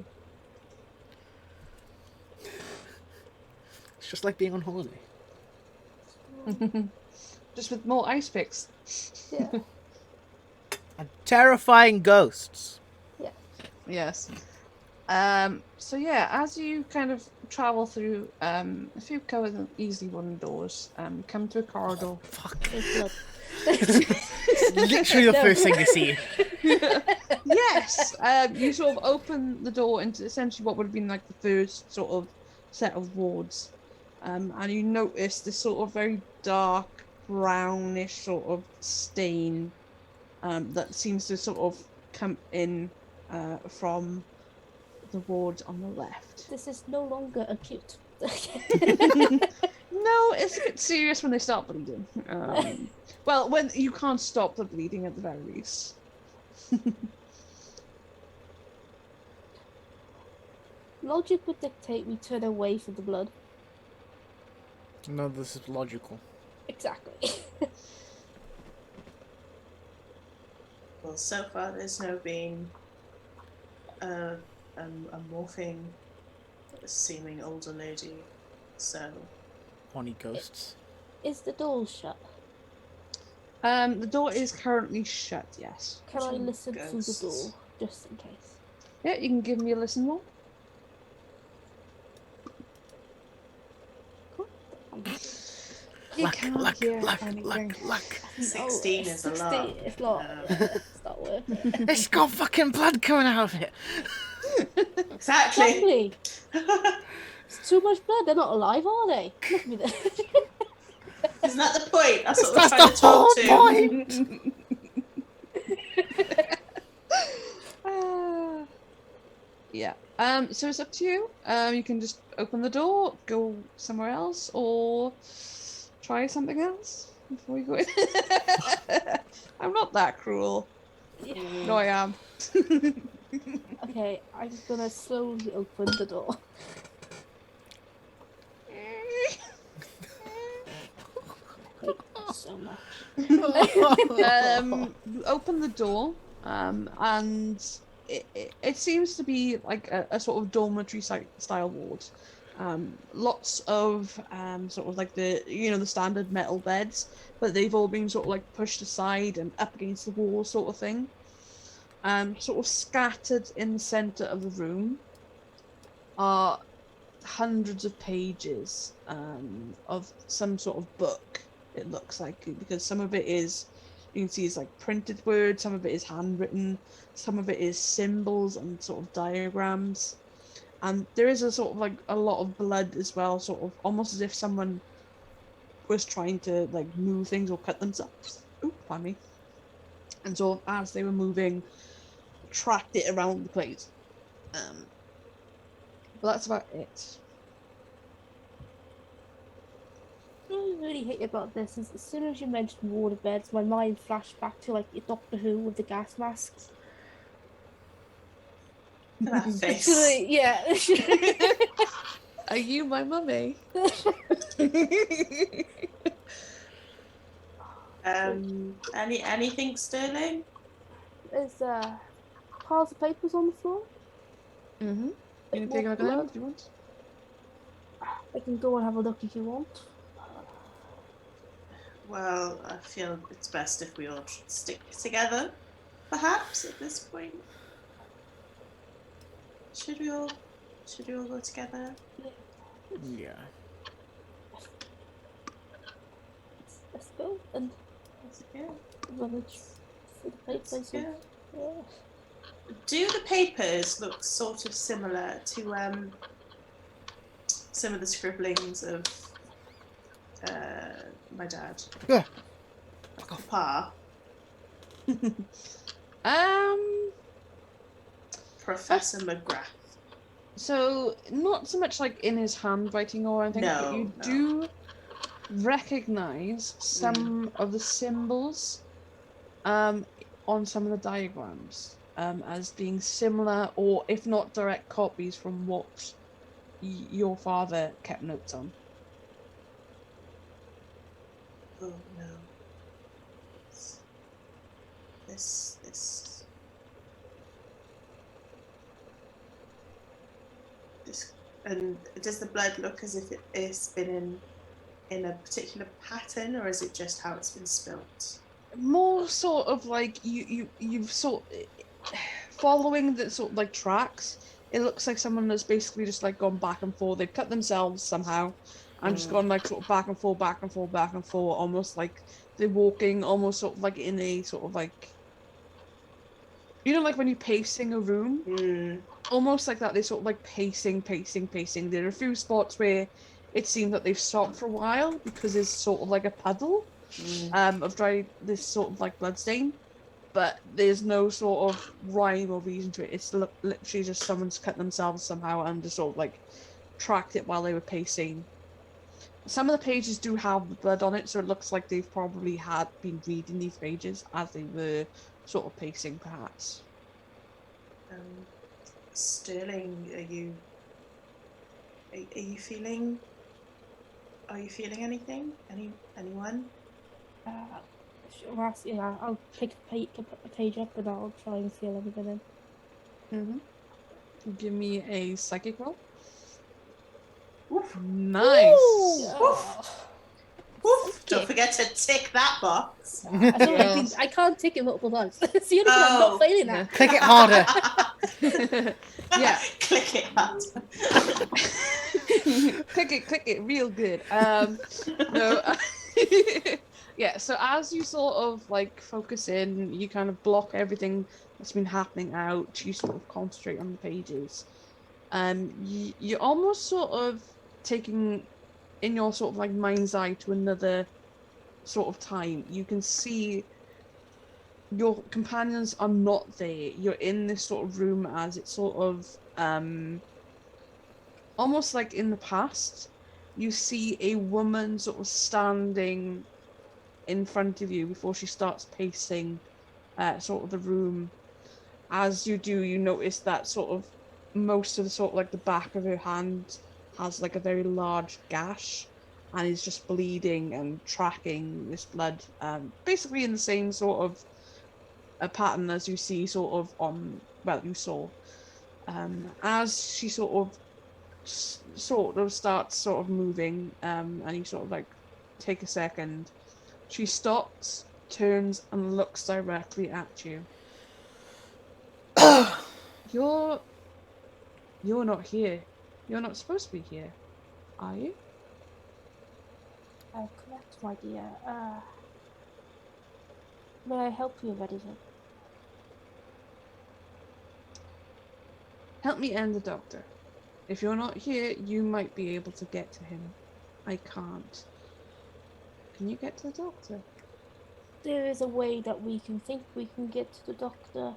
It's just like being on holiday. Just with more ice picks. Yeah. And terrifying ghosts. Yes. So yeah, as you kind of travel through a few covered and easily wooden doors, you come to a corridor. Fuck. There's blood. It's literally the first thing you see. Yes! You sort of open the door into essentially what would have been like the first sort of set of wards. And you notice this sort of very dark, brownish sort of stain that seems to sort of come in from the ward on the left. This is no longer acute. No, it's a bit serious when they start bleeding. Well, when you can't stop the bleeding at the very least. Logic would dictate we turn away from the blood. No, this is logical. Exactly. Well, so far there's no been a morphing, seeming older lady, so... Horny ghosts. Is the door shut? The door is currently shut, yes. Can I listen through the Ghosts. door, just in case? Yeah, you can give me a listen roll. You can't hear anything. luck. 16 is a 16, lot. It's not. It's not worth it. It's got fucking blood coming out of it. Exactly. Exactly. It's too much blood. They're not alive, are they? Look at me there. Isn't that the point? That's what That's we're trying the to talk whole to. point. Yeah. So it's up to you. You can just open the door, go somewhere else, or try something else before you go in. I'm not that cruel. No, I am. Okay, I'm gonna slowly open the door. Thank you so much. You open the door, and it seems to be like a sort of dormitory style ward. Lots of sort of like the standard metal beds, but they've all been sort of like pushed aside and up against the wall sort of thing. Sort of scattered in the center of the room are hundreds of pages of some sort of book. It looks like, because some of it is, you can see, is like printed words, some of it is handwritten, some of it is symbols and sort of diagrams, and there is a sort of like a lot of blood as well, sort of almost as if someone was trying to like move things or cut themselves. Ooh, pardon me. And sort of as they were moving, tracked it around the place. But that's about it. What I really hate about this is as soon as you mentioned water beds, my mind flashed back to like your Doctor Who with the gas masks. That face. Literally, yeah. Are you my mummy? Anything, Sterling? There's piles of papers on the floor. Mm-hmm. You can take a look at them if you want. I can go and have a look if you want. Well, I feel it's best if we all stick together, perhaps, at this point. Should we all go together? Yeah. Let's go and Yeah. rummage for the papers. Yeah. Yeah. Do the papers look sort of similar to some of the scribblings of my dad? Yeah. Pa. Professor McGrath. So not so much like in his handwriting or anything, but you do recognize some of the symbols on some of the diagrams as being similar, or if not direct copies from what your father kept notes on. Oh no. This. And does the blood look as if it's been in a particular pattern, or is it just how it's been spilt? More sort of like you've sort following the sort of like tracks. It looks like someone that's basically just like gone back and forth. They've cut themselves somehow and just gone like sort of back and forth, back and forth, back and forth, almost like they're walking almost sort of like in a sort of like, you know, like when you're pacing a room, almost like that. They're sort of like pacing. There are a few spots where it seems that they've stopped for a while because there's sort of like a puddle of this sort of like blood stain. but there's no sort of rhyme or reason to it. It's literally just someone's cut themselves somehow and just sort of like tracked it while they were pacing. Some of the pages do have blood on it, so it looks like they've probably had been reading these pages as they were sort of pacing, perhaps. Sterling, are you feeling? Are you feeling anything? Anyone? Yeah, I'll pick a page up and I'll try and feel everything in. Give me a psychic roll. Oof. Nice. Oof. Don't forget to tick that box. I can't tick it multiple times. See, you're not failing that. Click it harder. Yeah. Click it hard. click it real good. No. Yeah, so as you sort of like focus in, you kind of block everything that's been happening out, you sort of concentrate on the pages. You're almost sort of taking in your sort of like mind's eye to another sort of time. You can see your companions are not there. You're in this sort of room as it's sort of almost like in the past. You see a woman sort of standing in front of you before she starts pacing sort of the room. As you do, you notice that sort of most of the sort of like the back of her hand has like a very large gash and is just bleeding and tracking this blood, basically in the same sort of a pattern as you see sort of on, well, you saw. As she sort of starts sort of moving, and you sort of like take a second, she stops, turns, and looks directly at you. You're not here. You're not supposed to be here, are you? Correct, my dear. May I help you with anything? Help me and the doctor. If you're not here, you might be able to get to him. I can't. Can you get to the doctor? There is a way that we can get to the doctor.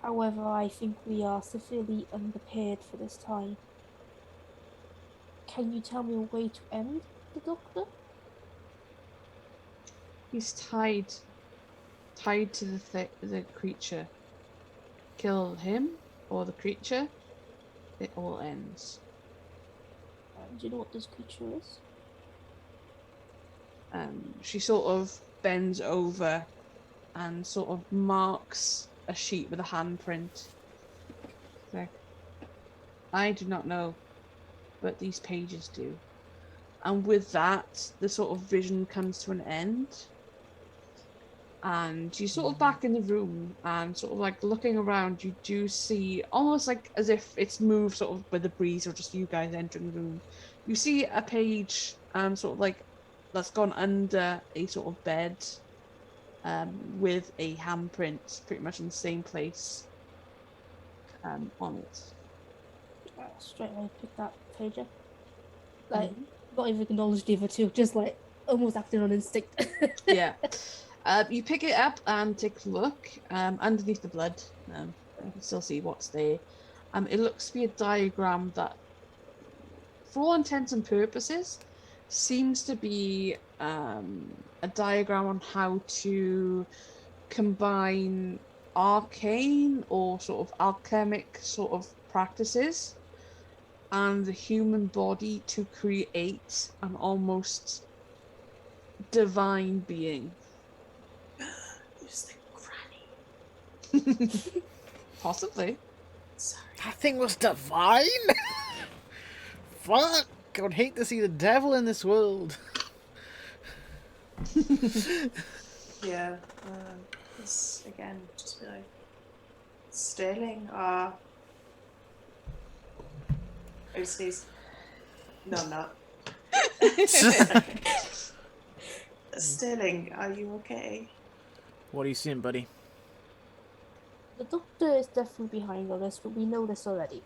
However, I think we are severely unprepared for this time. Can you tell me a way to end the doctor? He's tied to the creature. Kill him or the creature, it all ends. Do you know what this creature is? She sort of bends over and sort of marks a sheet with a handprint. Like, I do not know, but these pages do. And with that, the sort of vision comes to an end. And you're sort of back in the room and sort of like looking around, you do see almost like as if it's moved sort of with the breeze or just you guys entering the room. You see a page sort of like that's gone under a sort of bed with a handprint pretty much in the same place on it. Straight away pick that page up. Like, not even acknowledged the other two, just like almost acting on instinct. Yeah. You pick it up and take a look. Underneath the blood, you can still see what's there. It looks to be a diagram that, for all intents and purposes, seems to be a diagram on how to combine arcane or sort of alchemic sort of practices and the human body to create an almost divine being. Who's the granny? Possibly. Sorry. That thing was divine? Fuck! I would hate to see the devil in this world. Yeah. This again, just be like Sterling. Sneeze. No, I'm not. Sterling, are you okay? What are you seeing, buddy? The doctor is definitely behind all this, but we know this already.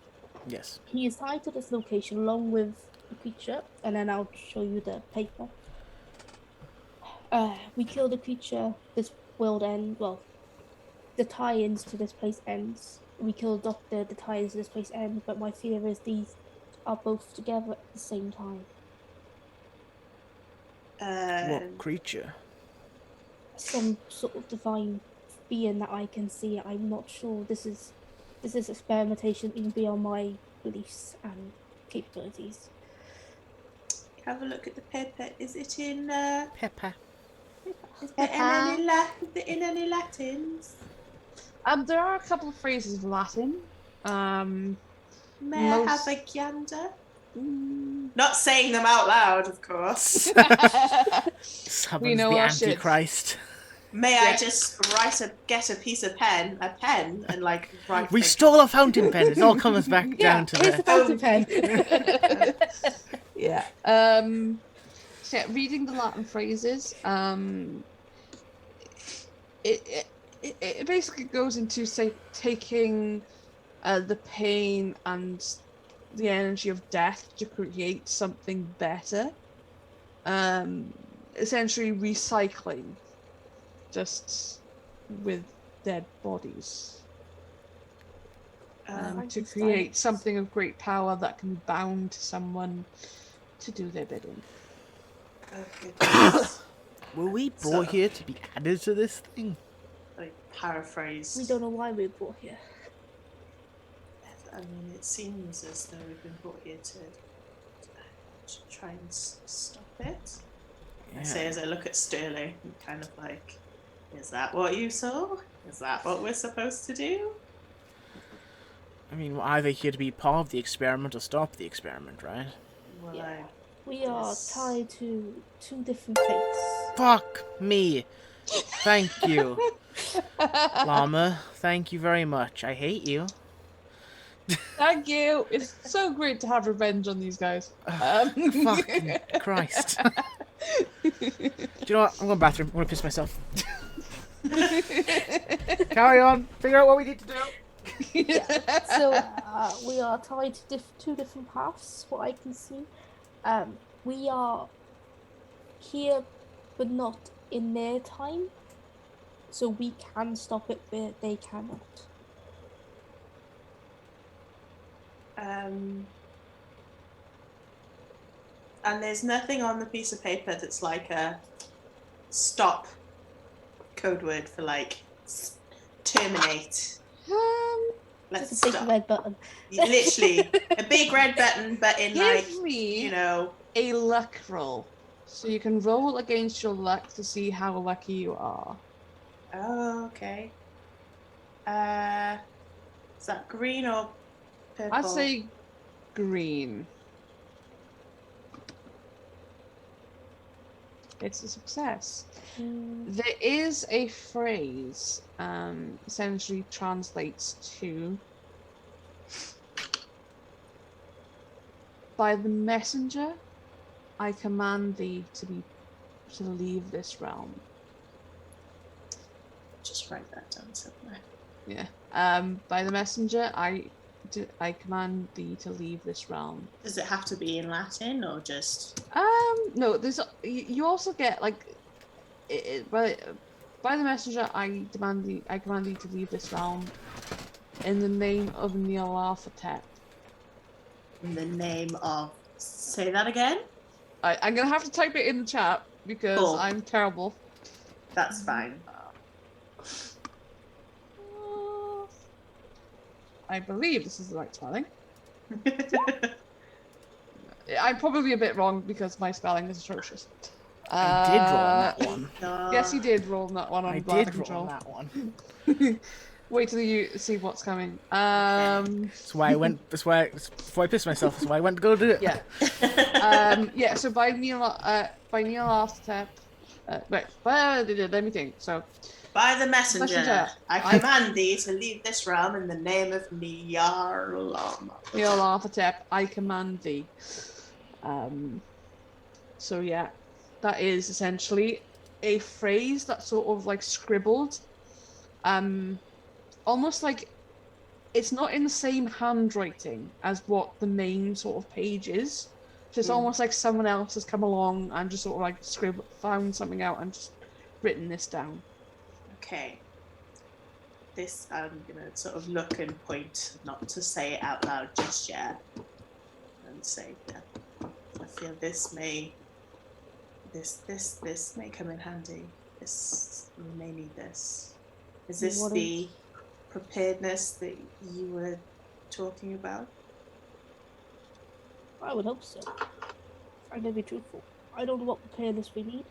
Yes. He is tied to this location along with the creature, and then I'll show you the paper. We kill the creature, this world end, well, the tie-ins to this place ends. We kill Doctor, the tie-ins to this place end, but my fear is these are both together at the same time. What creature? Some sort of divine being that I can see. I'm not sure. This is experimentation even beyond my beliefs and capabilities. Have a look at the paper. Is it in Pepper. is it in any Latins? There are a couple of phrases of Latin. May I have a gander? Not saying them out loud, of course. Summons We know the our shit. Antichrist. May I just get a piece of pen, and like write. We stole a fountain pen. It all comes back down to Here's the fountain pen. Yeah. So yeah, reading the Latin phrases, it basically goes into, say, taking the pain and the energy of death to create something better. Essentially recycling, just with dead bodies. To create something of great power that can bound someone to do their bidding. Okay. Were we brought here to be added to this thing? Like paraphrase. We don't know why we were brought here. I mean, it seems as though we've been brought here to try and stop it. Yeah. I say as I look at Sterling, I'm kind of like, is that what you saw? Is that what we're supposed to do? I mean, we're either here to be part of the experiment or stop the experiment, right? Well, Yeah. We are Yes. tied to two different fates. Fuck me. Thank you. Llama, thank you very much. I hate you. Thank you. It's so great to have revenge on these guys. Fucking Christ. Do you know what? I'm going to the bathroom. I'm going to piss myself. Carry on. Figure out what we need to do. So we are tied to two different paths, what I can see. We are here, but not in their time. So we can stop it, but they cannot. And there's nothing on the piece of paper that's like a stop code word for like terminate. Let's It's a big stop. red button. Literally a big red button, but in like, Give me you know. a luck roll. So you can roll against your luck to see how lucky you are. Oh, okay. Is that green or purple? I'd say green. It's a success. There is a phrase, essentially translates to, by the messenger, I command thee to leave this realm. Just write that down somewhere. Yeah. By the messenger, I command thee to leave this realm. Does it have to be in Latin or just? No. There's you also get like, by the messenger, I command thee to leave this realm, in the name of Nyarlathotep. In the name of. Say that again. I'm gonna have to type it in the chat because Cool. I'm terrible. That's fine. I believe this is the right spelling. I'm probably a bit wrong because my spelling is atrocious. I did roll on that one. Yes, you did roll on that one on I bladder did control. roll on that one. Wait till you see what's coming. That's why I went. That's why. Before I pissed myself, that's why I went to go do it. Yeah. Yeah. So by Nyarlathotep. Wait. Let me think. So. By the messenger, Messenger, I command thee to leave this realm in the name of Nyarlathotep, I command thee. So yeah, that is essentially a phrase that's sort of like scribbled. Almost like it's not in the same handwriting as what the main sort of page is. So it's almost like someone else has come along and just sort of like found something out and just written this down. Okay. this, I'm gonna sort of look and point, not to say it out loud just yet, and say, yeah, I feel this may come in handy. We may need this. Is this the preparedness that you were talking about? I would hope so. I'm gonna be truthful. I don't know what preparedness we need,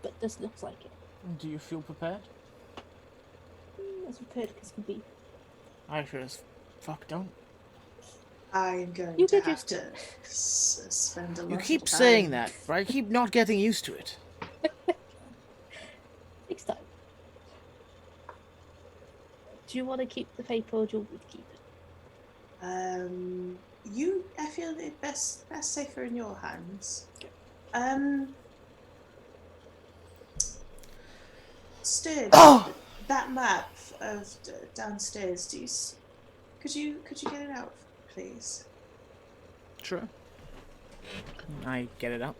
but this looks like it. Do you feel prepared? As prepared as can be. I sure as fuck don't. I'm going You to get have used to to it. spend a lot You of keep time. saying that, but I keep not getting used to it. Next time. Do you want to keep the paper or do you want me to keep it? I feel it best safer in your hands. Sturgeon, that map of downstairs. Could you get it out, please? Sure. I get it up.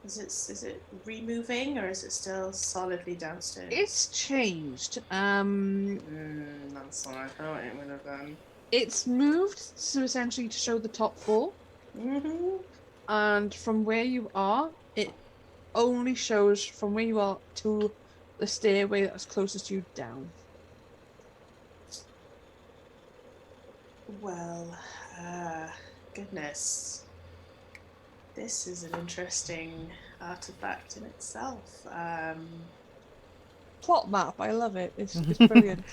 Is it removing or is it still solidly downstairs? It's changed. That's what I thought it would have done. It's moved to essentially to show the top floor, and from where you are, it only shows from where you are to the stairway that's closest to you down. Well, goodness. This is an interesting artifact in itself. Plot map, I love it. It's brilliant.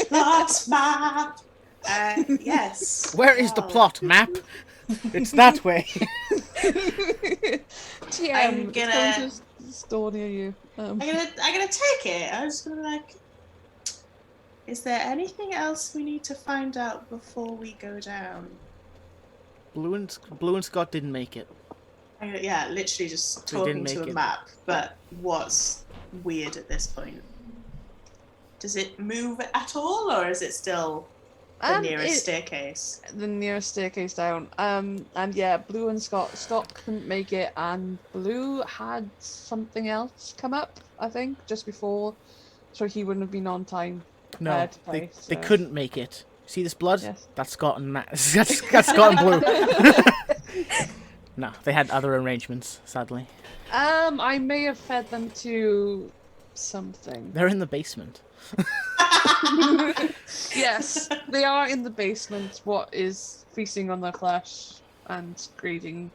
Plot map! Yes. Where is the plot map? It's that way. TM, I'm it's gonna- going to store near you. I'm gonna take it. I was gonna be like, is there anything else we need to find out before we go down? Blue and Scott didn't make it. Yeah, literally just We didn't talking to make a it. map. But what's weird at this point? Does it move at all, or is it still the nearest staircase? The nearest staircase down. And yeah, Blue and Scott couldn't make it, and Blue had something else come up, I think, just before, so he wouldn't have been on time. No, to play, they so- couldn't make it. See this blood? Yes. That's Scott and Matt. That's Scott and Blue. No, they had other arrangements, sadly. I may have fed them to something. They're in the basement. Yes, they are in the basement. What is feasting on their flesh and creating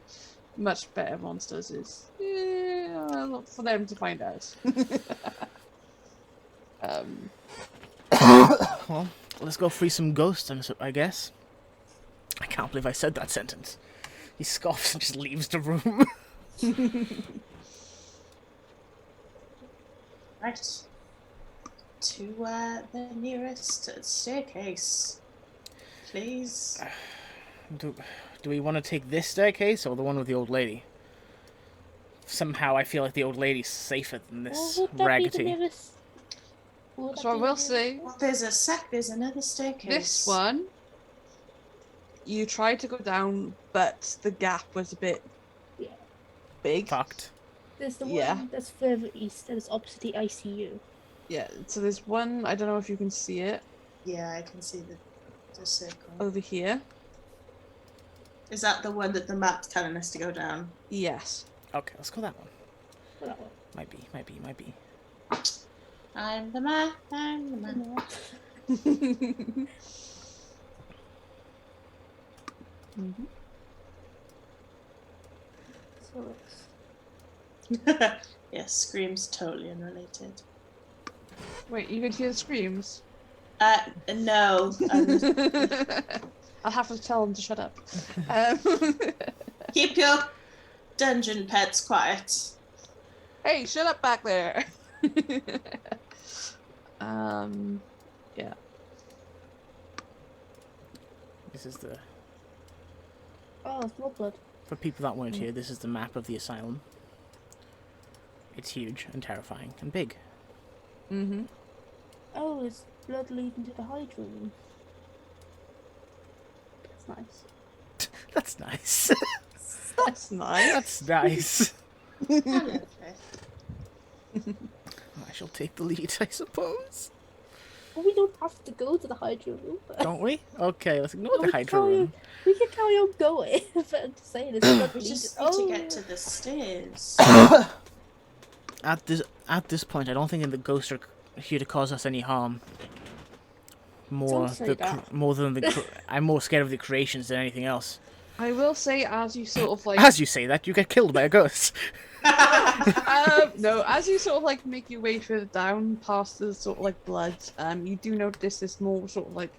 much better monsters is for them to find out. Well, let's go free some ghosts, I guess. I can't believe I said that sentence. He scoffs and just leaves the room. Right. To the nearest staircase, please. Do we want to take this staircase or the one with the old lady? Somehow I feel like the old lady's safer than this Would that be the raggedy. nearest? Would that So I be the will nearest? say, Well, there's another staircase. this one, you tried to go down, but the gap was a bit Yeah. big. Fucked. There's the Yeah. one that's further east that is opposite the ICU. Yeah, so there's one, I don't know if you can see it, Yeah, I can see the circle. over here. Is that the one that the map's telling us to go down? Yes. Okay, let's go that one. Well, that one. Might be. I'm the map. I'm the map. So it's Yes, screams totally unrelated. Wait, you can hear the screams? No. I'll have to tell them to shut up. Keep your dungeon pets quiet. Hey, shut up back there! Yeah. This is the... oh, it's more blood. For people that weren't here, this is the map of the asylum. It's huge and terrifying and big. Mm-hmm. Oh, it's blood leading to the Hydra room. That's nice. That's nice. That's nice. That's nice. Lovely. I shall take the lead, I suppose. But we don't have to go to the Hydro room. Don't we? Okay, let's ignore the We can Hydro carry room. on- We can carry on going. But I'm just saying, it's not We leading. just need to get to the stairs. At this point, I don't think the ghosts are here to cause us any harm. Don't say that. More than I'm more scared of the creations than anything else. I will say, as you sort of like, As you say that, you get killed by a ghost. no, as you sort of like make your way further down past the sort of like blood, you do notice this more sort of like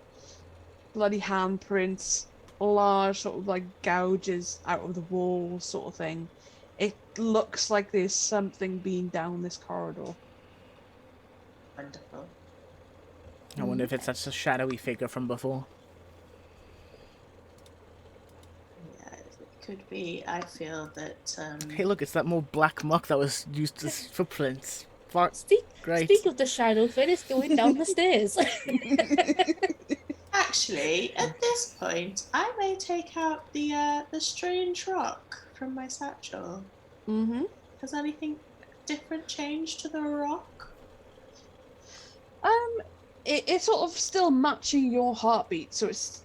bloody handprints, large sort of like gouges out of the wall sort of thing. It looks like there's something being down this corridor. Wonderful. I wonder if it's such a shadowy figure from before. Yeah, it could be. I feel that. Hey, look, it's that more black muck that was used as footprints. Great. Speak of the shadow, Finn is going down the stairs. Actually, at this point, I may take out the strange rock from my satchel. Mm-hmm. Has anything different changed to the rock? It's sort of still matching your heartbeat, so it's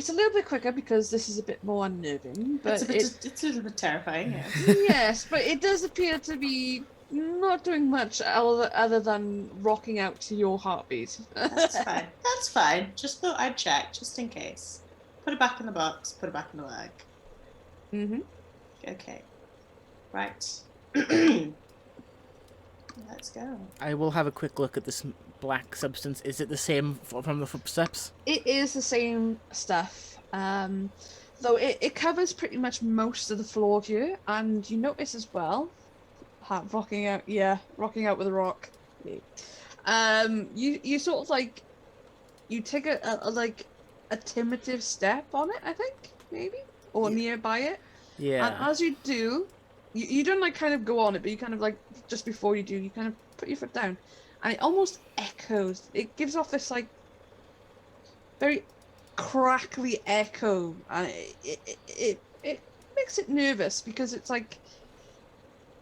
a little bit quicker because this is a bit more unnerving. But It's a little bit terrifying. Yeah. yes, but it does appear to be not doing much other than rocking out to your heartbeat. That's fine. That's fine. Just thought I'd check, just in case. Put it back in the box. Put it back in the bag. Mm-hmm. Okay. Right. Let's go. I will have a quick look at this black substance. Is it the same from the footsteps? It is the same stuff, though it covers pretty much most of the floor here, and you notice as well, rocking out with a rock. You sort of like, you take a tentative step on it, I think, maybe, or nearby it. Yeah. And as you do, you don't like kind of go on it, but you kind of like, just before you do, you kind of put your foot down, and it almost echoes. It gives off this like very crackly echo, and it makes it nervous because it's like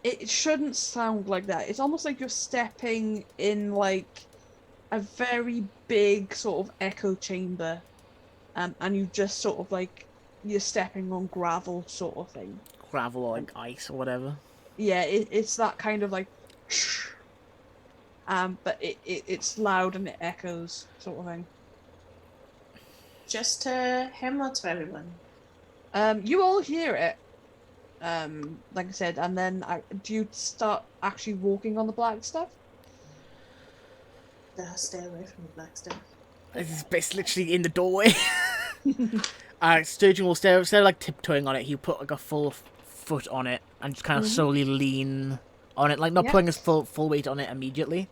it shouldn't sound like that. It's almost like you're stepping in like a very big sort of echo chamber, and you just sort of like you're stepping on gravel sort of thing. Gravel or like ice or whatever. Yeah, it's that kind of like, but it's loud and it echoes sort of thing. Just to him or to everyone? You all hear it, like I said, and then do you start actually walking on the black stuff? No, stay away from the black stuff. It's literally in the doorway. Sturgeon will stay like tiptoeing on it. He'll put like a full foot on it and just kind of slowly lean on it, like not putting his full weight on it immediately.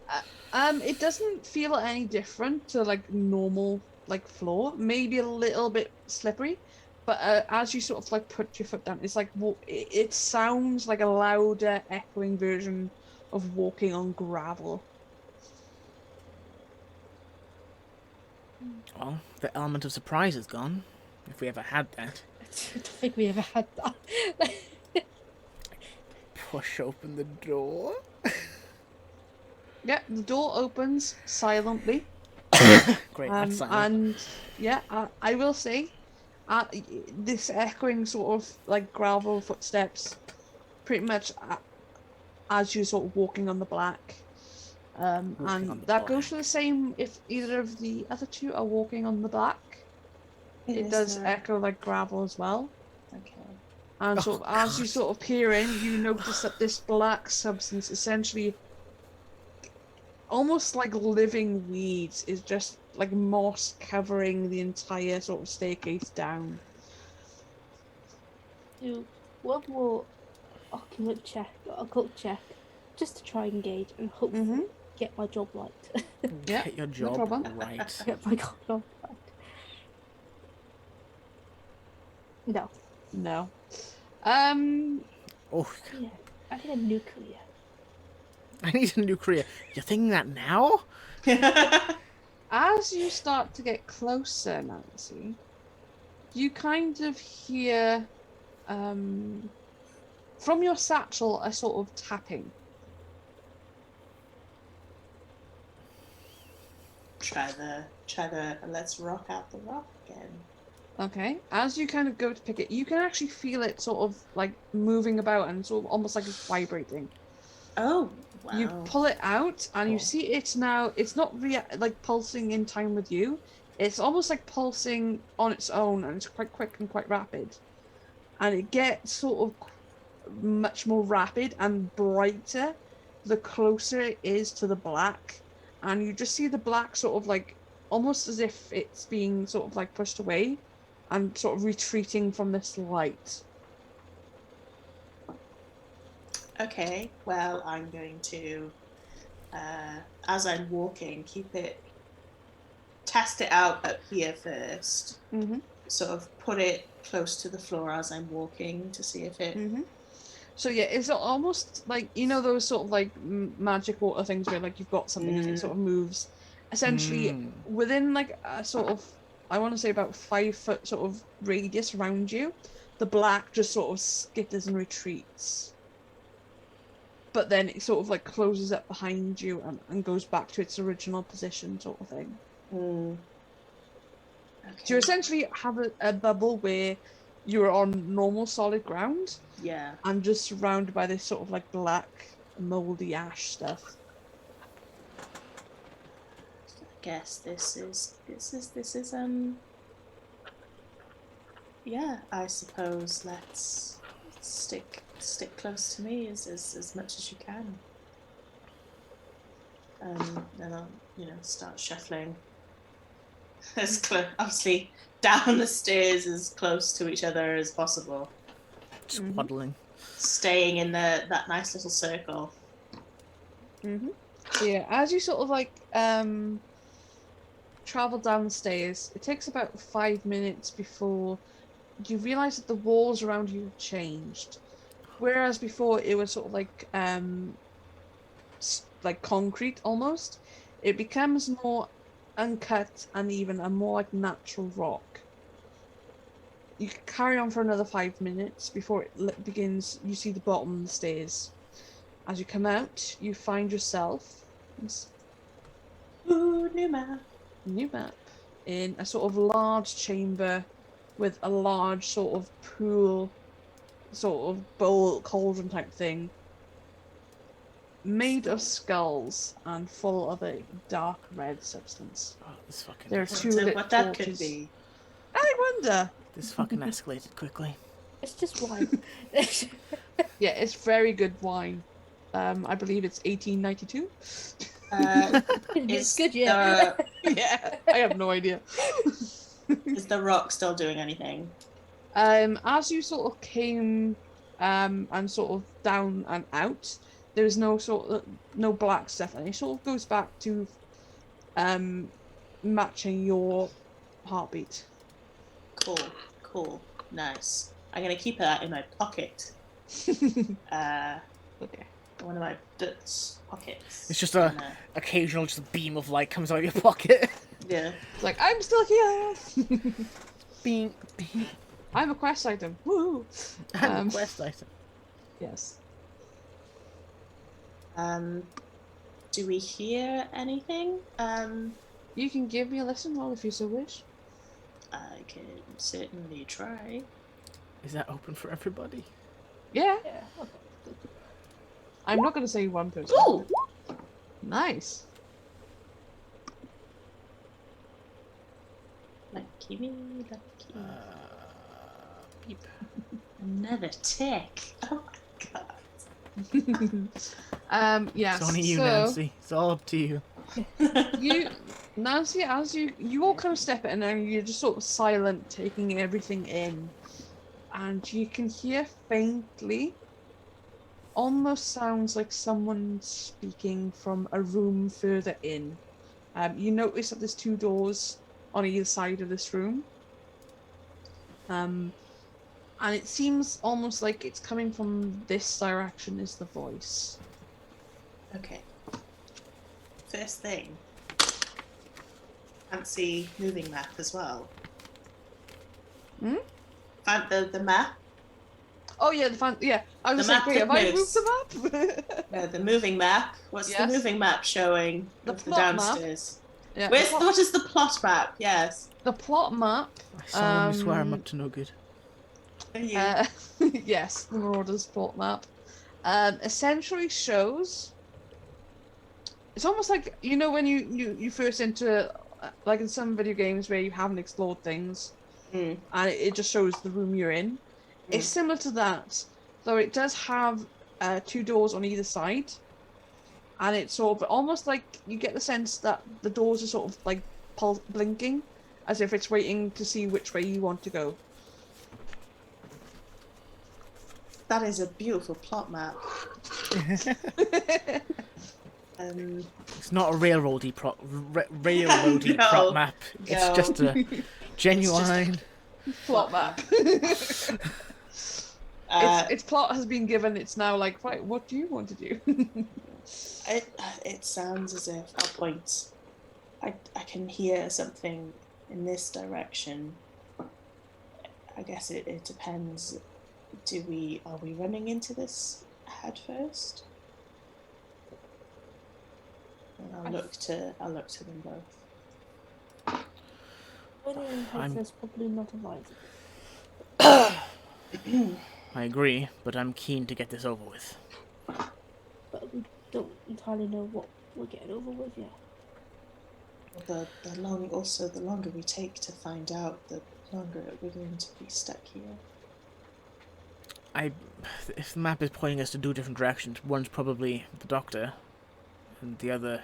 It doesn't feel any different to like normal like floor. Maybe a little bit slippery, but as you sort of like put your foot down, it's like it sounds like a louder, echoing version of walking on gravel. Well, the element of surprise is gone, if we ever had that. I don't think we ever had that. Push open the door. Yeah, the door opens silently. Great, that's silent. And yeah, I will say, this echoing sort of like gravel footsteps, pretty much as you're sort of walking on the black. And that goes for the same if either of the other two are walking on the black. It does echo like gravel as well. Okay. And sort of, as you sort of peer in, you notice that this black substance, essentially, almost like living weeds, is just like moss covering the entire sort of staircase down. Do one more occult check, just to try and gauge and hopefully get my job right. Yeah, Get your job problem. right. Get my job right. No. No. Oh, Yeah, I need a nuclear. I need a new career. You're thinking that now? As you start to get closer, Nancy, you kind of hear, from your satchel, a sort of tapping. try the let's rock out the rock again. Okay. As you kind of go to pick it, you can actually feel it sort of like moving about and sort of almost like it's vibrating. Oh, wow. You pull it out and you Cool. see it's now, it's not like pulsing in time with you. It's almost like pulsing on its own, and it's quite quick and quite rapid. And it gets sort of much more rapid and brighter the closer it is to the black. And you just see the black sort of like, almost as if it's being sort of like pushed away and sort of retreating from this light. Okay, well, I'm going to, as I'm walking, test it out up here first. Mm-hmm. Sort of put it close to the floor as I'm walking to see if it... Mm-hmm. So yeah, it's almost like, you know, those sort of like magic water things where like you've got something and it sort of moves. Essentially, within like a sort of, I want to say about 5 foot sort of radius around you, the black just sort of skitters and retreats. But then it sort of like closes up behind you and goes back to its original position, sort of thing. Okay. So you essentially have a bubble where you're on normal solid ground. Yeah. And just surrounded by this sort of like black, moldy ash stuff. I guess this is yeah, I suppose let's stick close to me as much as you can. Then I'll, start shuffling obviously down the stairs as close to each other as possible. Just waddling. Staying in that nice little circle. Mm-hmm. So yeah, as you sort of like travel down the stairs, it takes about 5 minutes before you realise that the walls around you have changed. Whereas before it was sort of like concrete almost, it becomes more uncut and even a more like natural rock. You can carry on for another 5 minutes before it begins. You see the bottom of the stairs. As you come out, you find yourself new map in a sort of large chamber with a large sort of pool, sort of bowl, cauldron type thing, made of skulls and full of a dark red substance. Oh, this fucking... There are two So lit what that torches. could be. I wonder. This fucking escalated quickly. It's just wine. Yeah, it's very good wine. I believe it's 1892. It's good, yeah. Yeah, I have no idea. Is the rock still doing anything? As you sort of came and sort of down and out, there's no no black stuff, and it sort of goes back to matching your heartbeat. Cool, nice. I'm gonna keep that in my pocket. Okay. One of my boots pockets. It's just occasional just a beam of light comes out of your pocket. Yeah. It's like, I'm still here! Being I'm a quest item. Woo! I'm a quest item. Yes. Do we hear anything? You can give me a listen roll if you so wish. I can certainly try. Is that open for everybody? Yeah. Yeah, okay. I'm not going to say one person. Ooh! Nice. Lucky me, lucky. Beep. Another tick. Oh my god. Yeah. It's only you, so Nancy. It's all up to you. Nancy, as you all kind of step in and you're just sort of silent, taking everything in, and you can hear faintly, almost sounds like someone speaking from a room further in. You notice that there's 2 doors on either side of this room. And it seems almost like it's coming from this direction is the voice. Okay. First thing. Fancy moving map as well. Hmm? The map? Oh yeah, yeah. I was The like, map wait, that have I moves. moved the map? No, the moving map. What's Yes. the moving map showing The of the plot map. downstairs? Yeah. What is the plot map? Yes. The plot map. I solemnly swear I'm up to no good. Yes, the Marauders plot map. Essentially shows. It's almost like when you first enter like in some video games where you haven't explored things, and it just shows the room you're in. It's similar to that, though it does have 2 doors on either side, and it's sort of almost like you get the sense that the doors are sort of like blinking, as if it's waiting to see which way you want to go. That is a beautiful plot map. It's not a railroady prop No, map. It's no. just a genuine Plot map. Its plot has been given. It's now like, right, what do you want to do? It sounds as if at points I can hear something in this direction. I guess it depends. Are we running into this head first? And I'll look to them both. That's probably not advisable. I agree, but I'm keen to get this over with. But we don't entirely know what we're getting over with yet. The longer we take to find out, the longer we're going to be stuck here. If the map is pointing us to 2 different directions, one's probably the doctor, and the other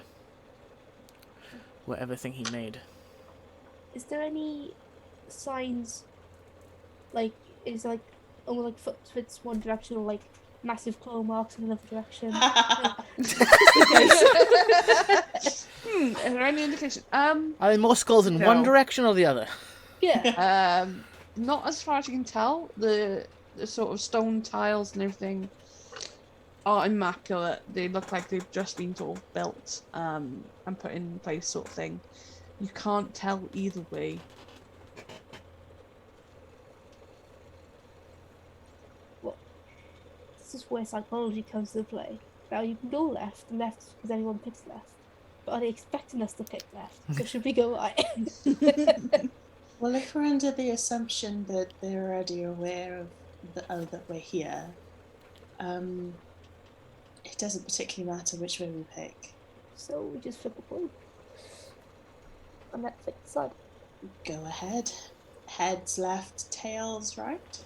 whatever thing he made. Is there any signs, like, is like almost like footprints one direction or like massive claw marks in another direction? Is there any indication? Are there more skulls in one direction or the other? Yeah. Not as far as you can tell. The sort of stone tiles and everything are immaculate. They look like they've just been sort of built and put in place, sort of thing. You can't tell either way. Well, this is where psychology comes into play. Now you can go left because anyone picks left. But are they expecting us to pick left? So should we go right? Well, if we're under the assumption that they're already aware of that we're here, it doesn't particularly matter which way we pick. So we just flip a coin. And let's pick the side. Go ahead. Heads left, tails right.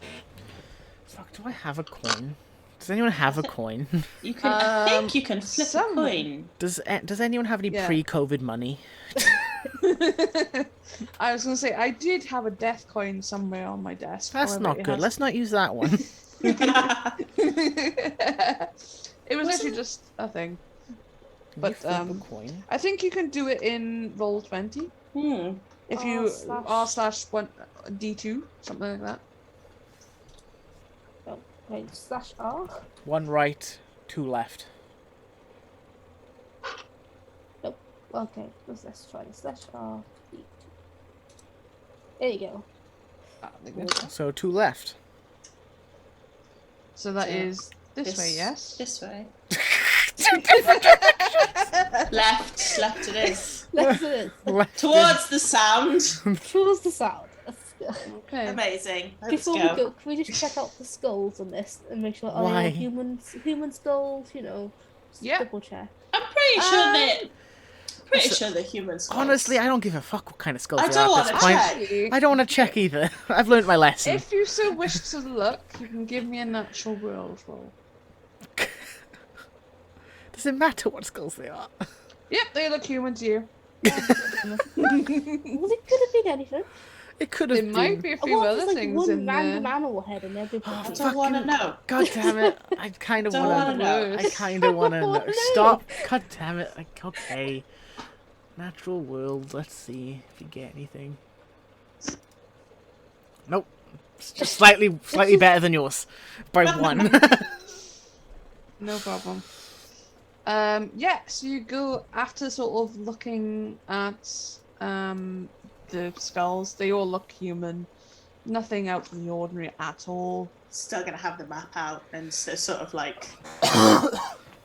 Fuck, do I have a coin? Does anyone have a coin? You can. I think you can flip a coin. Does anyone have any pre-COVID money? I was going to say, I did have a death coin somewhere on my desk. That's however, not good. Let's not use that one. It was actually just a thing. But I think you can do it in Roll20. If you r/1 d2, something like that. Oh, okay, /r. 1 right, 2 left. Nope. Okay, let's try this. /r. D2. There you go. So 2 left. So that is this way, yes? This way. 2 different directions. Left it is. Left it is. Towards the sound. Towards the sound. Let's go. Okay. Amazing. Let's Before go. we go, can we just check out the skulls on this and make sure Why? human skulls, just Yeah. double check. I'm pretty sure the humans. Honestly, I don't give a fuck what kind of skulls I they don't are want at to this point. check. I don't want to check either. I've learned my lesson. If you so wish to look, you can give me a natural world roll. Does it matter what skulls they are? Yep, they look human to you. Well, it could have been anything. It could There have been. might be a few What if other there's things one in random there. animal head in there? I don't want to know. God damn it! I kind of Don't want wanna to know. I kind of want to know. wanna Stop! God damn it! Okay. Natural world. Let's see if you get anything. Nope. It's just slightly better than yours by 1. No problem. Yeah, so you go after sort of looking at the skulls. They all look human. Nothing out of the ordinary at all. Still gonna have the map out and sort of like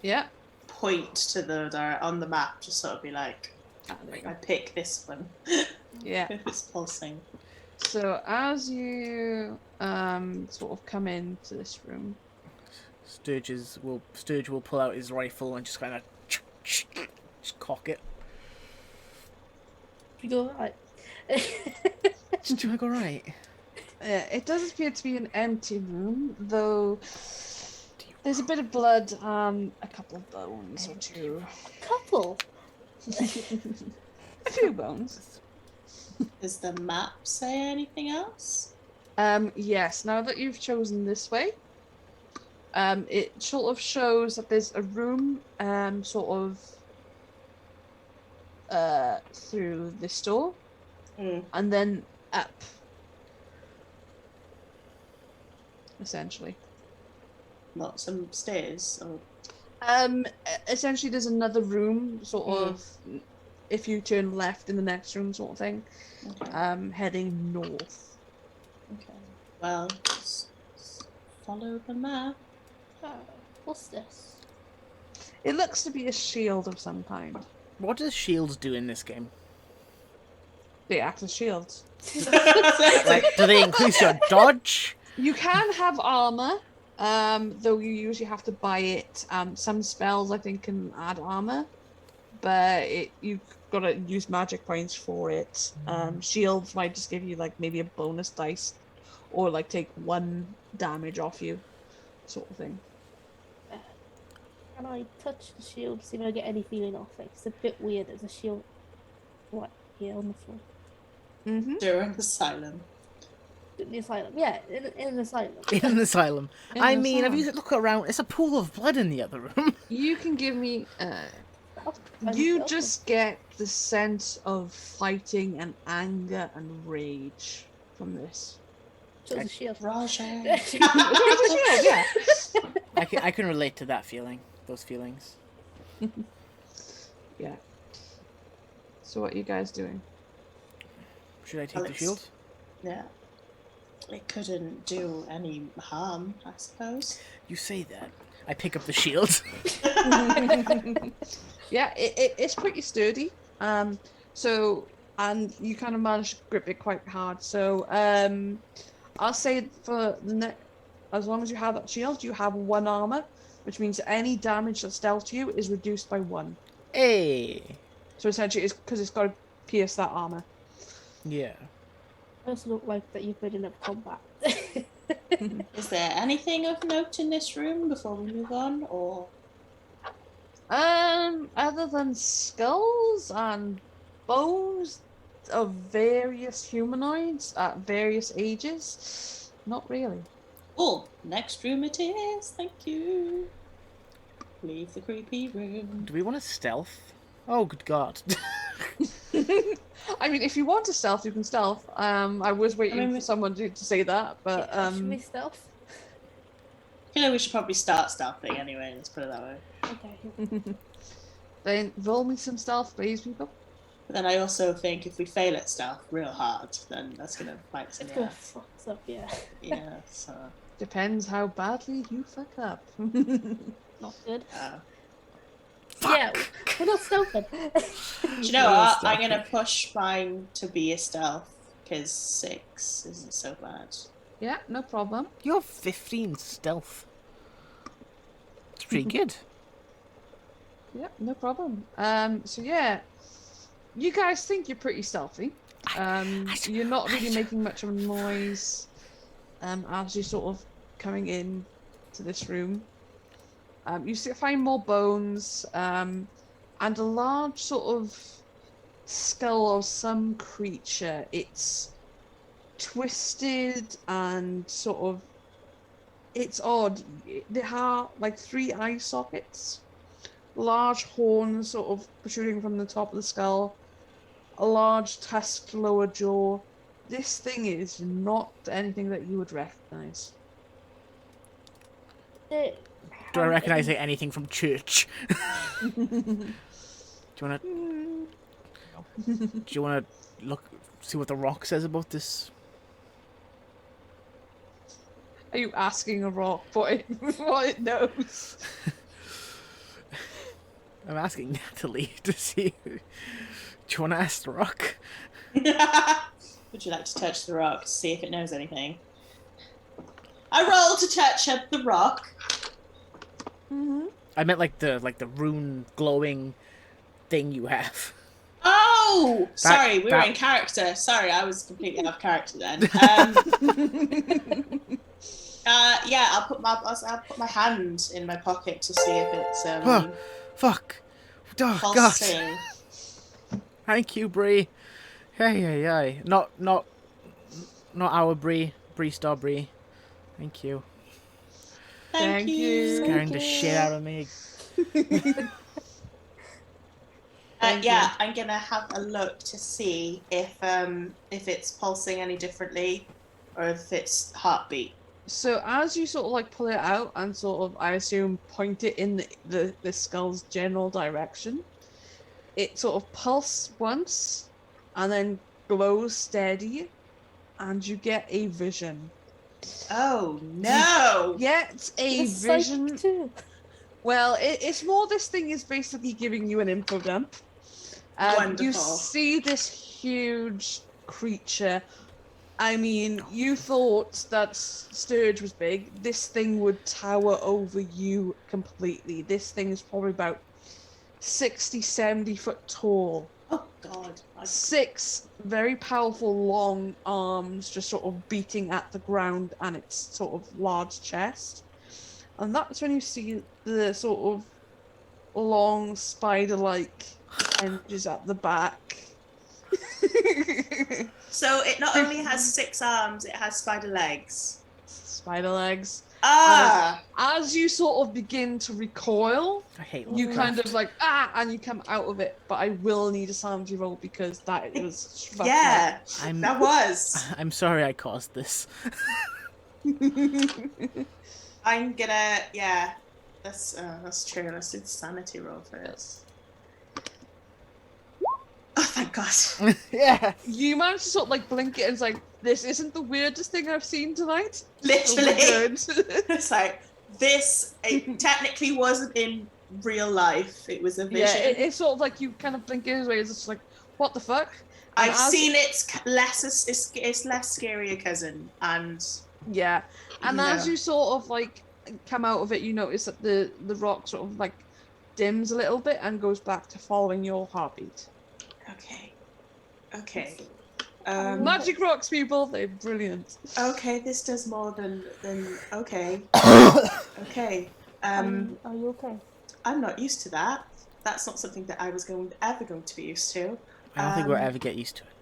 Yeah. point to on the map, just sort of be like, I pick this one. Yeah. If it's pulsing. So as you sort of come into this room, Sturge will pull out his rifle and just kind of just cock it. We go right. Do I go right? it does appear to be an empty room, though there's a bit of blood, a couple of bones or two. Couple. A few bones. Does the map say anything else? Yes, now that you've chosen this way, it sort of shows that there's a room, sort of, through this door, and then up, essentially. Not some stairs or Essentially there's another room, sort of, if you turn left in the next room sort of thing, okay. heading north. Okay. Well, just follow the map. What's this? It looks to be a shield of some kind. What does shields do in this game? They act as shields. Like, do they increase your dodge? You can have armor, though you usually have to buy it. Some spells I think can add armor, but you've got to use magic points for it. Shields might just give you like maybe a bonus dice, or like take 1 damage off you, sort of thing. Can I touch the shield to see if I get any feeling off it? It's a bit weird. There's a shield right here on the floor. Mm-hmm. During asylum. In the asylum. Yeah, in an asylum. In an asylum. I mean, have you look around? It's a pool of blood in the other room. You can give me. You just get the sense of fighting and anger and rage from this. So it's a shield. Rajah. It's a shield, yeah. I can relate to that feeling. Those feelings. Yeah. So what are you guys doing? Should I take the shield? Yeah. It couldn't do any harm, I suppose. You say that. I pick up the shield. Yeah, it's pretty sturdy. So, and you kind of manage to grip it quite hard. So, I'll say for as long as you have that shield, you have 1 armor, which means any damage that's dealt to you is reduced by 1. Hey. So essentially, it's because it's got to pierce that armor. Yeah. It does look like that you've been in a combat. Is there anything of note in this room before we move on, or? Other than skulls and bones of various humanoids at various ages, not really. Oh, next room it is. Thank you. Leave the creepy room. Do we want to stealth? Oh, good God. I mean, if you want to stealth, you can stealth. I was waiting for someone to say that, but Should we stealth? I feel like we should probably start stealthing anyway. Let's put it that way. Okay. Then roll me some stealth, please, people. But then I also think if we fail at stealth real hard, then that's gonna bite us in It's the gonna ass. fuck us up, yeah. Yeah. So. Depends how badly you fuck up. Not good. Fuck. Yeah, we're not stealthing. Do you know what? I'm gonna push mine to be a stealth because 6 isn't so bad. Yeah, no problem. You have 15 stealth. It's pretty good. Yeah, no problem. So yeah, you guys think you're pretty stealthy. You're not really making much of a noise as you're sort of coming in to this room. You find more bones and a large sort of skull of some creature. It's twisted and sort of, it's odd. There are like 3 eye sockets, large horns sort of protruding from the top of the skull, a large tusked lower jaw. This thing is not anything that you would recognize. Do I recognize anything from church? Do you wanna look, see what the rock says about this? Are you asking a rock what it knows? I'm asking Natalie to see. you want to ask the rock? Would you like to touch the rock to see if it knows anything? I roll to touch the rock. I meant like the rune glowing thing you have. Oh, sorry, we were in character. Sorry, I was completely out of character then. Yeah, I'll put my hand in my pocket to see if it's Oh, fuck. Oh, God. pulsing. Thank you, Bree. Hey. Not our Bree. Bree Star Bree. Thank you. Thank you. Scaring the shit out of me. Yeah, I'm gonna have a look to see if it's pulsing any differently, or if it's heartbeat. So as you sort of like pull it out and sort of, I assume, point it in the skull's general direction, it sort of pulses once and then glows steady, and you get a vision. Oh no! Get a It's vision. psychic too. Well, it's more this thing is basically giving you an info dump. Wonderful. You see this huge creature. I mean, you thought that Sturge was big. This thing would tower over you completely. This thing is probably about 60, 70 foot tall. Oh God! 6 very powerful long arms just sort of beating at the ground and its sort of large chest. And that's when you see the sort of long spider-like hinges at the back. So it not only has 6 arms, it has spider legs. Spider legs. Ah! As you sort of begin to recoil, I hate you kind Lovecraft. of like, and you come out of it, but I will need a sanity roll because that was fucked Yeah, I'm that was. I'm sorry I caused this. I'm gonna, yeah. That's true. Let's do the sanity roll first. Oh, thank God. Yeah. You manage to sort of like blink it and it's like, this isn't the weirdest thing I've seen tonight. Literally. Oh my God. It's like, it technically wasn't in real life. It was a vision. Yeah, it's sort of like you kind of blink it away. It's just like, what the fuck? And I've seen its less scary cousin, and Yeah, and Yeah. as you sort of like come out of it, you notice that the rock sort of like dims a little bit and goes back to following your heartbeat. okay. Magic rocks, people, they're brilliant. Okay, this does more than okay. Okay. Are you okay? I'm not used to that. That's not something that I was ever going to be used to. I don't think we'll ever get used to it.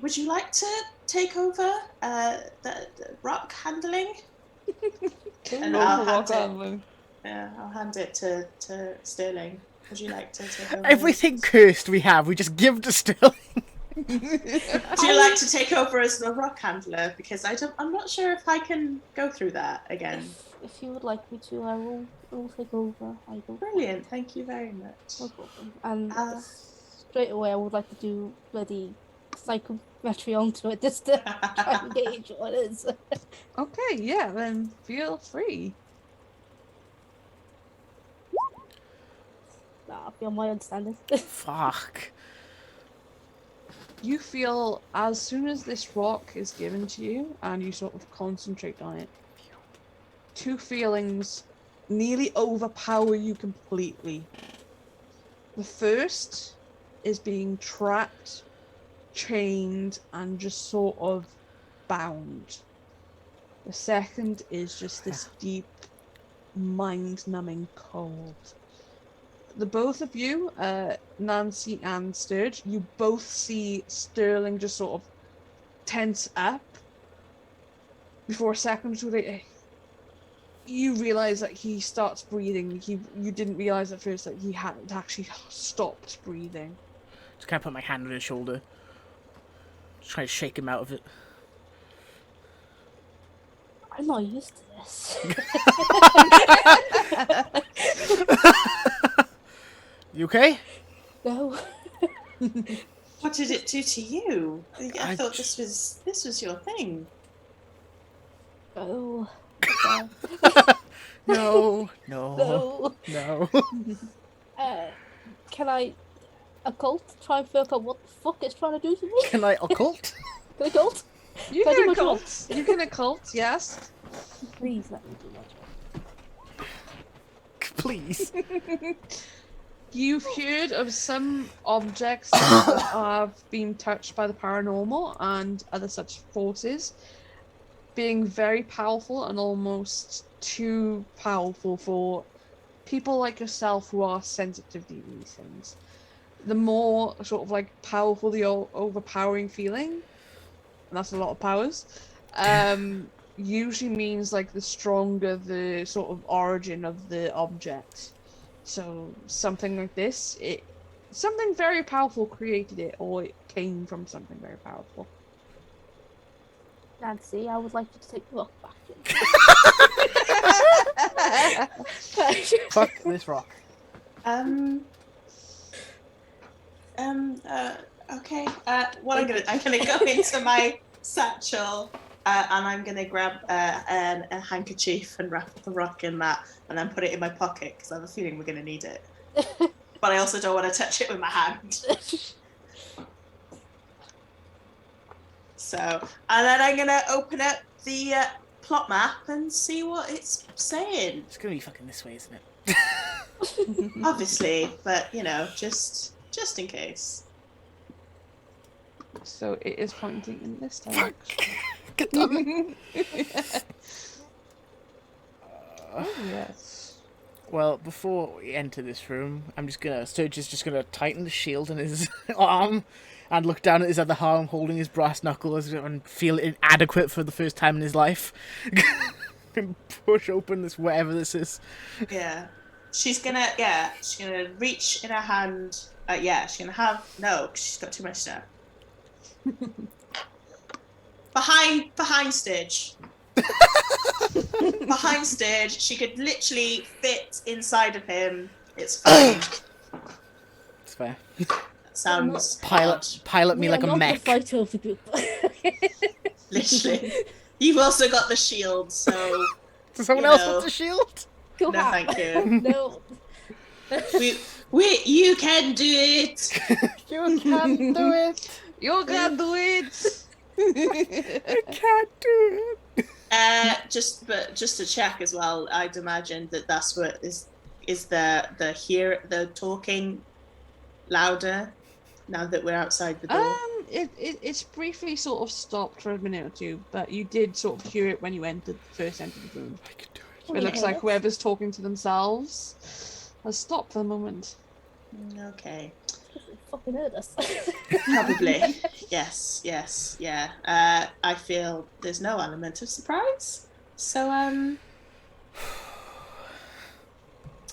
Would you like to take over the rock handling? And I'll hand it to Sterling. Would you like to take over? Everything cursed we have, we just give to Sterling. Do you like to take over as the rock handler? Because I'm not sure if I can go through that again. If you would like me to, I will take over. I don't. Brilliant, thank you very much. No problem. And straight away, I would like to do bloody psychometry onto it just to try and gauge what it is. Okay, yeah, then feel free. That'll be on my understanding. Fuck. You feel as soon as this rock is given to you and you sort of concentrate on it, 2 feelings nearly overpower you completely. The first is being trapped, chained, and just sort of bound. The second is just this deep, mind-numbing cold. The both of you, Nancy and Sturge, you both see Sterling just sort of tense up. Before a second or two later, you realise that he starts breathing. You didn't realise at first that he hadn't actually stopped breathing. Just kind of put my hand on his shoulder. Just try to shake him out of it. I'm not used to this. You okay? No. What did it do to you? I thought this was your thing. No. No. No. No. Uh, Can I occult? Try and work out what the fuck it's trying to do to me? Can I occult? Can I occult? You Can I do can my job? occult. You can occult, yes. Please let me do my job. Please. You've heard of some objects that have been touched by the paranormal and other such forces being very powerful and almost too powerful for people like yourself who are sensitive to these things. The more sort of like powerful the overpowering feeling, and that's a lot of powers, usually means like the stronger the sort of origin of the object. So something like this, something very powerful created it, or it came from something very powerful. Nancy, I would like you to take the rock back. Fuck this rock. Okay. What I'm gonna go into my satchel, and I'm gonna grab a handkerchief and wrap the rock in that, and then put it in my pocket because I have a feeling we're gonna need it. But I also don't want to touch it with my hand. So, and then I'm gonna open up the plot map and see what it's saying. It's gonna be fucking this way, isn't it? Obviously, but you know, just in case. So it is pointing in this direction. Get damn it. Oh, yes. Well, before we enter this room, Sturgeon's just gonna tighten the shield in his arm and look down at his other arm holding his brass knuckles and feel inadequate for the first time in his life. And push open this whatever this is. Yeah. She's gonna reach in her hand. She's gonna have no, 'cause she's got too much stuff. Behind stage. Behind stage, she could literally fit inside of him. It's fine. It's fair. Sounds Pilot me like a mech. Fight over group. Literally. You've also got the shield, so Does someone else want the shield? Go no, on. thank you. No. You can do it. You can do it. You can do it. I can't do it. Just to check as well, I'd imagine that's what is the talking louder now that we're outside the door. It's briefly sort of stopped for a minute or two, but you did sort of hear it when you first entered the room. I can do So it looks like whoever's talking to themselves has stopped for the moment. Okay. Fucking heard us. Probably. Yes, yeah. I feel there's no element of surprise. So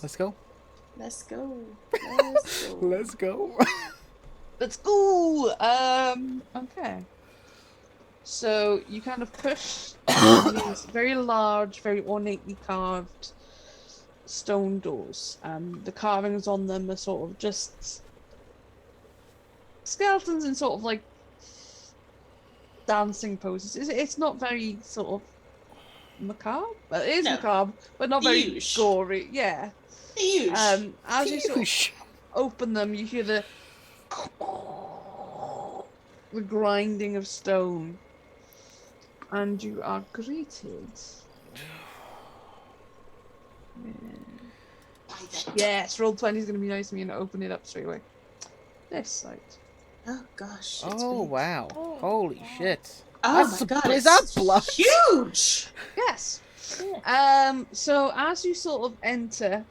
Let's go. let's go. Let's go. Let's go. Okay. So you kind of push these very large, very ornately carved stone doors. The carvings on them are sort of just skeletons in sort of like dancing poses. It's not very sort of macabre. Well, it is macabre, but not very Huge. gory. Yeah. Huge. As you sort of open them, you hear the grinding of stone, and you are greeted. Yes, roll 20 is going to be nice to me and open it up straight away. This side. Oh gosh. Oh wow! Oh, Holy wow. shit! Oh That's my god. is It's that blood? huge. Yes. Yeah. So as you sort of enter,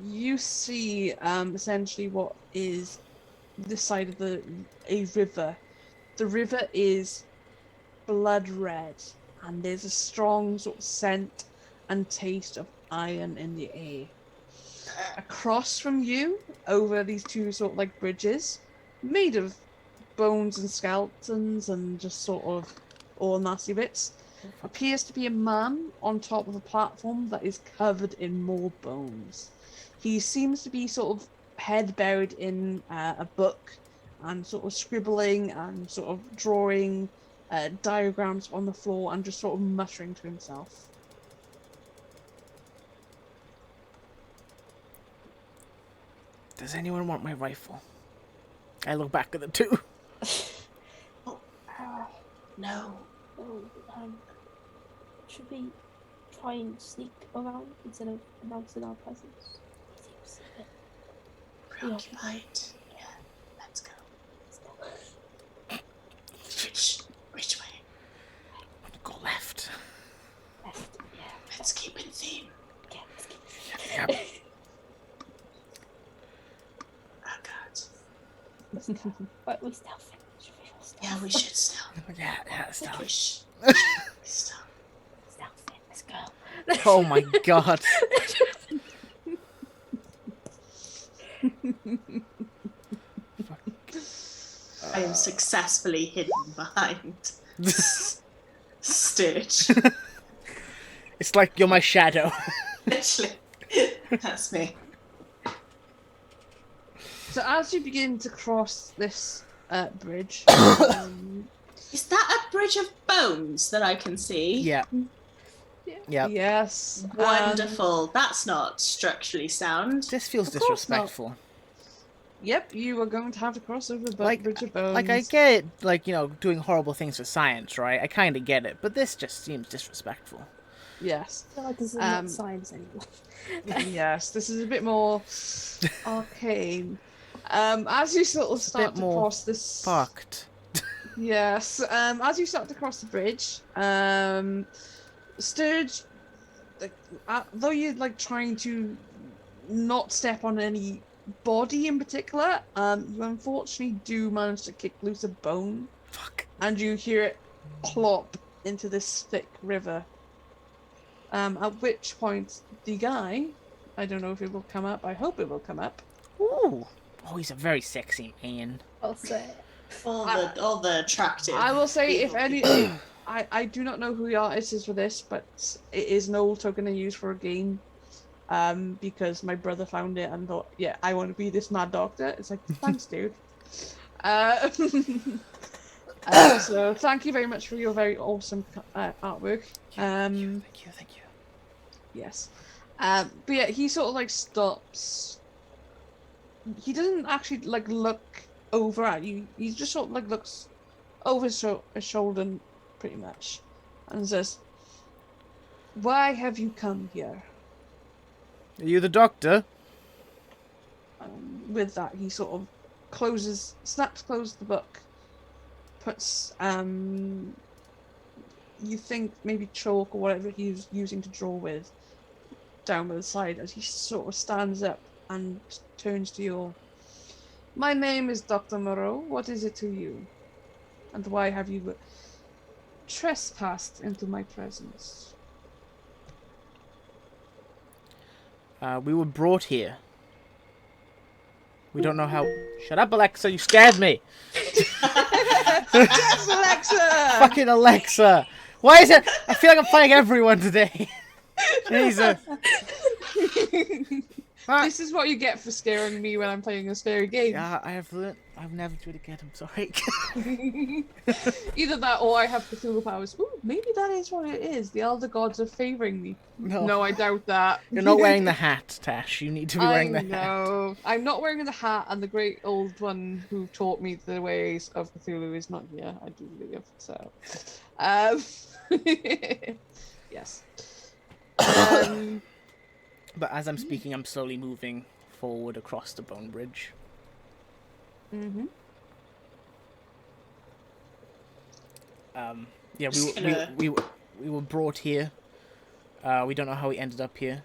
you see essentially what is this side of a river. The river is blood red, and there's a strong sort of scent and taste of iron in the air. Across from you, over these two sort of like bridges, made of bones and skeletons and just sort of all nasty bits, appears to be a man on top of a platform that is covered in more bones. He seems to be sort of head buried in a book and sort of scribbling and sort of drawing diagrams on the floor and just sort of muttering to himself. Does anyone want my rifle? I look back at the two. No. Oh, should we try and sneak around instead of announcing our presence? It seems a bit Preoccupied. Yeah, let's go. Which way? Go left. Left, yeah. Let's keep in theme. Yeah, let's keep Yep. Oh god. But we stealth. Should we all stealth? Yeah, we should still. Yeah, stop. We should still. Stealth in this girl. Oh my god. I am successfully hidden behind Sturge. It's like you're my shadow. Literally. That's me. So as you begin to cross this bridge, Is that a bridge of bones that I can see? Yeah. Yeah. yes, Wonderful. That's not structurally sound. This feels Of course not. disrespectful. Yep, you are going to have to cross over the Like- bridge of bones. Like, I get it, like, doing horrible things for science, right? I kind of get it, but this just seems disrespectful. Yes, I feel like this is not science anymore. yes, this is a bit more arcane. As you sort of start to more cross this, Fucked. yes, as you start to cross the bridge, Sturge, though you're like trying to not step on any body in particular, you unfortunately do manage to kick loose a bone, Fuck. and you hear it plop into this thick river. At which point the guy, I don't know if it will come up, I hope it will come up. Ooh. Oh, he's a very sexy man. I'll say. All the attractive. I will say, if people. any, I do not know who the artist is for this, but it is an old token I use for a game. Because my brother found it and thought, yeah, I want to be this mad doctor. It's like, thanks, dude. So thank you very much for your very awesome artwork. Thank you. Yes. But yeah, he sort of like stops. He doesn't actually like look over at you. He just sort of like looks over his shoulder, pretty much, and says, "Why have you come here?" Are you the doctor? With that, he sort of snaps closed the book, puts you think maybe chalk or whatever he's using to draw with down by the side as he sort of stands up and turns to you. My name is Dr. Moreau. What is it to you? And why have you trespassed into my presence? We were brought here. We don't know how. Shut up, Alexa! You scared me. Yes, Alexa! Fucking Alexa! Why is it? I feel like I'm fighting everyone today. Jesus. This is what you get for scaring me when I'm playing a scary game. Yeah, I have learned. I'll never do it again. I'm sorry. Either that or I have Cthulhu powers. Ooh, maybe that is what it is. The elder gods are favoring me. No, I doubt that. You're not wearing the hat, Tash. You need to be wearing the hat. No, I'm not wearing the hat, and the great old one who taught me the ways of Cthulhu is not here. I do believe so. Yes. But as I'm speaking, I'm slowly moving forward across the bone bridge. Mm-hmm. Yeah, we were brought here. We don't know how we ended up here.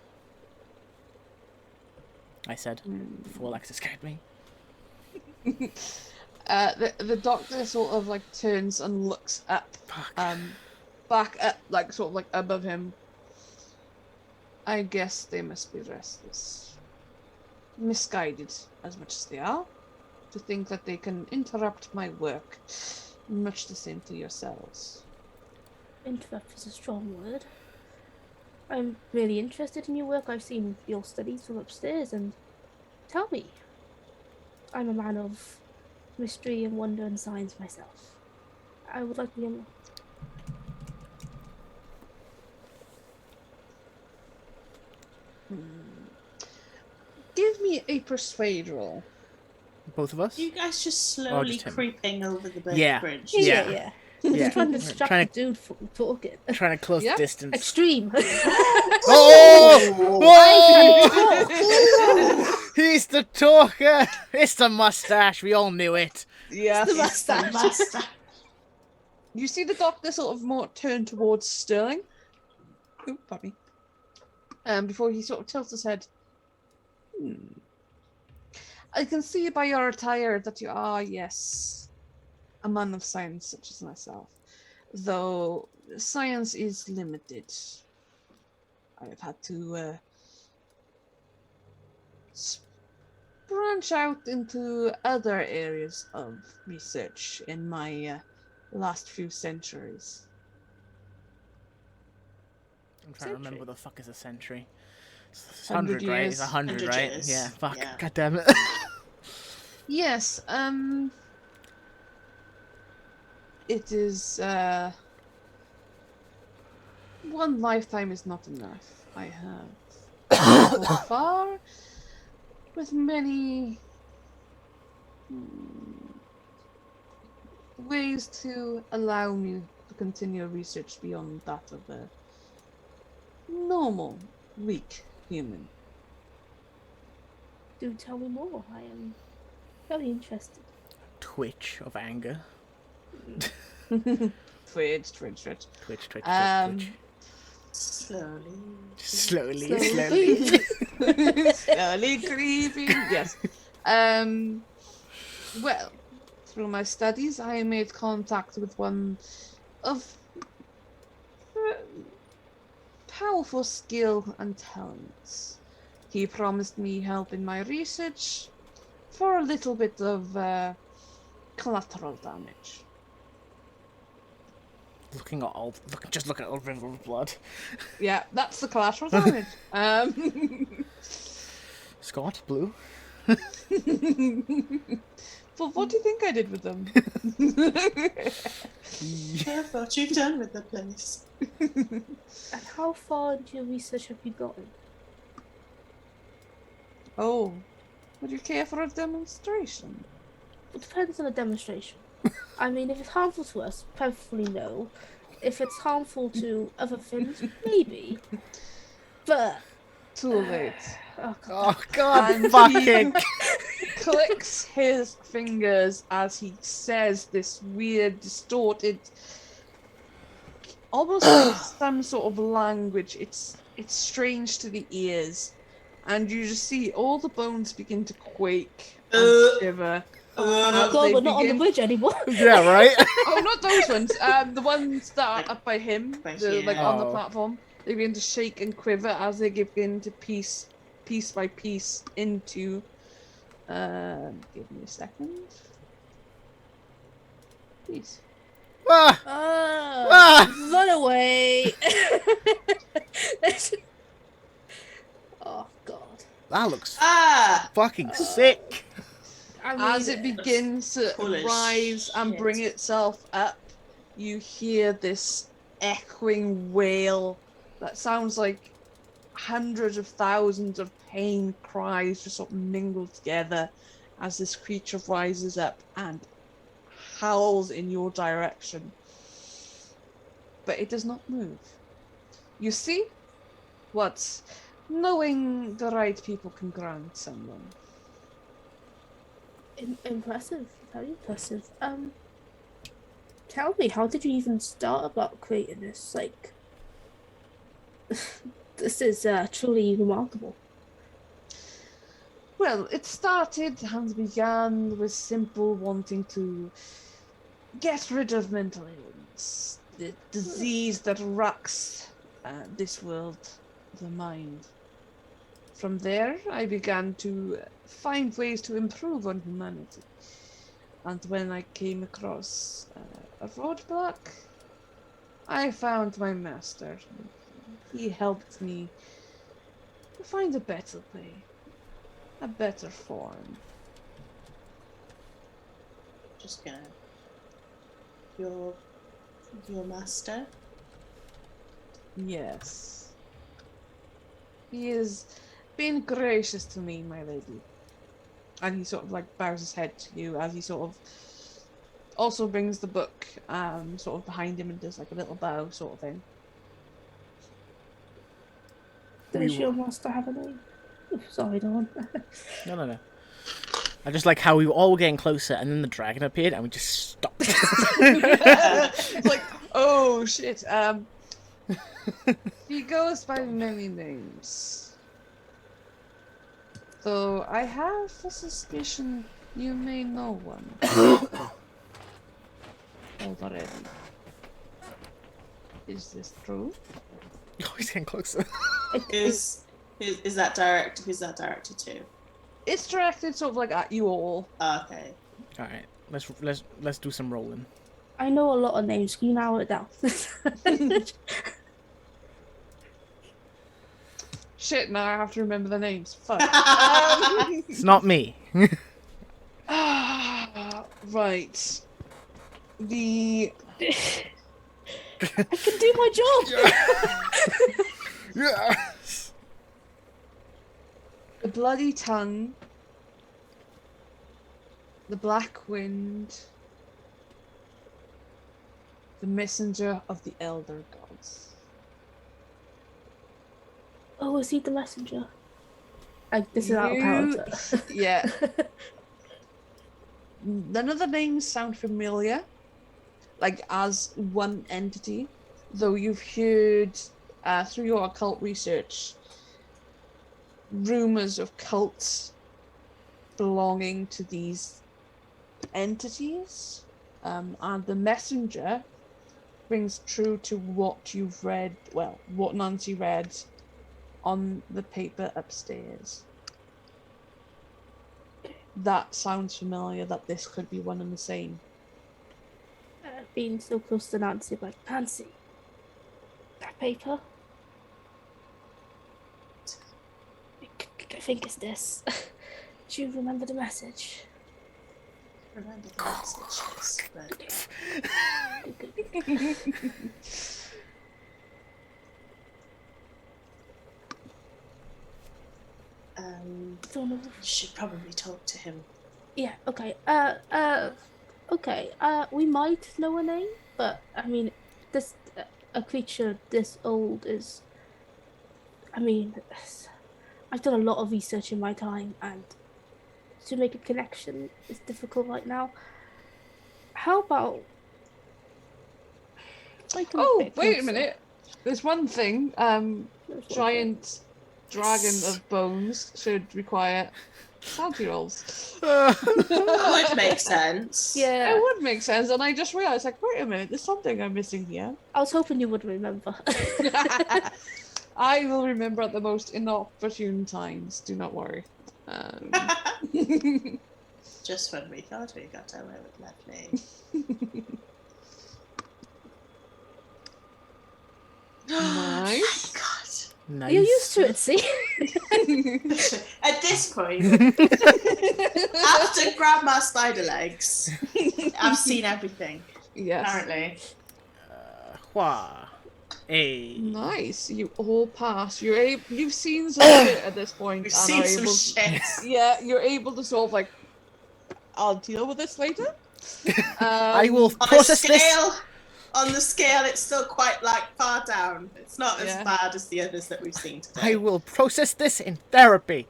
I said before Alexa scared me. The doctor sort of like turns and looks up, back up, like sort of like above him. I guess they must be restless, misguided as much as they are, to think that they can interrupt my work. Much the same to yourselves. Interrupt is a strong word. I'm really interested in your work. I've seen your studies from upstairs, and tell me. I'm a man of mystery and wonder and science myself. I would like to hear more. Give give me a persuade roll. Both of us? You guys just slowly just him? creeping over the Yeah. bridge. Yeah. We're Yeah. just trying to We're distract trying the dude from talking. Trying to close Yeah. the distance. Extreme. Oh! Whoa! He's the talker! It's the mustache, we all knew it. Yes. The mustache. You see the doctor sort of more turn towards Sterling. Ooh, puppy. Before he sort of tilts his head. I can see by your attire that you are, yes, a man of science such as myself. Though science is limited. I've had to branch out into other areas of research in my last few centuries. I'm trying to remember what the fuck is a century. It's 100 100, right? It's years. 100, 100 right? years. Yeah, fuck. Yeah. God damn it. Yes, it is, one lifetime is not enough. I have traveled far with many ways to allow me to continue research beyond that of a normal, weak human. Do tell me more. I am very interested. Twitch of anger. Twitch. Twitch. Slowly. Slowly. Slowly creeping. Yes. Well, through my studies, I made contact with one of powerful skill and talents. He promised me help in my research for a little bit of collateral damage. Just look at old river of blood. Yeah, that's the collateral damage. Scott, blue. Well, what do you think I did with them? I thought you've done with the place. And how far into your research have you gotten? Oh, would you care for a demonstration? It depends on the demonstration. I mean, if it's harmful to us, preferably no. If it's harmful to other things, maybe. But Too late. oh god. Oh god, And fucking. Clicks his fingers as he says this weird, distorted, almost like some sort of language. It's strange to the ears, and you just see all the bones begin to quake and shiver. Oh god, we're not on the bridge anymore. Yeah, right? Oh, not those ones. The ones that are up by him, like on the Oh. platform. They begin to shake and quiver as they begin to piece by piece into. Give me a second. Please. Ah, Run away. Oh god. that looks Ah! fucking sick. I mean, As it begins to Cool as rise and shit. bring itself up, you hear this echoing wail that sounds like hundreds of thousands of pain cries just sort of mingled together as this creature rises up and howls in your direction. But it does not move. You see what knowing the right people can grant someone. impressive, very impressive. Tell me, how did you even start about creating this? Like, this is truly remarkable. Well, it started and began with simple wanting to get rid of mental illness, the disease that rocks this world, the mind. From there, I began to find ways to improve on humanity. And when I came across a roadblock, I found my master. He helped me to find a better way, a better form. Just gonna. Your master? Yes. He is been gracious to me, my lady. And he sort of like bows his head to you as he sort of also brings the book sort of behind him and does like a little bow sort of thing. Does your master have a name? Oh, sorry, Dawn. No. I just like how we were all getting closer, and then the dragon appeared, and we just stopped. It's like, oh shit. He goes by many names. Though I have a suspicion you may know one. Already. Is this true? Oh, he's getting closer. Is that direct? Who's that directed to? It's directed sort of like at you all. Okay. All right, let's do some rolling. I know a lot of names. Can you narrow it down? Shit, now I have to remember the names. Fuck. It's not me. Right. The... I can do my job. Yes. The Bloody Tongue. The Black Wind. The Messenger of the Elder Gods. Oh, is he the messenger? This is out of character. Yeah. None of the names sound familiar, like as one entity, though you've heard through your occult research rumors of cults belonging to these entities, and the messenger rings true to what you've read, well, what Nancy read on the paper upstairs. That sounds familiar, that this could be one and the same. Being so close to Nancy, like, Nancy, that paper? I think it's this. Do you remember the message? Remember the messages, but... Don't know. You should probably talk to him. Yeah, okay. Okay. We might know a name, but I mean, this a creature this old is. I mean, I've done a lot of research in my time, and to make a connection is difficult right now. How about? Oh, wait a minute. There's one thing. Giant dragon of bones should require sanity rolls. That would make sense. Yeah, It would make sense, and I just realised, like, wait a minute, there's something I'm missing here. I was hoping you would remember. I will remember at the most inopportune times, do not worry. Just when we thought we got away with nothing. Nice. God. Nice. You're used to it, see? At this point, after Grandma Spiderlegs, I've seen everything. Yes. Apparently. Nice. You all pass. You've seen some shit at this point. We've and seen are some able shit. Yeah, you're able to sort of like, I'll deal with this later. I will On process this. On the scale, it's still quite like far down. It's not as Yeah. bad as the others that we've seen today. I will process this in therapy.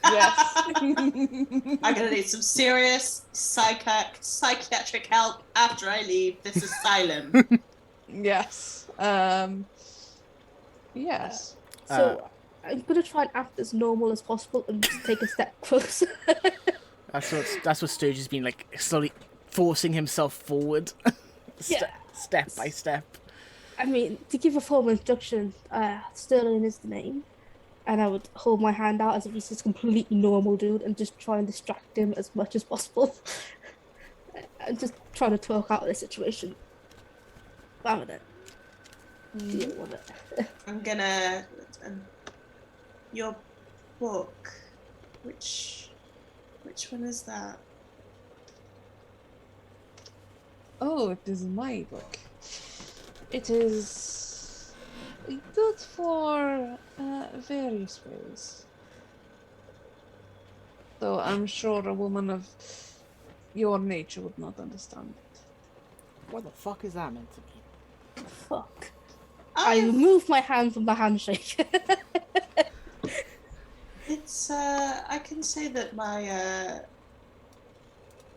Yes. I'm gonna need some serious psychiatric help after I leave this asylum. Yes. Yes. So I'm gonna try and act as normal as possible and just take a step closer. That's what Sturgeon's been like, slowly forcing himself forward. Yeah. Step by step. I mean, to give a formal introduction, Sterling is the name, and I would hold my hand out as if he's just a completely normal dude and just try and distract him as much as possible. And just try to talk out of the situation. Rather than deal with it. I'm gonna... your book. Which one is that? Oh, it is my book. It is good for various ways. Though I'm sure a woman of your nature would not understand it. What the fuck is that meant to be? Fuck. I remove my hand from the handshake. It's I can say that my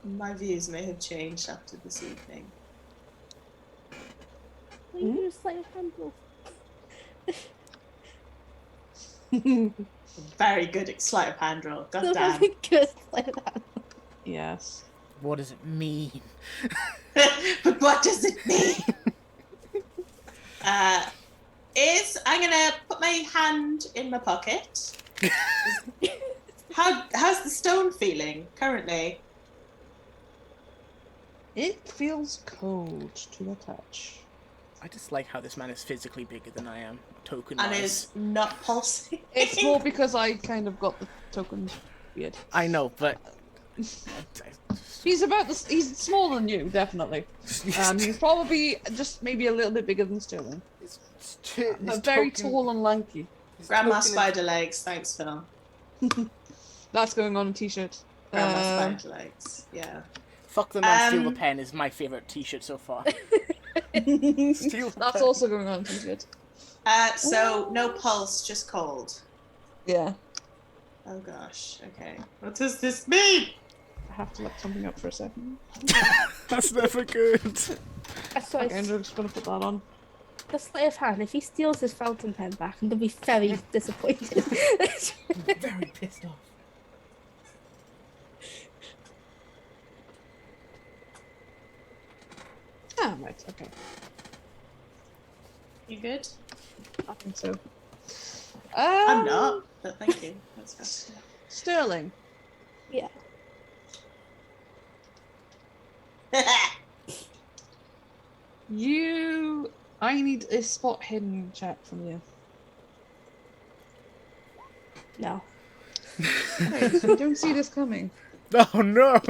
my views may have changed after this evening. Will you use sleight of hand roll? Very good at sleight of hand roll. God So damn. very good sleight of hand. Yes. What does it mean? But what does it mean? I'm gonna put my hand in my pocket. How's the stone feeling currently? It feels cold to the touch. I just like how this man is physically bigger than I am. Token And wise. is not pulsing. It's more because I kind of got the token weird. I know, but He's he's smaller than you, definitely. He's probably just maybe a little bit bigger than Sterling. But very tall and lanky. Grandma spider legs, thanks Phil. That's going on a t-shirt. Grandma spider legs, yeah. Fuck the man, steal the pen is my favourite t-shirt so far. Steal the That's pen. also going on a t-shirt. So no pulse, just cold. Yeah. Oh gosh, okay. What does this mean? I have to look something up for a second. That's never good. That's why Okay, I'm just gonna put that on. the sleight of hand, if he steals his fountain pen back, I'm gonna be very disappointed. Very pissed off. Ah, right, okay. You good? I think so. I'm not, but thank you. That's fine. Sterling, Yeah. I need a spot hidden check from you. No. Right, so you don't see this coming. Oh no!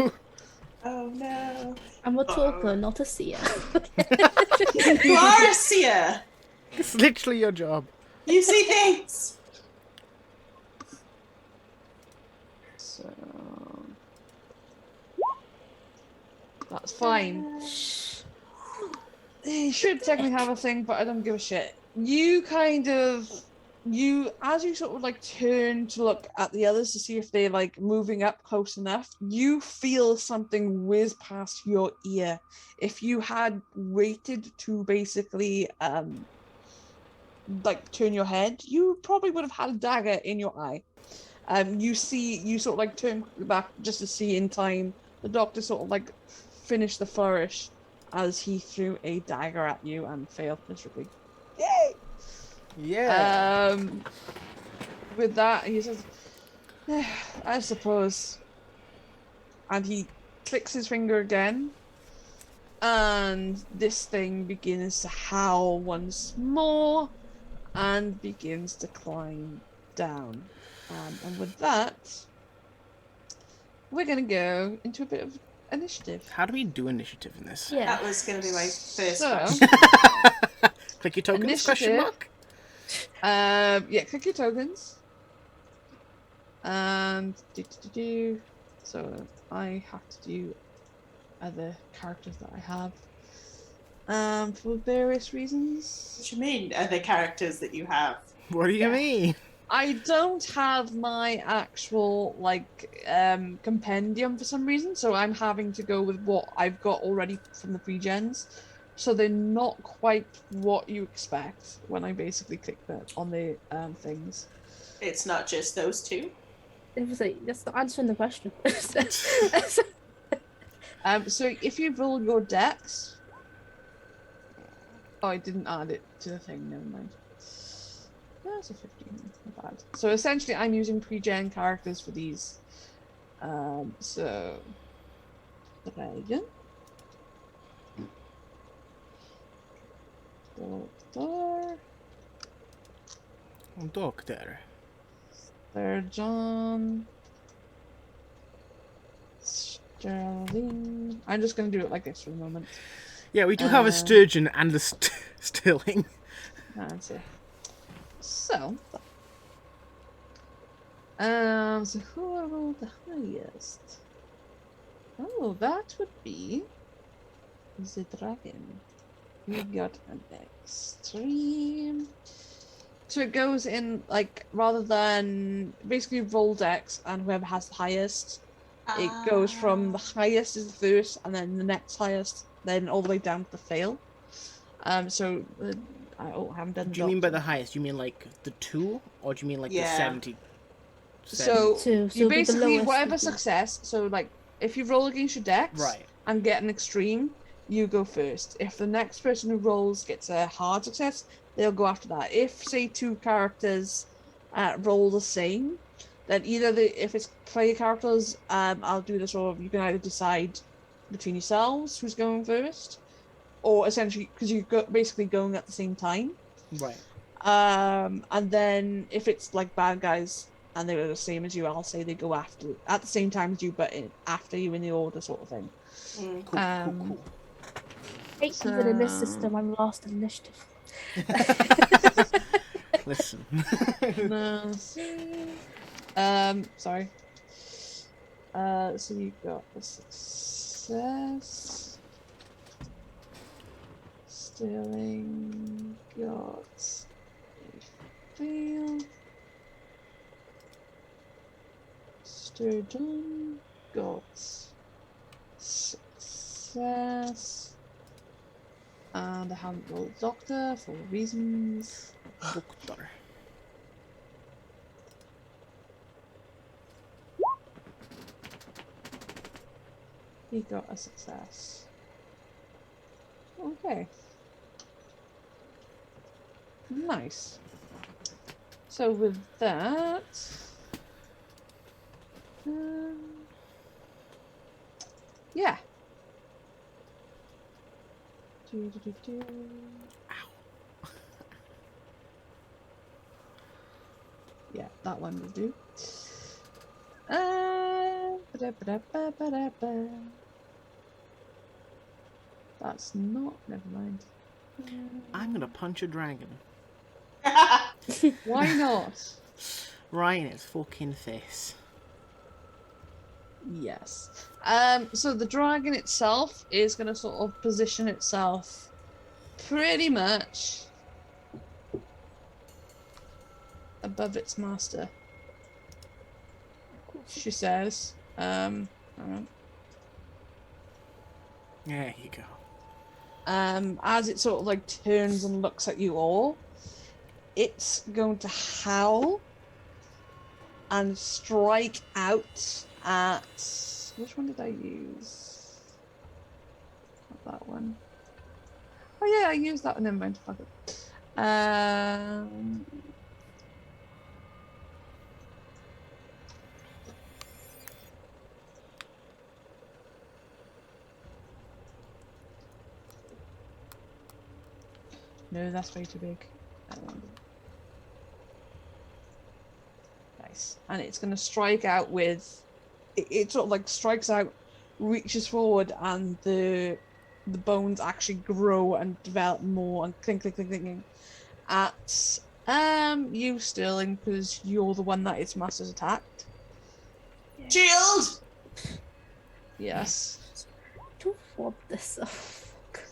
Oh no. I'm a talker, not a seer. You are a seer! It's literally your job. You see things! So that's fine. You should technically have a thing, but I don't give a shit. As you sort of like turn to look at the others to see if they're like moving up close enough, you feel something whiz past your ear. If you had waited to basically like turn your head, you probably would have had a dagger in your eye. You sort of like turn back just to see in time the doctor sort of like finish the flourish as he threw a dagger at you and failed miserably. Yay! Yeah. With that, he says, I suppose. And he clicks his finger again, and this thing begins to howl once more and begins to climb down. And with that, we're going to go into a bit of initiative. How do we do initiative in this? Yeah. That was going to be my first So, question. Click your tokens? Question mark. yeah, click your tokens. And so I have to do other characters that I have. For various reasons. What do you mean, other characters that you have? What do you mean? I don't have my actual compendium for some reason, so I'm having to go with what I've got already from the pre-gens. So they're not quite what you expect when I basically click on the things. It's not just those two. It was like, that's not answering the question. So if you roll your dex, oh, I didn't add it to the thing. Never mind. That's a 15. Not bad. So essentially, I'm using pre-gen characters for these. So Dragon. Doctor. Sturgeon. Sterling. I'm just going to do it like this for the moment. Yeah, we do have a sturgeon and a stilling. That's it. So, So who rolled the highest? Oh, that would be the dragon. We got an extreme. So it goes in like rather than basically roll dex and whoever has the highest, it goes from the highest is the first and then the next highest, then all the way down to the fail. So I haven't done. Do you mean by the highest? You mean like the 2, or do you mean like the 70? So Two, so you it'll be the basically lowest whatever would be- success. So like if you roll against your dex, Right. and get an extreme, you go first. If the next person who rolls gets a hard success, they'll go after that. If say 2 characters roll the same, then either if it's player characters, I'll do this, or you can either decide between yourselves who's going first, or essentially because you're basically going at the same time. Right. And then if it's like bad guys and they're the same as you, I'll say they go after at the same time as you, but after you in the order, sort of thing. Cool. Even in this system, I'm last in initiative. Listen. No. Sorry. So you got a success. Sterling got a fail. Sturgeon got success. And I haven't rolled Doctor for reasons. Doctor. He got a success. Okay. Nice. So with that, yeah. Ow. Yeah, that one will do. That's not. Never mind. I'm gonna punch a dragon. Why not? Right in its fucking face. Yes. So the dragon itself is going to sort of position itself pretty much above its master. She says. Hang on. There you go. As it sort of like turns and looks at you all, it's going to howl and strike out at... Which one did I use? Not that one. Oh yeah, I used that one. Never mind. Fuck it. No, that's way too big. Nice. And it's going to strike out with... It sort of like strikes out, reaches forward, and the bones actually grow and develop more and clink at you, Sterling, because you're the one that its master's attacked. Shield! Yes. Don't want this. Oh, fuck.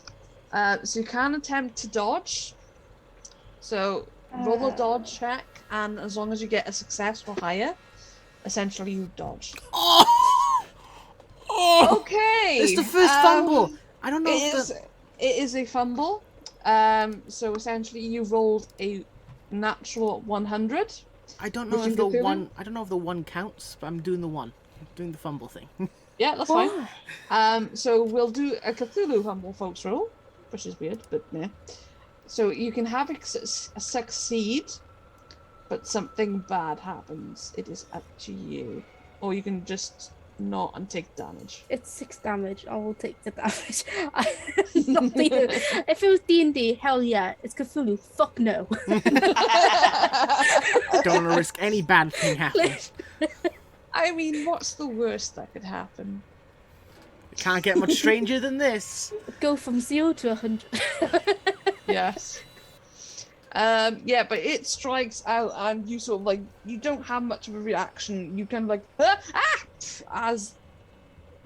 So you can attempt to dodge. So roll a dodge check, and as long as you get a success or higher, essentially you dodge. Oh! Okay. It's the first fumble. I don't know if It is a fumble. So essentially you rolled a natural 100. I don't know if the one. I don't know if the one counts, but I'm doing the one. I'm doing the fumble thing. Yeah, that's fine. So we'll do a Cthulhu Humble folks roll, which is weird, but yeah. So you can have a succeed, but something bad happens. It is up to you. Or you can just not and take damage. It's 6 damage. I will take the damage. If it was D&D, hell yeah. It's Cthulhu. Fuck no. Don't want to risk any bad thing happening. I mean, what's the worst that could happen? Can't get much stranger than this. Go from 0 to 100. Yes. Yeah, but it strikes out, and you sort of like, you don't have much of a reaction. You kind of like, as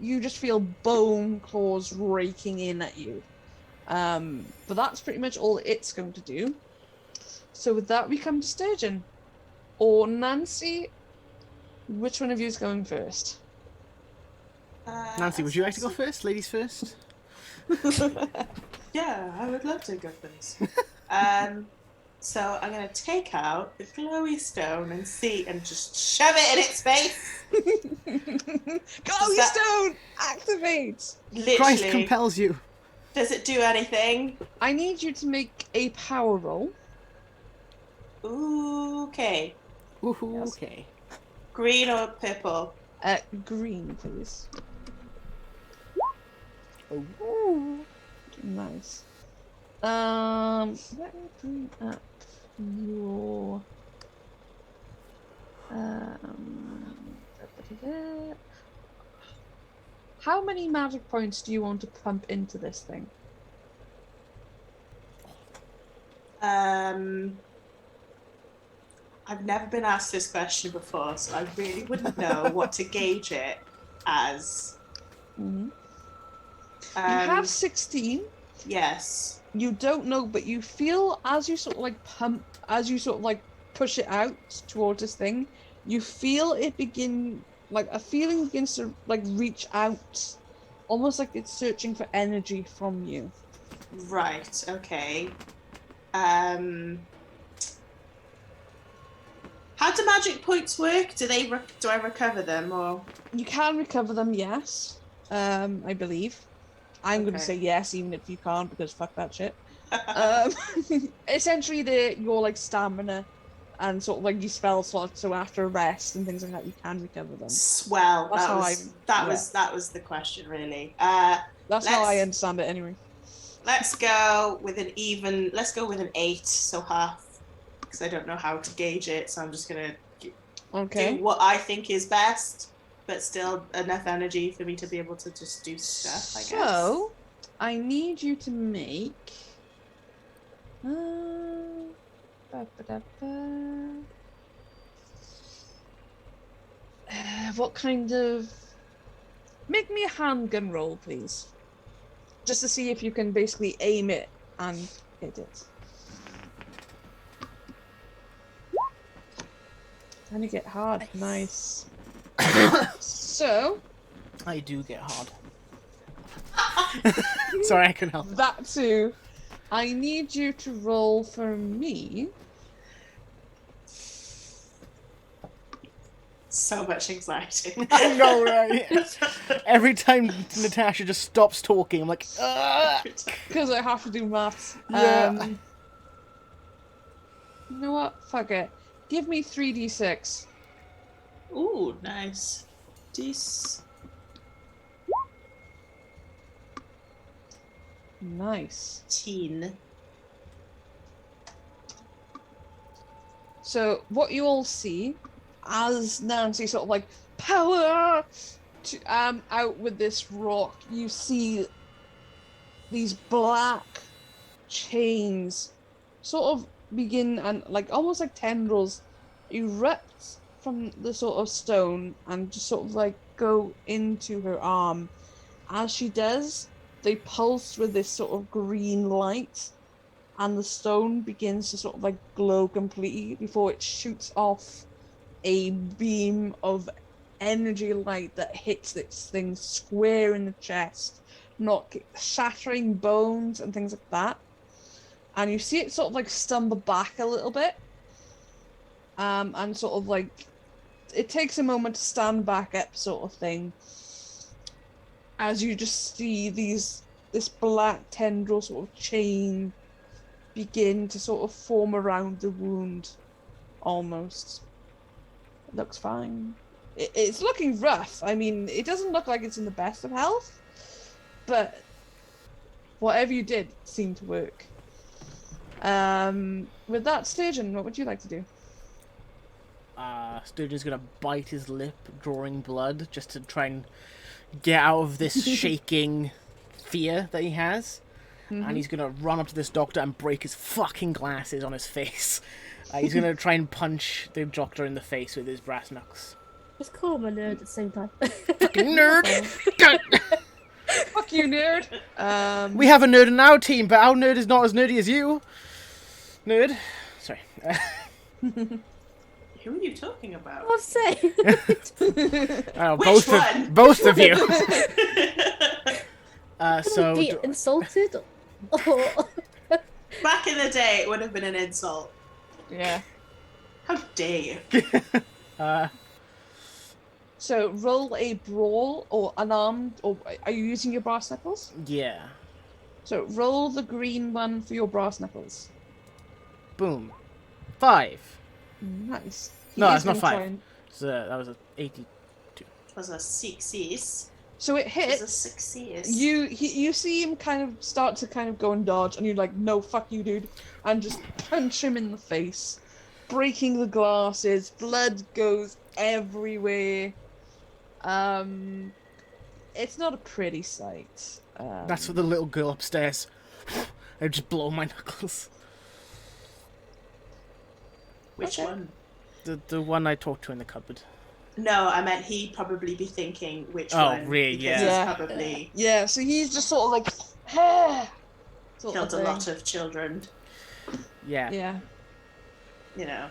you just feel bone claws raking in at you. But that's pretty much all it's going to do. So with that, we come to Sturgeon. Or Nancy. Which one of you is going first? Nancy, would you like to go first? Ladies first? Yeah, I would love to go first. So I'm going to take out the glowy stone and just shove it in its face. Glowy stone! Activate! Literally. Christ compels you. Does it do anything? I need you to make a power roll. Ooh, okay. Ooh, Yes. okay. Green or purple? Green, please. Ooh. Nice. Let me bring up your how many magic points do you want to pump into this thing? I've never been asked this question before, so I really wouldn't know what to gauge it as. Mm-hmm. You have 16. Yes. You don't know, but you feel as you sort of like push it out towards this thing, you feel it begin, like a feeling begins to like reach out, almost like it's searching for energy from you. Right, okay. How do magic points work? Do I recover them, or? You can recover them, yes. I believe. I'm going to say yes, even if you can't, because fuck that shit. Essentially, your like stamina and sort of like your spell slots. So after a rest and things like that, you can recover them. Well, that was the question, really. That's how I understand it, anyway. Let's go with an 8, so half, because I don't know how to gauge it. So I'm just gonna do what I think is best, but still enough energy for me to be able to just do stuff, I guess. So, I need you to make... what kind of... Make me a handgun roll, please. Just to see if you can basically aim it and hit it. And you get hard. Nice. So... I do get hard. Sorry, I couldn't help it. That too. I need you to roll for me. So much anxiety. I know, right? Every time Natasha just stops talking, I'm like, because I have to do maths. Yeah. You know what? Fuck it. Give me 3d6. Ooh, nice. Nice. 10. So what you all see as Nancy sort of like power to out with this rock, you see these black chains sort of begin and like almost like tendrils erupt from the sort of stone and just sort of like go into her arm. As she does, they pulse with this sort of green light, and the stone begins to sort of like glow completely before it shoots off a beam of energy light that hits this thing square in the chest, shattering bones and things like that. And you see it sort of like stumble back a little bit, and sort of like it takes a moment to stand back up, sort of thing, as you just see this black tendril sort of chain begin to sort of form around the wound, almost. It looks fine. It's looking rough. I mean, it doesn't look like it's in the best of health, but whatever you did seemed to work. With that, Sturgeon, what would you like to do? Sturgeon's gonna bite his lip, drawing blood, just to try and get out of this shaking fear that he has. and he's gonna run up to this doctor and break his fucking glasses on his face. He's gonna try and punch the doctor in the face with his brass knucks. Just call him a nerd at the same time. Fucking nerd! God. Fuck you, nerd. We have a nerd in our team, but our nerd is not as nerdy as you. Nerd. Sorry. Who are you talking about? I'll say. Which one? Both of you. So Be insulted. Or... Back in the day, it would have been an insult. Yeah. How dare you? So roll a brawl or unarmed, or are you using your brass knuckles? Yeah. So roll the green one for your brass knuckles. Boom. 5. Nice. No, He it's is not gonna 5. try and- So that was a 80. It was a success. So it It hits. was a success. You see him kind of start to kind of go and dodge, and you're like, no, fuck you, dude, and just punch him in the face, breaking the glasses. Blood goes everywhere. It's not a pretty sight. That's for the little girl upstairs. I just blow my knuckles. Which Okay. one? The one I talked to in the cupboard. No, I meant he'd probably be thinking which Oh, one. really? Because Yeah. he's probably Yeah, so he's just sort of like, "Hey!" sort killed a thing. lot of children. Yeah. Yeah. You know.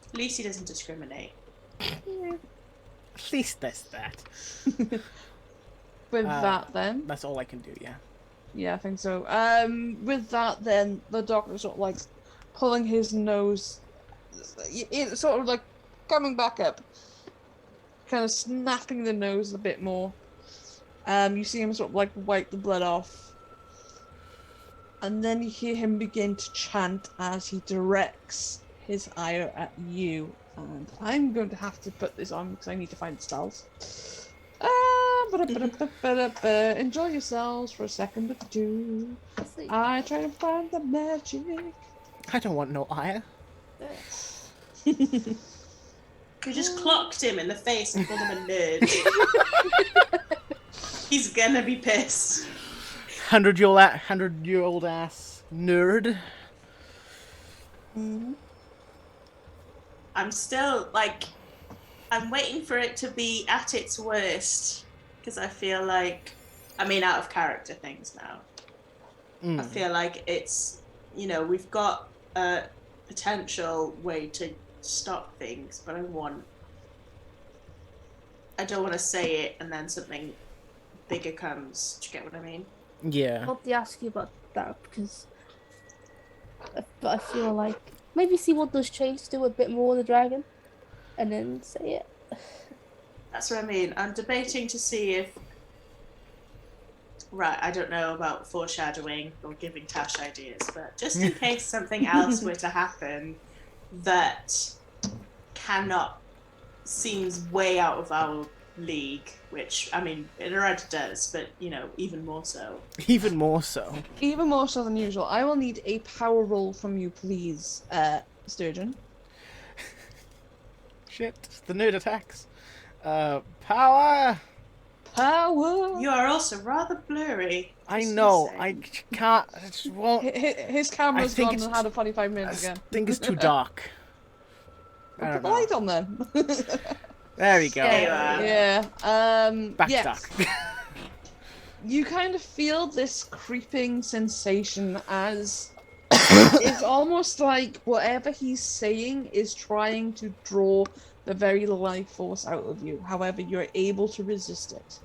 At least he doesn't discriminate. At least there's that. With that, then. That's all I can do, yeah. Yeah, I think so. With that, then the doctor sort of like pulling his nose, it's sort of like coming back up, kind of snapping the nose a bit more. You see him sort of like wipe the blood off, and then you hear him begin to chant as he directs his ire at you. And I'm going to have to put this on because I need to find spells. Enjoy yourselves for a second or two. I try to find the magic. I don't want no ire. You just clocked him in the face and called him a nerd. He's gonna be pissed. 100-year-old ass nerd. Mm-hmm. I'm still, like, I'm waiting for it to be at its worst. Because I feel like, I mean, out of character things now. I feel like it's, you know, we've got a potential way to stop things, but I don't want to say it and then something bigger comes. Do you get what I mean? Yeah. I want to ask you about that because I feel like maybe see what those chains do a bit more with the dragon and then say it. That's what I mean. I'm debating to see if... Right, I don't know about foreshadowing or giving Tash ideas, but just in case something else were to happen that seems way out of our league, which, I mean, it already does, but, you know, even more so. Even more so. Even more so than usual. I will need a power roll from you, please, Sturgeon. Shit. The nerd attacks. Power! Power! You are also rather blurry. I just know. saying. I can't. I just won't. His camera's think gone it's- and had a funny 5 I minutes again. think it's too dark. I Put don't the know. light on then. There we go. There you are. Yeah. Back yes. dark. You kind of feel this creeping sensation as it's almost like whatever he's saying is trying to draw the very life force out of you. However, you're able to resist it.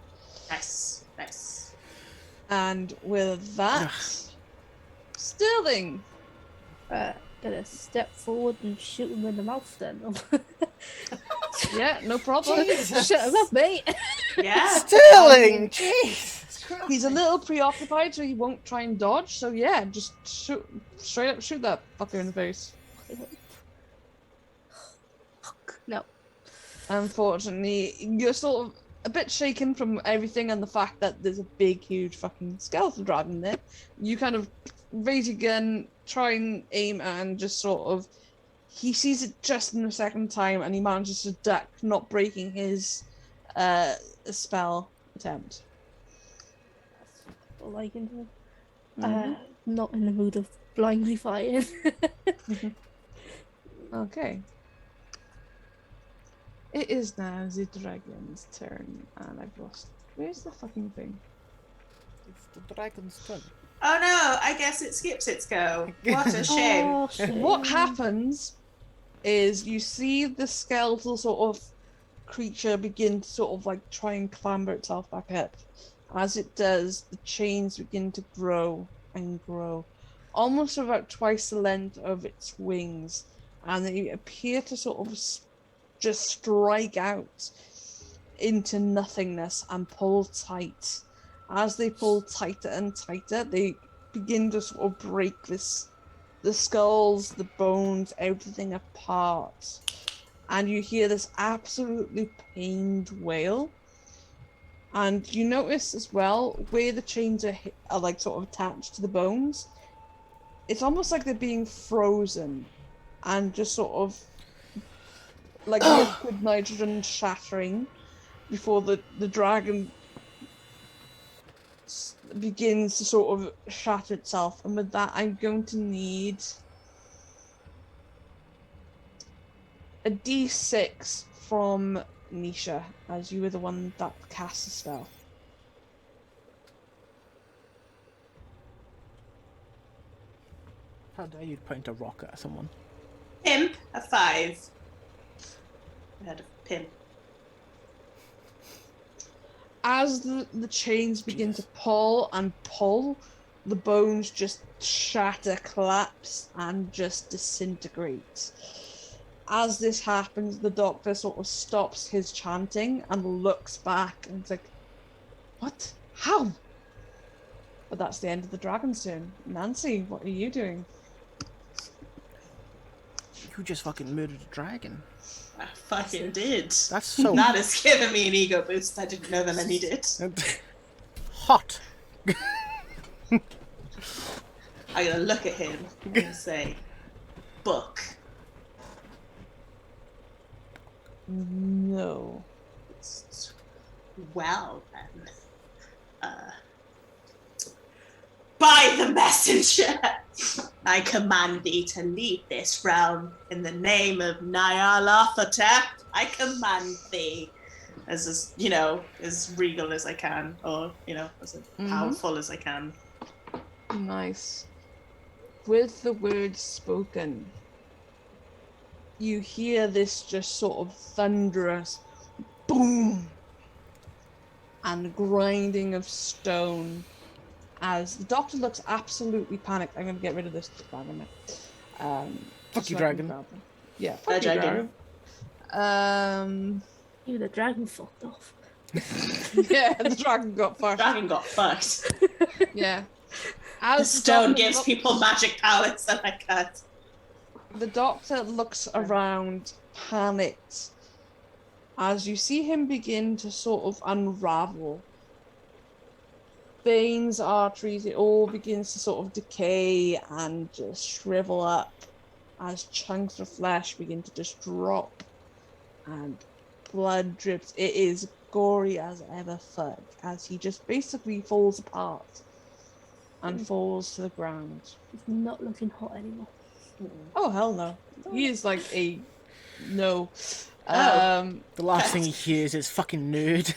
Nice, nice. And with that, Sterling. Gonna step forward and shoot him in the mouth then. Yeah, no problem. Shut him up, mate. Yeah. Sterling! Jesus Christ. He's a little preoccupied, so he won't try and dodge. So yeah, just straight up shoot that fucker in the face. No. Unfortunately, you're sort of a bit shaken from everything and the fact that there's a big, huge fucking skeleton dragon there. You kind of raise your gun, try and aim, and just sort of... He sees it just in the second time, and he manages to duck, not breaking his spell attempt. All I can do. Not in the mood of blindly firing. Okay. It is now the dragon's turn, and I've lost. Where's the fucking thing? It's the dragon's turn. Oh no, I guess it skips its go. What a shame. Oh, shame. What happens is you see the skeletal sort of creature begin to sort of like try and clamber itself back up. As it does, the chains begin to grow and grow, almost about twice the length of its wings, and they appear to sort of just strike out into nothingness and pull tight. As they pull tighter and tighter, they begin to sort of break the skulls, the bones, everything apart. And you hear this absolutely pained wail. And you notice as well, where the chains are like sort of attached to the bones, it's almost like they're being frozen and just sort of like liquid nitrogen shattering before the dragon begins to sort of shatter itself. And with that, I'm going to need a D6 from Nisha, as you were the one that cast the spell. How dare you point a rock at someone? Pimp, a 5. I had a pimp. As the chains begin to pull and pull, the bones just shatter, collapse, and just disintegrate. As this happens, the doctor sort of stops his chanting and looks back and it's like, what? How? But that's the end of the dragon's turn. Nancy, what are you doing? You just fucking murdered a dragon. I fucking did. That's so That has given me an ego boost I didn't know that I needed. hot. I'm gonna look at him and say, book. No. Well then. By the messenger, I command thee to leave this realm in the name of Nyarlathotep. I command thee, as regal as I can, or as powerful as I can. Nice. With the words spoken, you hear this just sort of thunderous boom and grinding of stone as the doctor looks absolutely panicked. I'm going to get rid of this dragon now. Fuck you, dragon. Yeah, fuck you, dragon. Ew, the dragon fucked off. Yeah, the dragon got fucked. Dragon got fucked. Yeah. The stone gives people magic powers and I can't. The doctor looks around, panicked, as you see him begin to sort of unravel. Veins, arteries, it all begins to sort of decay and just shrivel up as chunks of flesh begin to just drop and blood drips. It is gory as ever fuck as he just basically falls apart and falls to the ground. He's not looking hot anymore. Oh, hell no. He is like a no. The last thing he hears is fucking nerd.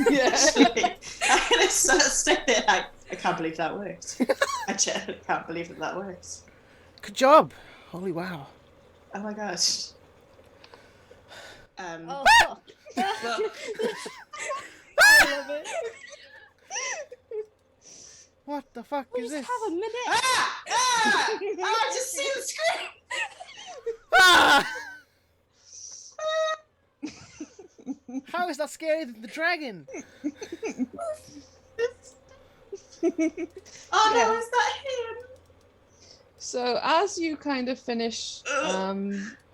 Yeah. Actually, I'm gonna stay there. I can't believe that worked. I genuinely can't believe that works. Good job. Holy wow. Oh my gosh. Oh, fuck. Well, I love it. What the fuck We is just this? have a minute. I just see the screen. Ah! How is that scarier than the dragon? Oh no, is that him? So as you kind of finish,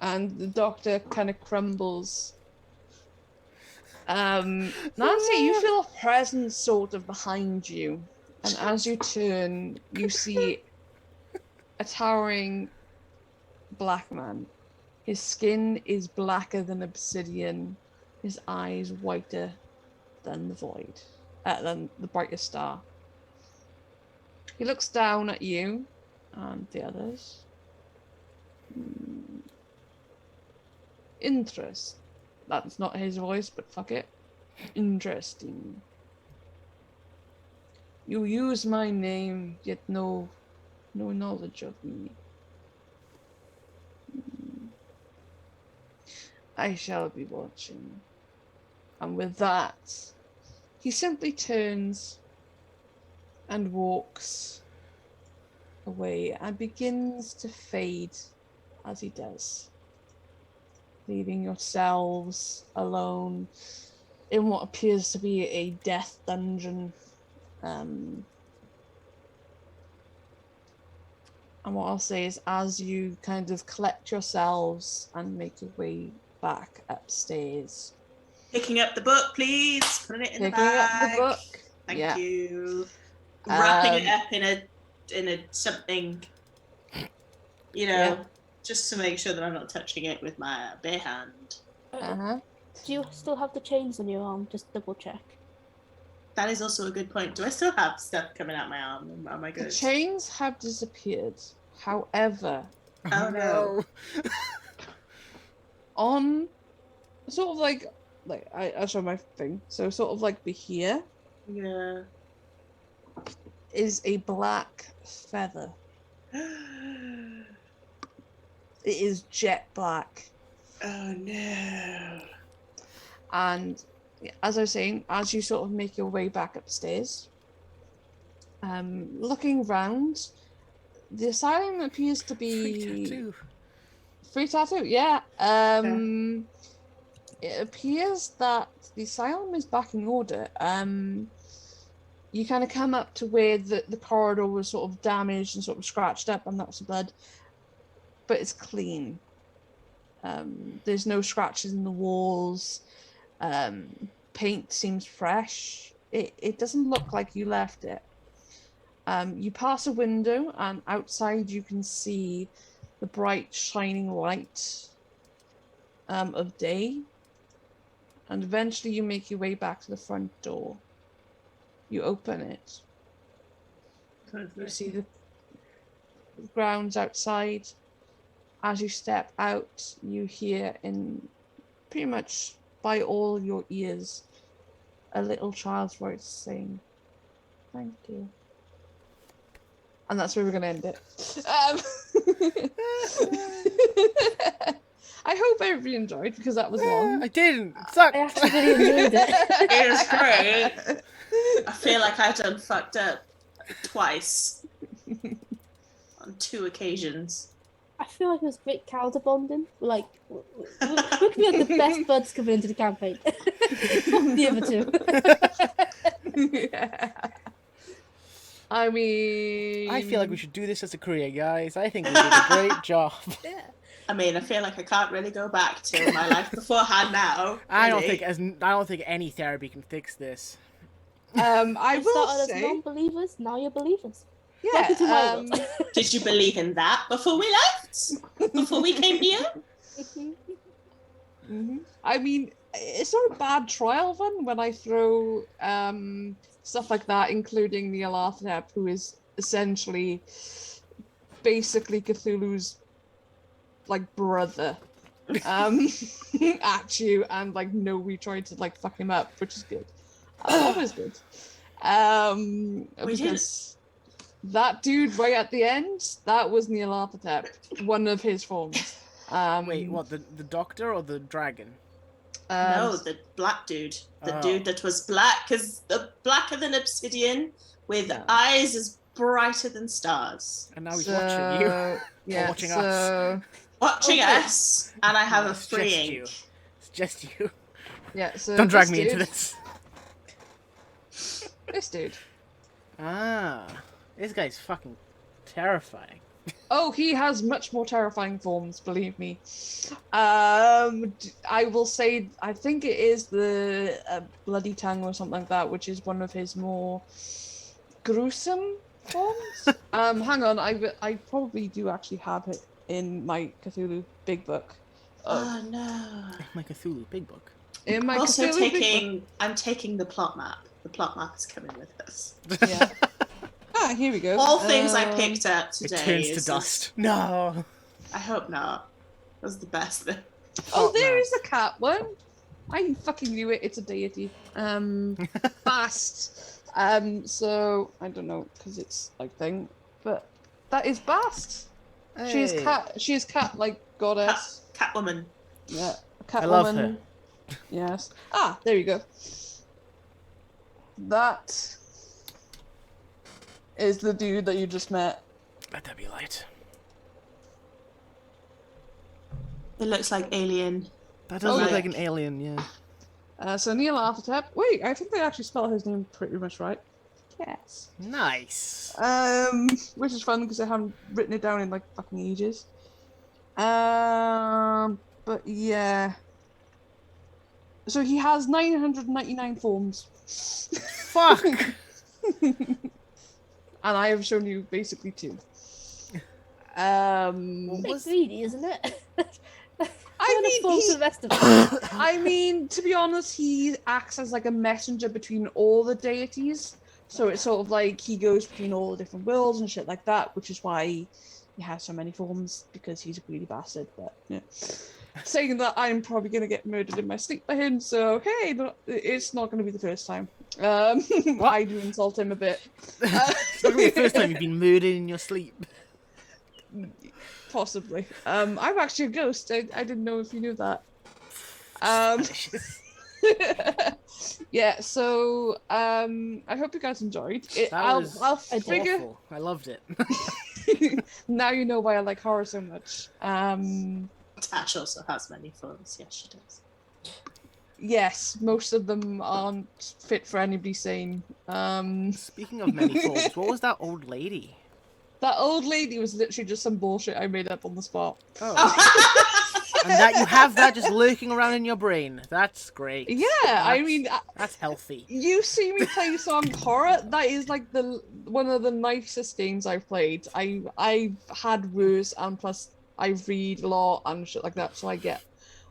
and the doctor kind of crumbles, Nancy, you feel a presence sort of behind you, and as you turn, you see a towering black man. His skin is blacker than obsidian, his eyes whiter than the void, than the brightest star. He looks down at you and the others. Interest. That's not his voice, but fuck it. Interesting. You use my name, yet no knowledge of me. I shall be watching. And with that, he simply turns and walks away and begins to fade as he does, leaving yourselves alone in what appears to be a death dungeon. And what I'll say is, as you kind of collect yourselves and make your way back upstairs, Picking up the book, please. Putting it in the picking up bag. the book. Thank you. Wrapping it up in a something, just to make sure that I'm not touching it with my bare hand. Do you still have the chains on your arm? Just double check. That is also a good point. Do I still have stuff coming out my arm? Oh my The god. chains have disappeared. However, Oh no. on sort of like I'll show my thing. So sort of like here Yeah. is a black feather. It is jet black. Oh no. And as I was saying, as you sort of make your way back upstairs, looking round, the asylum appears to be free tattoo. Yeah. It appears that the asylum is back in order. You kind of come up to where the corridor was sort of damaged and sort of scratched up, and that's the blood, but it's clean. There's no scratches in the walls. Paint seems fresh. It doesn't look like you left it. You pass a window, and outside you can see the bright shining light of day. And eventually you make your way back to the front door. You open it. You see the grounds outside. As you step out, you hear in pretty much by all your ears a little child's voice saying, "Thank you." And that's where we're going to end it. I hope everybody enjoyed, because that was long. I didn't. It sucked. I actually really enjoyed it. It was great. I feel like I've done fucked up twice. On 2 occasions. I feel like it was great character bonding. Like, we could be like the best buds coming into the campaign. From the other two. Yeah. I mean, I feel like we should do this as a career, guys. I think we did a great job. Yeah. I mean, I feel like I can't really go back to my life beforehand now. I don't really. think any therapy can fix this. I You will started as say, non-believers, now you're believers. Welcome to my yeah. world. Did you believe in that before we left? Before we came here? I mean, it's not a bad trial run when I throw stuff like that, including the Reluctantsheep, who is essentially basically Cthulhu's like brother at you, and like no, we tried to like fuck him up, which is good. That was good. Because that dude right at the end, that was Reluctantsheep, one of his forms. Wait, what? The doctor or the dragon? No, the black dude. The dude that was black, because the blacker than obsidian, with eyes as brighter than stars. And now he's watching you. Yeah, watching us. Watching us, and I have a free ink. It's just you. Yeah, so Don't drag this me into dude- this. This dude. This guy's fucking terrifying. Oh, he has much more terrifying forms, believe me. I will say, I think it is the Bloody Tongue or something like that, which is one of his more gruesome forms. Hang on, I probably do actually have it in my Cthulhu Big Book. Oh no! My Cthulhu Big Book. In my Also Cthulhu Big I'm taking the plot map. The plot map is coming with us. Book. Yeah. here we go. All things I picked up It today. turns to is dust. No. I hope not. That was the best thing. Oh, Oh, there man. is the cat one. I fucking knew it. It's a deity. Bast. So I don't know because it's like thing, but that is Bast. She is Hey. cat. She is cat like goddess. Catwoman. Yeah, a cat I love woman. Yes. Ah, there you go. That is the dude that you just met. Let there be light. It looks like Alien. That does Oh, look yeah. like an alien, yeah. So Neil Aftertap. Wait, I think they actually spell his name pretty much right. Yes. Nice. Which is fun because I haven't written it down in like fucking ages. But yeah. So he has 999 forms. Fuck. And I have shown you basically 2. Bit greedy, isn't it? I mean, falls the rest of it. I mean, to be honest, he acts as like a messenger between all the deities. So it's sort of like he goes between all the different worlds and shit like that, which is why he has so many forms, because he's a greedy bastard. But yeah. Saying that, I'm probably going to get murdered in my sleep by him, so hey, it's not going to be the first time. I do insult him a bit. It's not gonna be the first time you've been murdered in your sleep. Possibly. I'm actually a ghost. I didn't know if you knew that. Yeah, so I hope you guys enjoyed it. That was I'll figure. awful. I loved it. Now you know why I like horror so much. Tash also has many forms. Yes, she does. Yes, most of them aren't fit for anybody sane. Speaking of many forms, what was that old lady? That old lady was literally just some bullshit I made up on the spot. Oh. And that you have that just lurking around in your brain. That's great. Yeah, I mean, That's healthy. you see me play some horror. That is like one of the nicest games I've played. I've had worse, and plus I read a lot and shit like that, so I get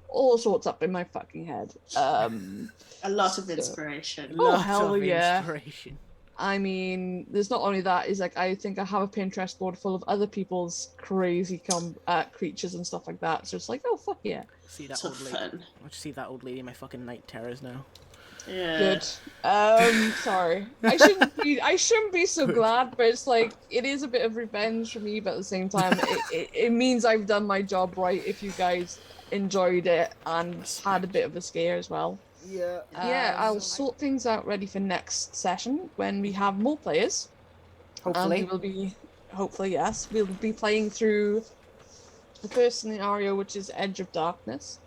all sorts up in my fucking head. A lot of inspiration. Oh, Lots hell of yeah. inspiration. I mean, there's not only that, is like I think I have a Pinterest board full of other people's crazy creatures and stuff like that. So it's like, oh fuck yeah. See that So old lady. fun. I just see that old lady in my fucking night terrors now. Yeah. Good. Sorry. I shouldn't be so glad, but it's like it is a bit of revenge for me, but at the same time it means I've done my job right if you guys enjoyed it and had a bit of a scare as well. Yeah. Yeah, I'll sort things out ready for next session when we have more players. Hopefully. We will be, hopefully, yes. We'll be playing through the first scenario, which is Edge of Darkness,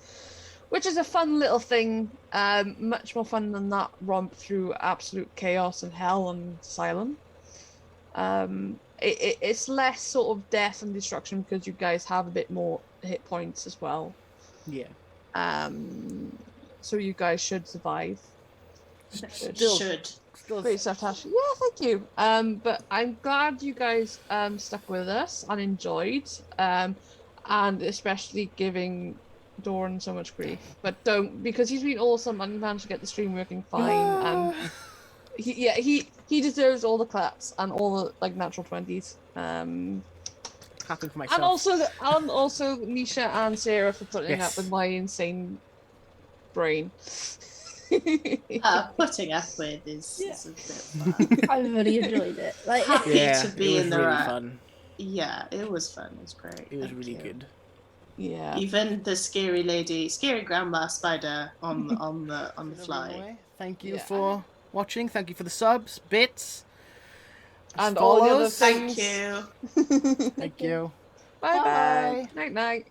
which is a fun little thing. Much more fun than that romp through absolute chaos and hell and asylum. It's less sort of death and destruction because you guys have a bit more hit points as well. Yeah. So you guys should survive. Should. Great stuff, Tash. Yeah, thank you. But I'm glad you guys stuck with us and enjoyed, and especially giving Doran so much grief. But don't, because he's been awesome and he managed to get the stream working fine. And he deserves all the claps and all the like natural 20s. Happened for myself. And also Nisha and Sarah for putting Yes. up with my insane brain. Putting up with is a bit fun. I really enjoyed it. Like, Happy Yeah, to be it was in the really right. fun. Yeah, it was fun. It was great. It was Thank really you. good. Yeah. Even the scary lady, scary grandma spider on the fly. Thank you Yeah. for watching. Thank you for the subs, bits, And all the other follows. Thank things. you. Thank you. Bye Bye. bye. Night night.